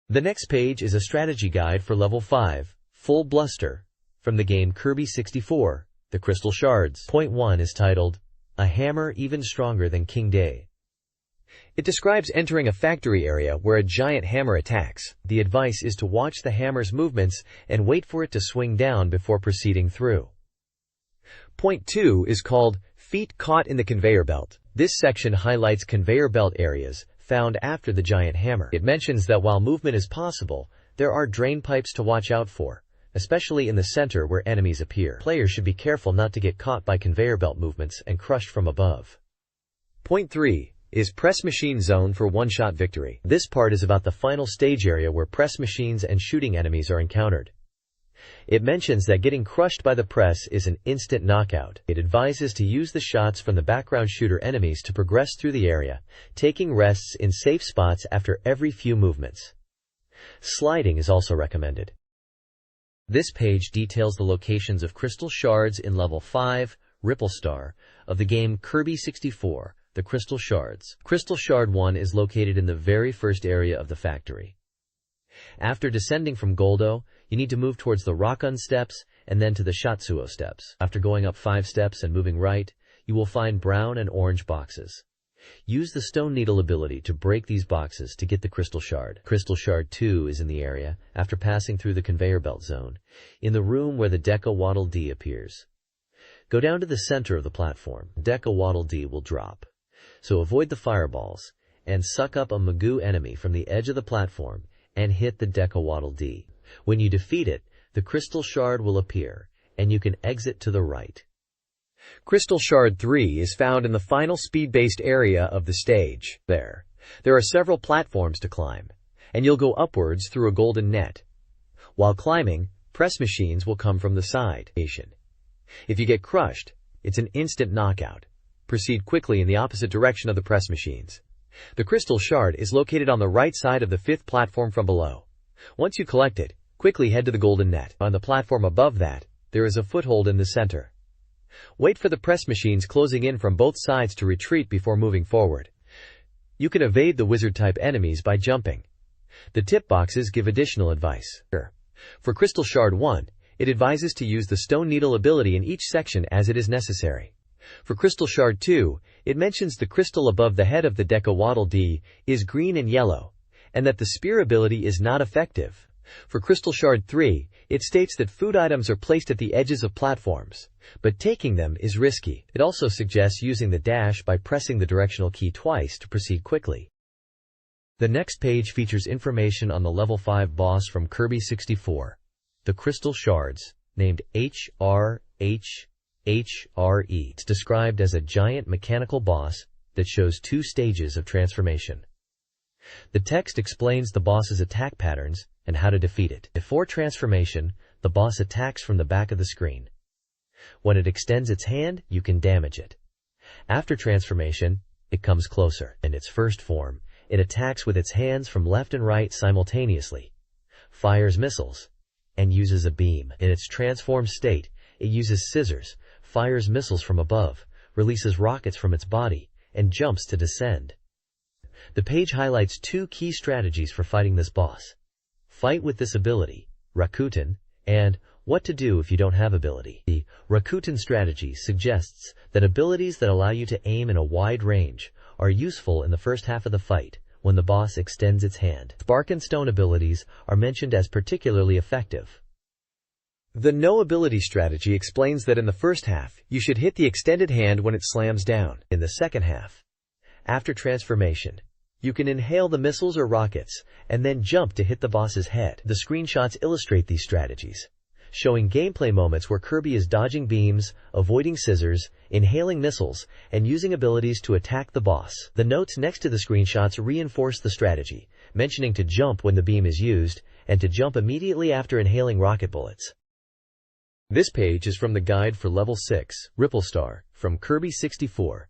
The next page is a strategy guide for Level 5, Full Bluster, from the game Kirby 64, the Crystal Shards. Point 1 is titled, A Hammer Even Stronger Than King Day. It describes entering a factory area where a giant hammer attacks. The advice is to watch the hammer's movements and wait for it to swing down before proceeding through. Point 2 is called Feet Caught in the Conveyor Belt. This section highlights conveyor belt areas found after the giant hammer. It mentions that while movement is possible, there are drain pipes to watch out for, especially in the center where enemies appear. Players should be careful not to get caught by conveyor belt movements and crushed from above. Point 3 is Press Machine Zone for one-shot victory. This part is about the final stage area where press machines and shooting enemies are encountered. It mentions that getting crushed by the press is an instant knockout. It advises to use the shots from the background shooter enemies to progress through the area, taking rests in safe spots after every few movements. Sliding is also recommended. This page details the locations of crystal shards in Level 5, Ripple Star, of the game Kirby 64, the Crystal Shards. Crystal Shard 1 is located in the very first area of the factory. After descending from Goldo, you need to move towards the Rakun steps and then to the Shatsuo steps. After going up 5 steps and moving right, you will find brown and orange boxes. Use the Stone Needle ability to break these boxes to get the Crystal Shard. Crystal Shard 2 is in the area, after passing through the conveyor belt zone, in the room where the Deca Waddle Dee appears. Go down to the center of the platform. Deca Waddle Dee will drop. So avoid the fireballs, and suck up a Magoo enemy from the edge of the platform and hit the Deca Waddle Dee. When you defeat it, the Crystal Shard will appear, and you can exit to the right. Crystal Shard 3 is found in the final speed-based area of the stage. There are several platforms to climb, and you'll go upwards through a golden net. While climbing, press machines will come from the side. If you get crushed, it's an instant knockout. Proceed quickly in the opposite direction of the press machines. The Crystal Shard is located on the right side of the 5th platform from below. Once you collect it, quickly head to the golden net. On the platform above that, there is a foothold in the center. Wait for the press machines closing in from both sides to retreat before moving forward. You can evade the wizard-type enemies by jumping. The tip boxes give additional advice. For Crystal Shard 1, it advises to use the Stone Needle ability in each section as it is necessary. For Crystal Shard 2, it mentions the crystal above the head of the Deca Waddle Dee is green and yellow, and that the spear ability is not effective. For Crystal Shard 3, it states that food items are placed at the edges of platforms, but taking them is risky. It also suggests using the dash by pressing the directional key twice to proceed quickly. The next page features information on the level 5 boss from Kirby 64, the Crystal Shards, named HRHRE. It's described as a giant mechanical boss that shows 2 stages of transformation. The text explains the boss's attack patterns and how to defeat it. Before transformation, the boss attacks from the back of the screen. When it extends its hand, you can damage it. After transformation, it comes closer. In its first form, it attacks with its hands from left and right simultaneously, fires missiles, and uses a beam. In its transformed state, it uses scissors, fires missiles from above, releases rockets from its body, and jumps to descend. The page highlights 2 key strategies for fighting this boss. Fight with this ability, Rakuten, and what to do if you don't have ability. The Rakuten strategy suggests that abilities that allow you to aim in a wide range are useful in the first half of the fight when the boss extends its hand. Spark and Stone abilities are mentioned as particularly effective. The no ability strategy explains that in the first half, you should hit the extended hand when it slams down. In the second half, after transformation, you can inhale the missiles or rockets and then jump to hit the boss's head. The screenshots illustrate these strategies, showing gameplay moments where Kirby is dodging beams, avoiding scissors, inhaling missiles, and using abilities to attack the boss. The notes next to the screenshots reinforce the strategy, mentioning to jump when the beam is used and to jump immediately after inhaling rocket bullets. This page is from the guide for Level 6, Ripple Star, from Kirby 64,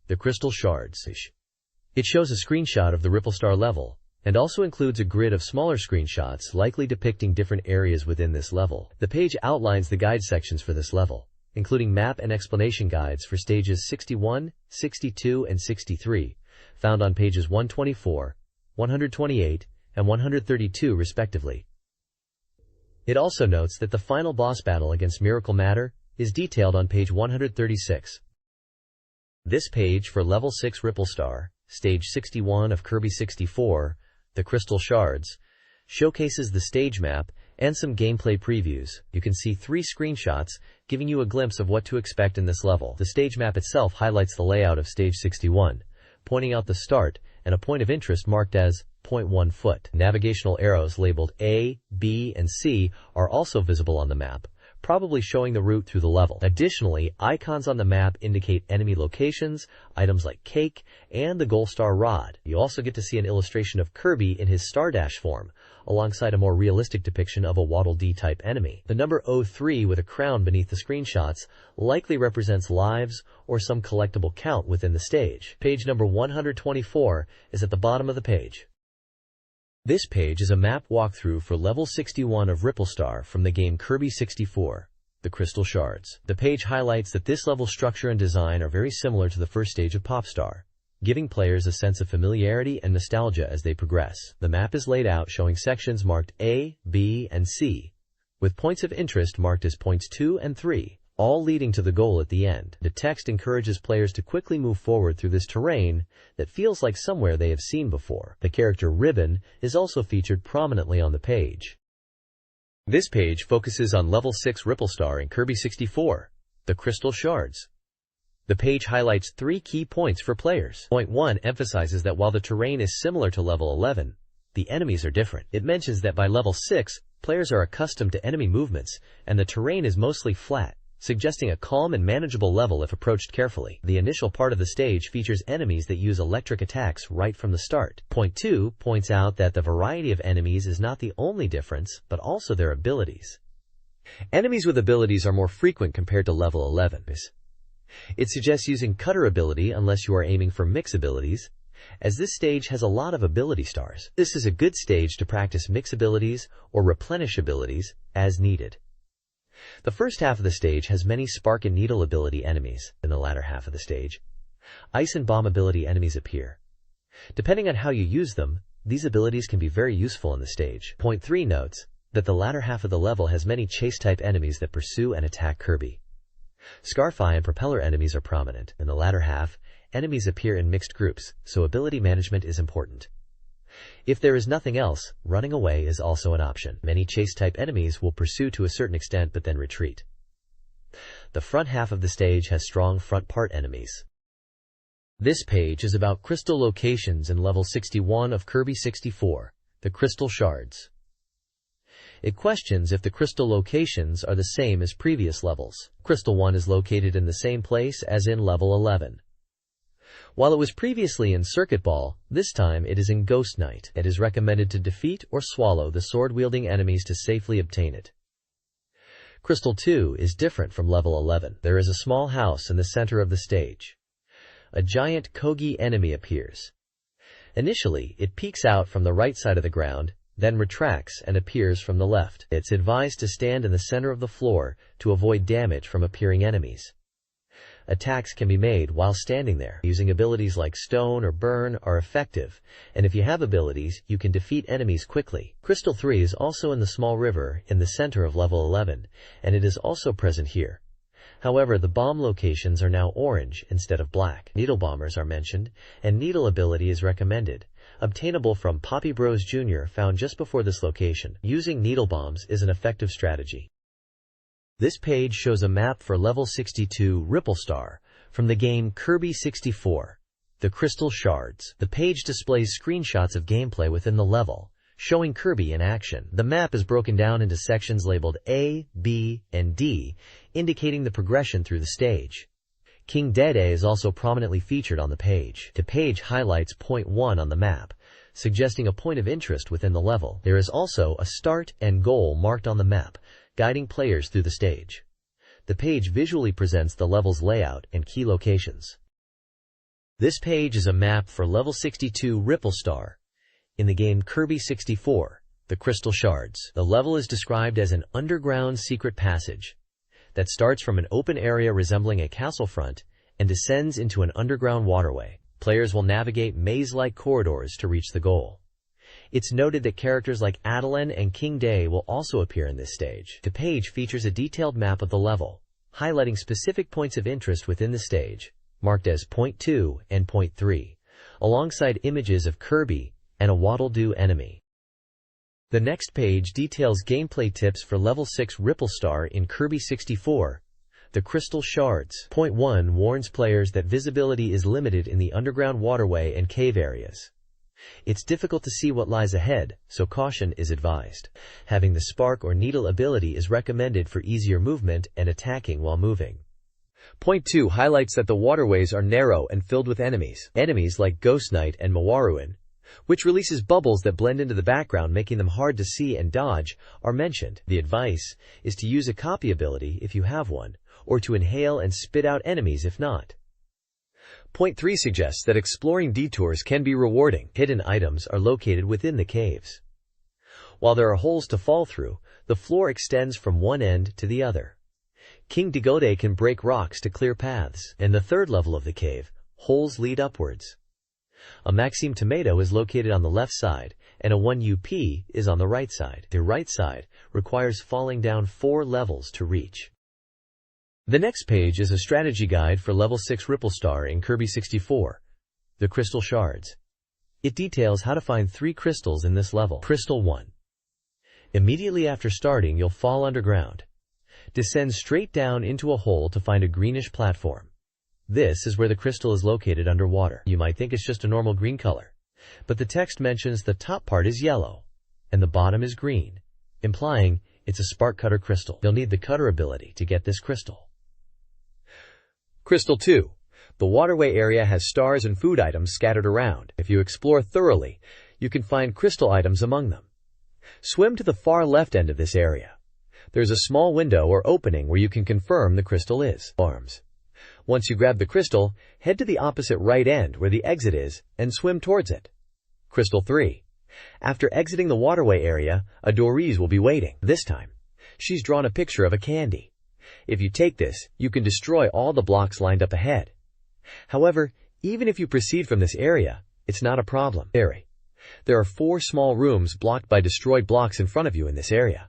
the Crystal Shards. It shows a screenshot of the Ripple Star level, and also includes a grid of smaller screenshots likely depicting different areas within this level. The page outlines the guide sections for this level, including map and explanation guides for stages 61, 62, and 63, found on pages 124, 128, and 132 respectively. It also notes that the final boss battle against Miracle Matter is detailed on page 136. This page for Level 6 Ripple Star, Stage 61 of Kirby 64, the Crystal Shards, showcases the stage map and some gameplay previews. You can see 3 screenshots giving you a glimpse of what to expect in this level. The stage map itself highlights the layout of Stage 61, pointing out the start and a point of interest marked as 0.1 foot. Navigational arrows labeled A, B, and C are also visible on the map, probably showing the route through the level. Additionally, icons on the map indicate enemy locations, items like cake, and the Gold Star Rod. You also get to see an illustration of Kirby in his Star Dash form, alongside a more realistic depiction of a Waddle Dee type enemy. The number 03 with a crown beneath the screenshots likely represents lives or some collectible count within the stage. Page number 124 is at the bottom of the page. This page is a map walkthrough for Level 61 of Ripple Star from the game Kirby 64, the Crystal Shards. The page highlights that this level's structure and design are very similar to the first stage of Popstar, giving players a sense of familiarity and nostalgia as they progress. The map is laid out showing sections marked A, B, and C, with points of interest marked as points 2 and 3, all leading to the goal at the end. The text encourages players to quickly move forward through this terrain that feels like somewhere they have seen before. The character Ribbon is also featured prominently on the page. This page focuses on Level 6 Ripple Star in Kirby 64, the Crystal Shards. The page highlights 3 key points for players. Point 1 emphasizes that while the terrain is similar to Level 11, the enemies are different. It mentions that by Level 6, players are accustomed to enemy movements, and the terrain is mostly flat, suggesting a calm and manageable level if approached carefully. The initial part of the stage features enemies that use electric attacks right from the start. Point 2 points out that the variety of enemies is not the only difference, but also their abilities. Enemies with abilities are more frequent compared to Level 11. It suggests using cutter ability unless you are aiming for mix abilities, as this stage has a lot of ability stars. This is a good stage to practice mix abilities or replenish abilities as needed. The first half of the stage has many spark and needle ability enemies. In the latter half of the stage, ice and bomb ability enemies appear. Depending on how you use them, these abilities can be very useful in the stage. Point 3 notes that the latter half of the level has many chase-type enemies that pursue and attack Kirby. Scarfy and propeller enemies are prominent. In the latter half, enemies appear in mixed groups, so ability management is important. If there is nothing else, running away is also an option. Many chase-type enemies will pursue to a certain extent but then retreat. The front half of the stage has strong front part enemies. This page is about crystal locations in level 61 of Kirby 64, the Crystal Shards. It questions if the crystal locations are the same as previous levels. Crystal 1 is located in the same place as in level 11. While it was previously in Circuit Ball, this time it is in Ghost Knight. It is recommended to defeat or swallow the sword-wielding enemies to safely obtain it. Crystal 2 is different from level 11. There is a small house in the center of the stage. A giant Kogi enemy appears. Initially, it peeks out from the right side of the ground, then retracts and appears from the left. It's advised to stand in the center of the floor to avoid damage from appearing enemies. Attacks can be made while standing there. Using abilities like Stone or Burn are effective, and if you have abilities, you can defeat enemies quickly. Crystal 3 is also in the small river in the center of level 11, and it is also present here. However, the bomb locations are now orange instead of black. Needle bombers are mentioned, and needle ability is recommended, obtainable from Poppy Bros Jr. found just before this location. Using needle bombs is an effective strategy. This page shows a map for level 62 Ripple Star from the game Kirby 64, the Crystal Shards. The page displays screenshots of gameplay within the level, showing Kirby in action. The map is broken down into sections labeled A, B, and D, indicating the progression through the stage. King Dedede is also prominently featured on the page. The page highlights point 1 on the map, suggesting a point of interest within the level. There is also a start and goal marked on the map, guiding players through the stage. The page visually presents the level's layout and key locations. This page is a map for level 62 Ripple Star in the game Kirby 64, the Crystal Shards. The level is described as an underground secret passage that starts from an open area resembling a castle front and descends into an underground waterway. Players will navigate maze-like corridors to reach the goal. It's noted that characters like Adeline and King Day will also appear in this stage. The page features a detailed map of the level, highlighting specific points of interest within the stage, marked as Point 2 and Point 3, alongside images of Kirby and a Waddle-Doo enemy. The next page details gameplay tips for level 6 Ripple Star in Kirby 64, the Crystal Shards. Point 1 warns players that visibility is limited in the underground waterway and cave areas. It's difficult to see what lies ahead, so caution is advised. Having the spark or needle ability is recommended for easier movement and attacking while moving. Point 2 highlights that the waterways are narrow and filled with enemies. Enemies like Ghost Knight and Mawaruin, which releases bubbles that blend into the background making them hard to see and dodge, are mentioned. The advice is to use a copy ability if you have one, or to inhale and spit out enemies if not. Point 3 suggests that exploring detours can be rewarding. Hidden items are located within the caves. While there are holes to fall through, the floor extends from one end to the other. King Dedede can break rocks to clear paths. In the third level of the cave, holes lead upwards. A Maxime Tomato is located on the left side, and a 1 UP is on the right side. The right side requires falling down 4 levels to reach. The next page is a strategy guide for level 6 Ripple Star in Kirby 64, the Crystal Shards. It details how to find 3 crystals in this level. Crystal 1. Immediately after starting, you'll fall underground. Descend straight down into a hole to find a greenish platform. This is where the crystal is located underwater. You might think it's just a normal green color, but the text mentions the top part is yellow and the bottom is green, implying it's a spark cutter crystal. You'll need the cutter ability to get this crystal. Crystal 2. The waterway area has stars and food items scattered around. If you explore thoroughly, you can find crystal items among them. Swim to the far left end of this area. There's a small window or opening where you can confirm the crystal is. Arms. Once you grab the crystal, head to the opposite right end where the exit is and swim towards it. Crystal 3. After exiting the waterway area, a Doris will be waiting. This time, she's drawn a picture of a candy. If you take this, you can destroy all the blocks lined up ahead. However, even if you proceed from this area, it's not a problem. There are 4 small rooms blocked by destroyed blocks in front of you in this area.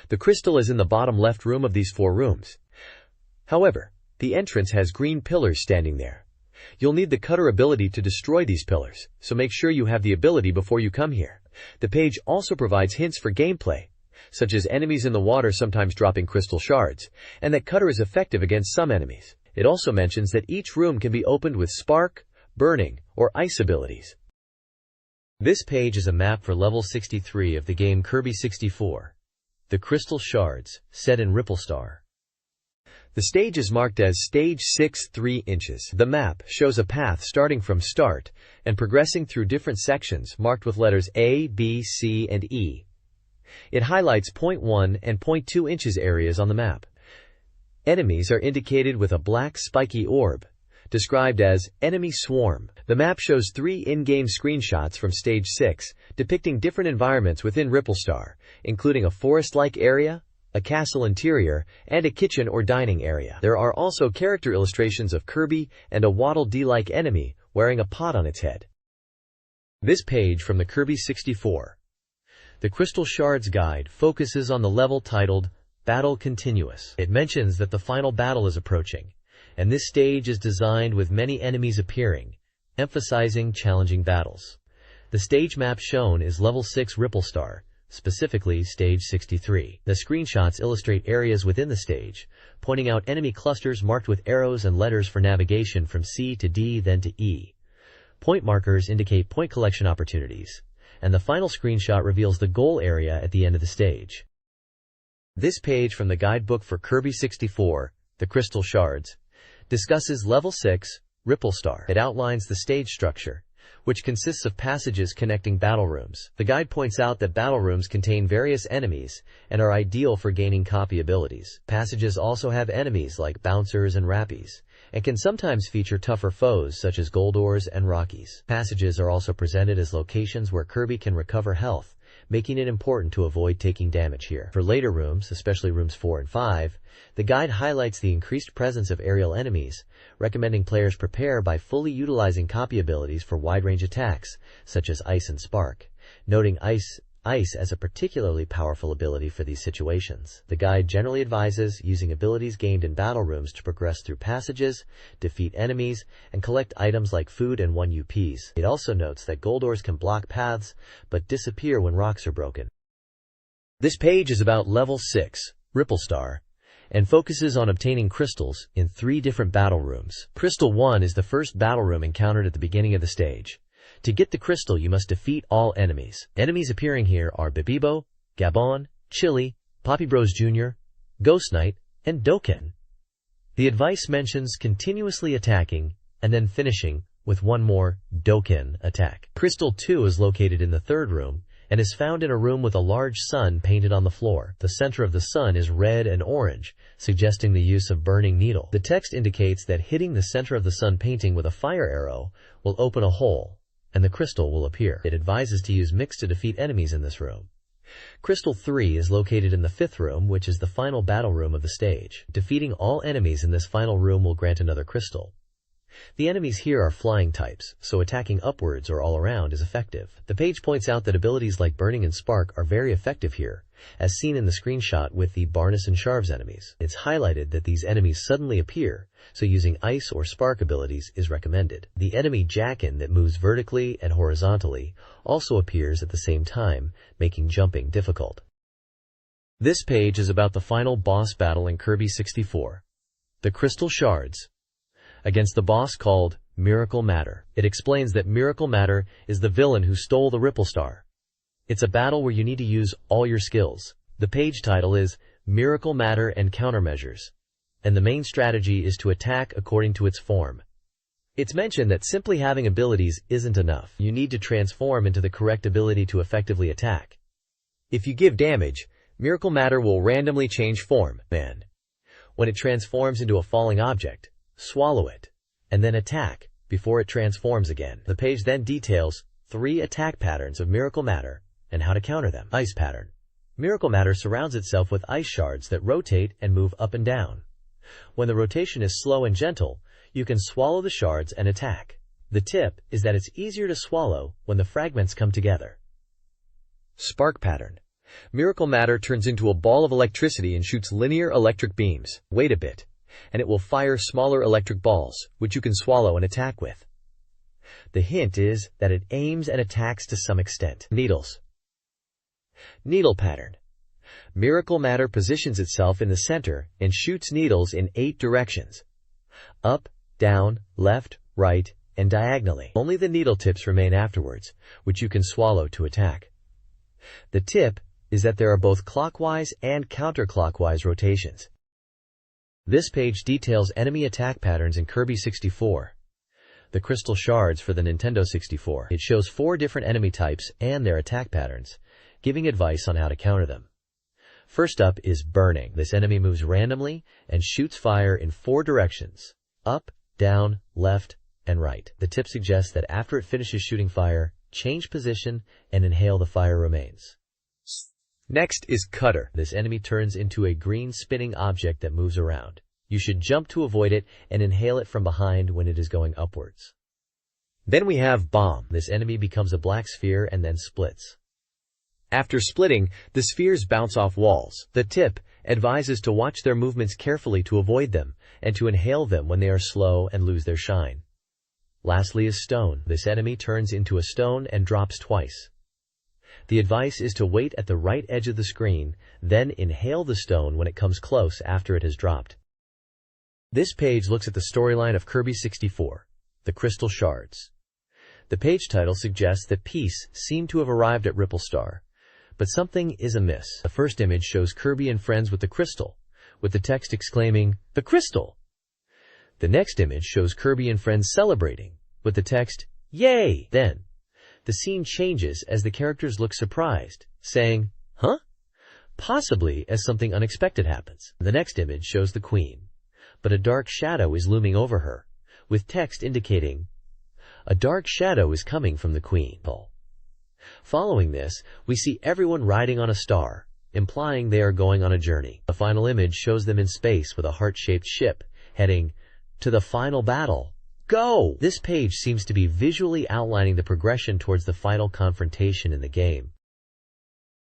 The crystal is in the bottom left room of these 4 rooms. However, the entrance has green pillars standing there. You'll need the cutter ability to destroy these pillars, so make sure you have the ability before you come here. The page also provides hints for gameplay, such as enemies in the water sometimes dropping crystal shards, and that cutter is effective against some enemies. It also mentions that each room can be opened with spark, burning, or ice abilities. This page is a map for level 63 of the game Kirby 64. The Crystal Shards, set in Ripplestar. The stage is marked as Stage 6 3 inches. The map shows a path starting from start and progressing through different sections marked with letters A, B, C, and E. It highlights 0.1 and 0.2 inches areas on the map. Enemies are indicated with a black spiky orb, described as Enemy Swarm. The map shows 3 in-game screenshots from Stage 6, depicting different environments within Ripplestar, including a forest-like area, a castle interior, and a kitchen or dining area. There are also character illustrations of Kirby and a Waddle Dee-like enemy wearing a pot on its head. This page from the Kirby 64. The Crystal Shards Guide focuses on the level titled Battle Continuous. It mentions that the final battle is approaching, and this stage is designed with many enemies appearing, emphasizing challenging battles. The stage map shown is level 6 Ripplestar, specifically Stage 63. The screenshots illustrate areas within the stage, pointing out enemy clusters marked with arrows and letters for navigation from C to D then to E. Point markers indicate point collection opportunities, and the final screenshot reveals the goal area at the end of the stage. This page from the guidebook for Kirby 64, The Crystal Shards, discusses Level 6, Ripplestar. It outlines the stage structure, which consists of passages connecting battle rooms. The guide points out that battle rooms contain various enemies and are ideal for gaining copy abilities. Passages also have enemies like bouncers and rappies, and can sometimes feature tougher foes such as Goldors and Rockies. Passages are also presented as locations where Kirby can recover health, making it important to avoid taking damage here. For later rooms, especially rooms 4 and 5, the guide highlights the increased presence of aerial enemies, recommending players prepare by fully utilizing copy abilities for wide-range attacks, such as Ice and Spark, noting Ice as a particularly powerful ability for these situations. The guide generally advises using abilities gained in battle rooms to progress through passages, defeat enemies, and collect items like food and 1 UPs. It also notes that Goldors can block paths, but disappear when rocks are broken. This page is about Level 6, Ripplestar, and focuses on obtaining crystals in 3 different battle rooms. Crystal 1 is the first battle room encountered at the beginning of the stage. To get the crystal, you must defeat all enemies. Enemies appearing here are Bibibo, Gabon, Chili, Poppy Bros Jr., Ghost Knight, and Doken. The advice mentions continuously attacking and then finishing with one more Doken attack. Crystal 2 is located in the 3rd room and is found in a room with a large sun painted on the floor. The center of the sun is red and orange, suggesting the use of burning needle. The text indicates that hitting the center of the sun painting with a fire arrow will open a hole, and the crystal will appear. It advises to use mix to defeat enemies in this room. Crystal 3 is located in the 5th room, which is the final battle room of the stage. Defeating all enemies in this final room will grant another crystal. The enemies here are flying types, so attacking upwards or all around is effective. The page points out that abilities like Burning and Spark are very effective here, as seen in the screenshot with the Barnes and Sharves enemies. It's highlighted that these enemies suddenly appear, so using Ice or Spark abilities is recommended. The enemy Jackin that moves vertically and horizontally also appears at the same time, making jumping difficult. This page is about the final boss battle in Kirby 64, the Crystal Shards, against the boss called Miracle Matter. It explains that Miracle Matter is the villain who stole the Ripplestar. It's a battle where you need to use all your skills. The page title is Miracle Matter and Countermeasures, and the main strategy is to attack according to its form. It's mentioned that simply having abilities isn't enough. You need to transform into the correct ability to effectively attack. If you give damage, Miracle Matter will randomly change form, and when it transforms into a falling object, swallow it, and then attack before it transforms again. The page then details 3 attack patterns of Miracle Matter and how to counter them. Ice pattern. Miracle Matter surrounds itself with ice shards that rotate and move up and down. When the rotation is slow and gentle, you can swallow the shards and attack. The tip is that it's easier to swallow when the fragments come together. Spark pattern. Miracle Matter turns into a ball of electricity and shoots linear electric beams. Wait a bit, and it will fire smaller electric balls, which you can swallow and attack with. The hint is that it aims and attacks to some extent. Needles. Needle pattern. Miracle Matter positions itself in the center and shoots needles in 8 directions. Up, down, left, right, and diagonally. Only the needle tips remain afterwards, which you can swallow to attack. The tip is that there are both clockwise and counterclockwise rotations. This page details enemy attack patterns in Kirby 64. The Crystal Shards for the Nintendo 64. It shows 4 different enemy types and their attack patterns, giving advice on how to counter them. First up is burning. This enemy moves randomly and shoots fire in 4 directions: up, down, left, and right. The tip suggests that after it finishes shooting fire, change position and inhale the fire remains. Next is cutter. This enemy turns into a green spinning object that moves around. You should jump to avoid it and inhale it from behind when it is going upwards. Then we have bomb. This enemy becomes a black sphere and then splits. After splitting, the spheres bounce off walls. The tip advises to watch their movements carefully to avoid them and to inhale them when they are slow and lose their shine. Lastly is stone. This enemy turns into a stone and drops twice. The advice is to wait at the right edge of the screen, then inhale the stone when it comes close after it has dropped. This page looks at the storyline of Kirby 64, the Crystal Shards. The page title suggests that peace seemed to have arrived at Ripple Star, but something is amiss. The first image shows Kirby and friends with the crystal, with the text exclaiming, "The crystal!" The next image shows Kirby and friends celebrating, with the text, "Yay!" Then, the scene changes as the characters look surprised, saying, "Huh?" Possibly as something unexpected happens. The next image shows the Queen, but a dark shadow is looming over her, with text indicating, "A dark shadow is coming from the Queen." Following this, we see everyone riding on a star, implying they are going on a journey. The final image shows them in space with a heart-shaped ship, heading to the final battle. Go! This page seems to be visually outlining the progression towards the final confrontation in the game.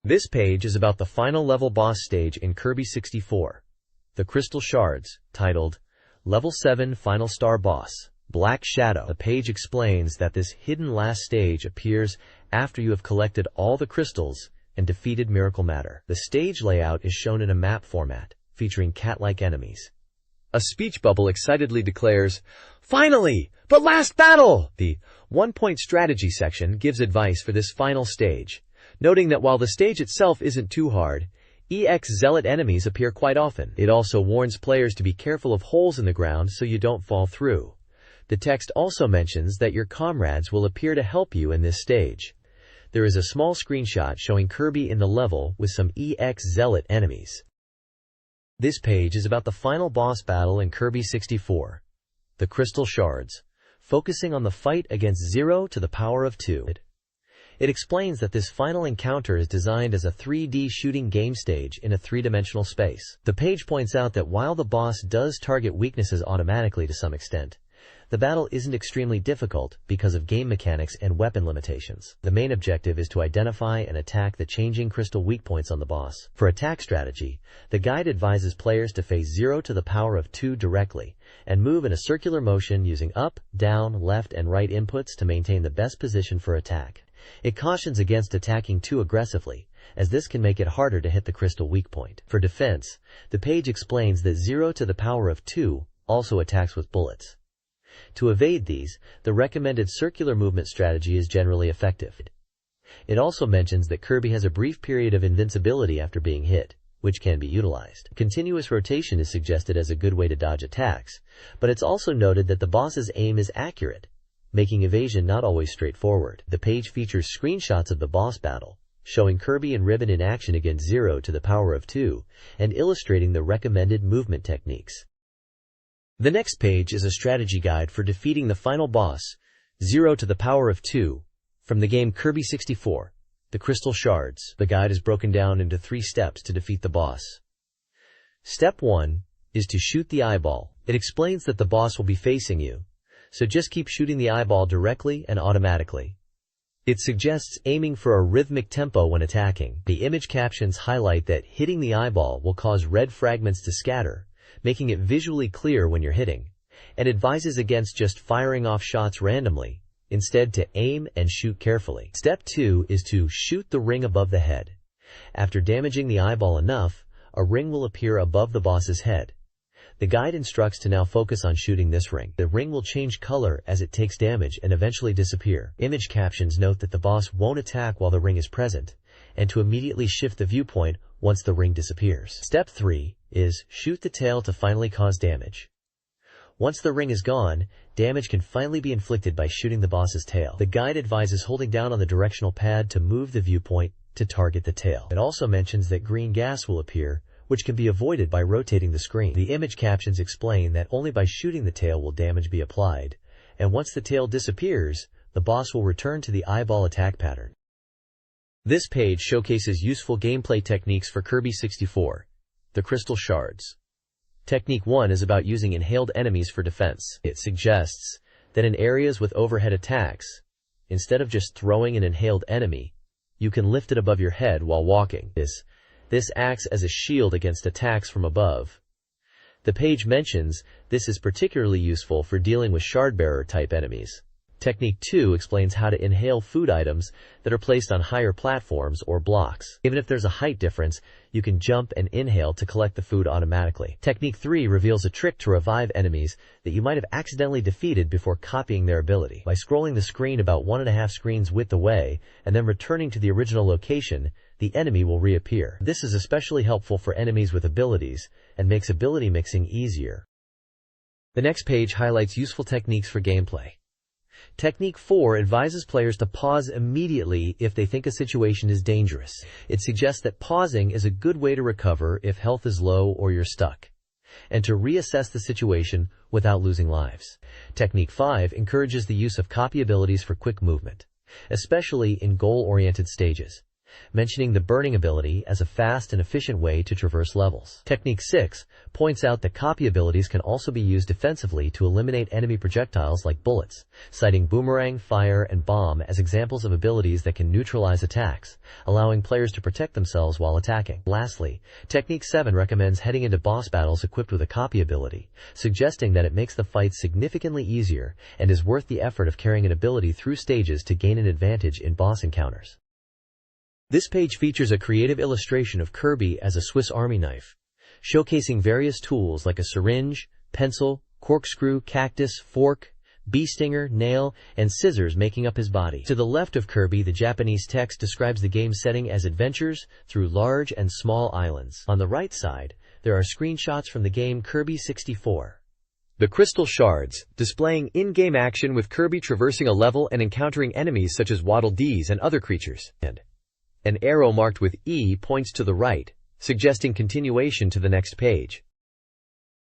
This page is about the final level boss stage in Kirby 64, the Crystal Shards, titled Level 7 Final Star Boss, Black Shadow. The page explains that this hidden last stage appears after you have collected all the crystals and defeated Miracle Matter. The stage layout is shown in a map format, featuring cat-like enemies. A speech bubble excitedly declares, "Finally! The last battle!" The 1-point strategy section gives advice for this final stage, noting that while the stage itself isn't too hard, EX zealot enemies appear quite often. It also warns players to be careful of holes in the ground so you don't fall through. The text also mentions that your comrades will appear to help you in this stage. There is a small screenshot showing Kirby in the level with some EX zealot enemies. This page is about the final boss battle in Kirby 64, the Crystal Shards, focusing on the fight against 0 to the power of 2. It explains that this final encounter is designed as a 3D shooting game stage in a 3-dimensional space. The page points out that while the boss does target weaknesses automatically to some extent, the battle isn't extremely difficult because of game mechanics and weapon limitations. The main objective is to identify and attack the changing crystal weak points on the boss. For attack strategy, the guide advises players to face 0 to the power of 2 directly and move in a circular motion using up, down, left, and right inputs to maintain the best position for attack. It cautions against attacking too aggressively, as this can make it harder to hit the crystal weak point. For defense, the page explains that 0 to the power of 2 also attacks with bullets. To evade these, the recommended circular movement strategy is generally effective. It also mentions that Kirby has a brief period of invincibility after being hit, which can be utilized. Continuous rotation is suggested as a good way to dodge attacks, but it's also noted that the boss's aim is accurate, making evasion not always straightforward. The page features screenshots of the boss battle, showing Kirby and Ribbon in action against 0 to the power of 2, and illustrating the recommended movement techniques. The next page is a strategy guide for defeating the final boss, 0 to the power of 2, from the game Kirby 64, the Crystal Shards. The guide is broken down into 3 steps to defeat the boss. Step 1 is to shoot the eyeball. It explains that the boss will be facing you, so just keep shooting the eyeball directly and automatically. It suggests aiming for a rhythmic tempo when attacking. The image captions highlight that hitting the eyeball will cause red fragments to scatter, making it visually clear when you're hitting, and advises against just firing off shots randomly, instead to aim and shoot carefully. Step 2 is to shoot the ring above the head. After damaging the eyeball enough, a ring will appear above the boss's head. The guide instructs to now focus on shooting this ring. The ring will change color as it takes damage and eventually disappear. Image captions note that the boss won't attack while the ring is present, and to immediately shift the viewpoint once the ring disappears. Step 3 is shoot the tail to finally cause damage. Once the ring is gone, damage can finally be inflicted by shooting the boss's tail. The guide advises holding down on the directional pad to move the viewpoint to target the tail. It also mentions that green gas will appear, which can be avoided by rotating the screen. The image captions explain that only by shooting the tail will damage be applied, and once the tail disappears, the boss will return to the eyeball attack pattern. This page showcases useful gameplay techniques for Kirby 64, the Crystal Shards. Technique 1 is about using inhaled enemies for defense. It suggests that in areas with overhead attacks, instead of just throwing an inhaled enemy, you can lift it above your head while walking. This acts as a shield against attacks from above. The page mentions this is particularly useful for dealing with shardbearer type enemies. Technique 2 explains how to inhale food items that are placed on higher platforms or blocks. Even if there's a height difference, you can jump and inhale to collect the food automatically. Technique 3 reveals a trick to revive enemies that you might have accidentally defeated before copying their ability. By scrolling the screen about 1.5 screens width away and then returning to the original location, the enemy will reappear. This is especially helpful for enemies with abilities and makes ability mixing easier. The next page highlights useful techniques for gameplay. Technique 4 advises players to pause immediately if they think a situation is dangerous. It suggests that pausing is a good way to recover if health is low or you're stuck, and to reassess the situation without losing lives. Technique 5 encourages the use of copy abilities for quick movement, especially in goal-oriented stages, mentioning the burning ability as a fast and efficient way to traverse levels. Technique 6 points out that copy abilities can also be used defensively to eliminate enemy projectiles like bullets, citing boomerang, fire, and bomb as examples of abilities that can neutralize attacks, allowing players to protect themselves while attacking. Lastly, Technique 7 recommends heading into boss battles equipped with a copy ability, suggesting that it makes the fight significantly easier and is worth the effort of carrying an ability through stages to gain an advantage in boss encounters. This page features a creative illustration of Kirby as a Swiss Army knife, showcasing various tools like a syringe, pencil, corkscrew, cactus, fork, bee stinger, nail, and scissors making up his body. To the left of Kirby, the Japanese text describes the game setting as adventures through large and small islands. On the right side, there are screenshots from the game Kirby 64. The Crystal Shards, displaying in-game action with Kirby traversing a level and encountering enemies such as Waddle Dees and other creatures. An arrow marked with E points to the right, suggesting continuation to the next page.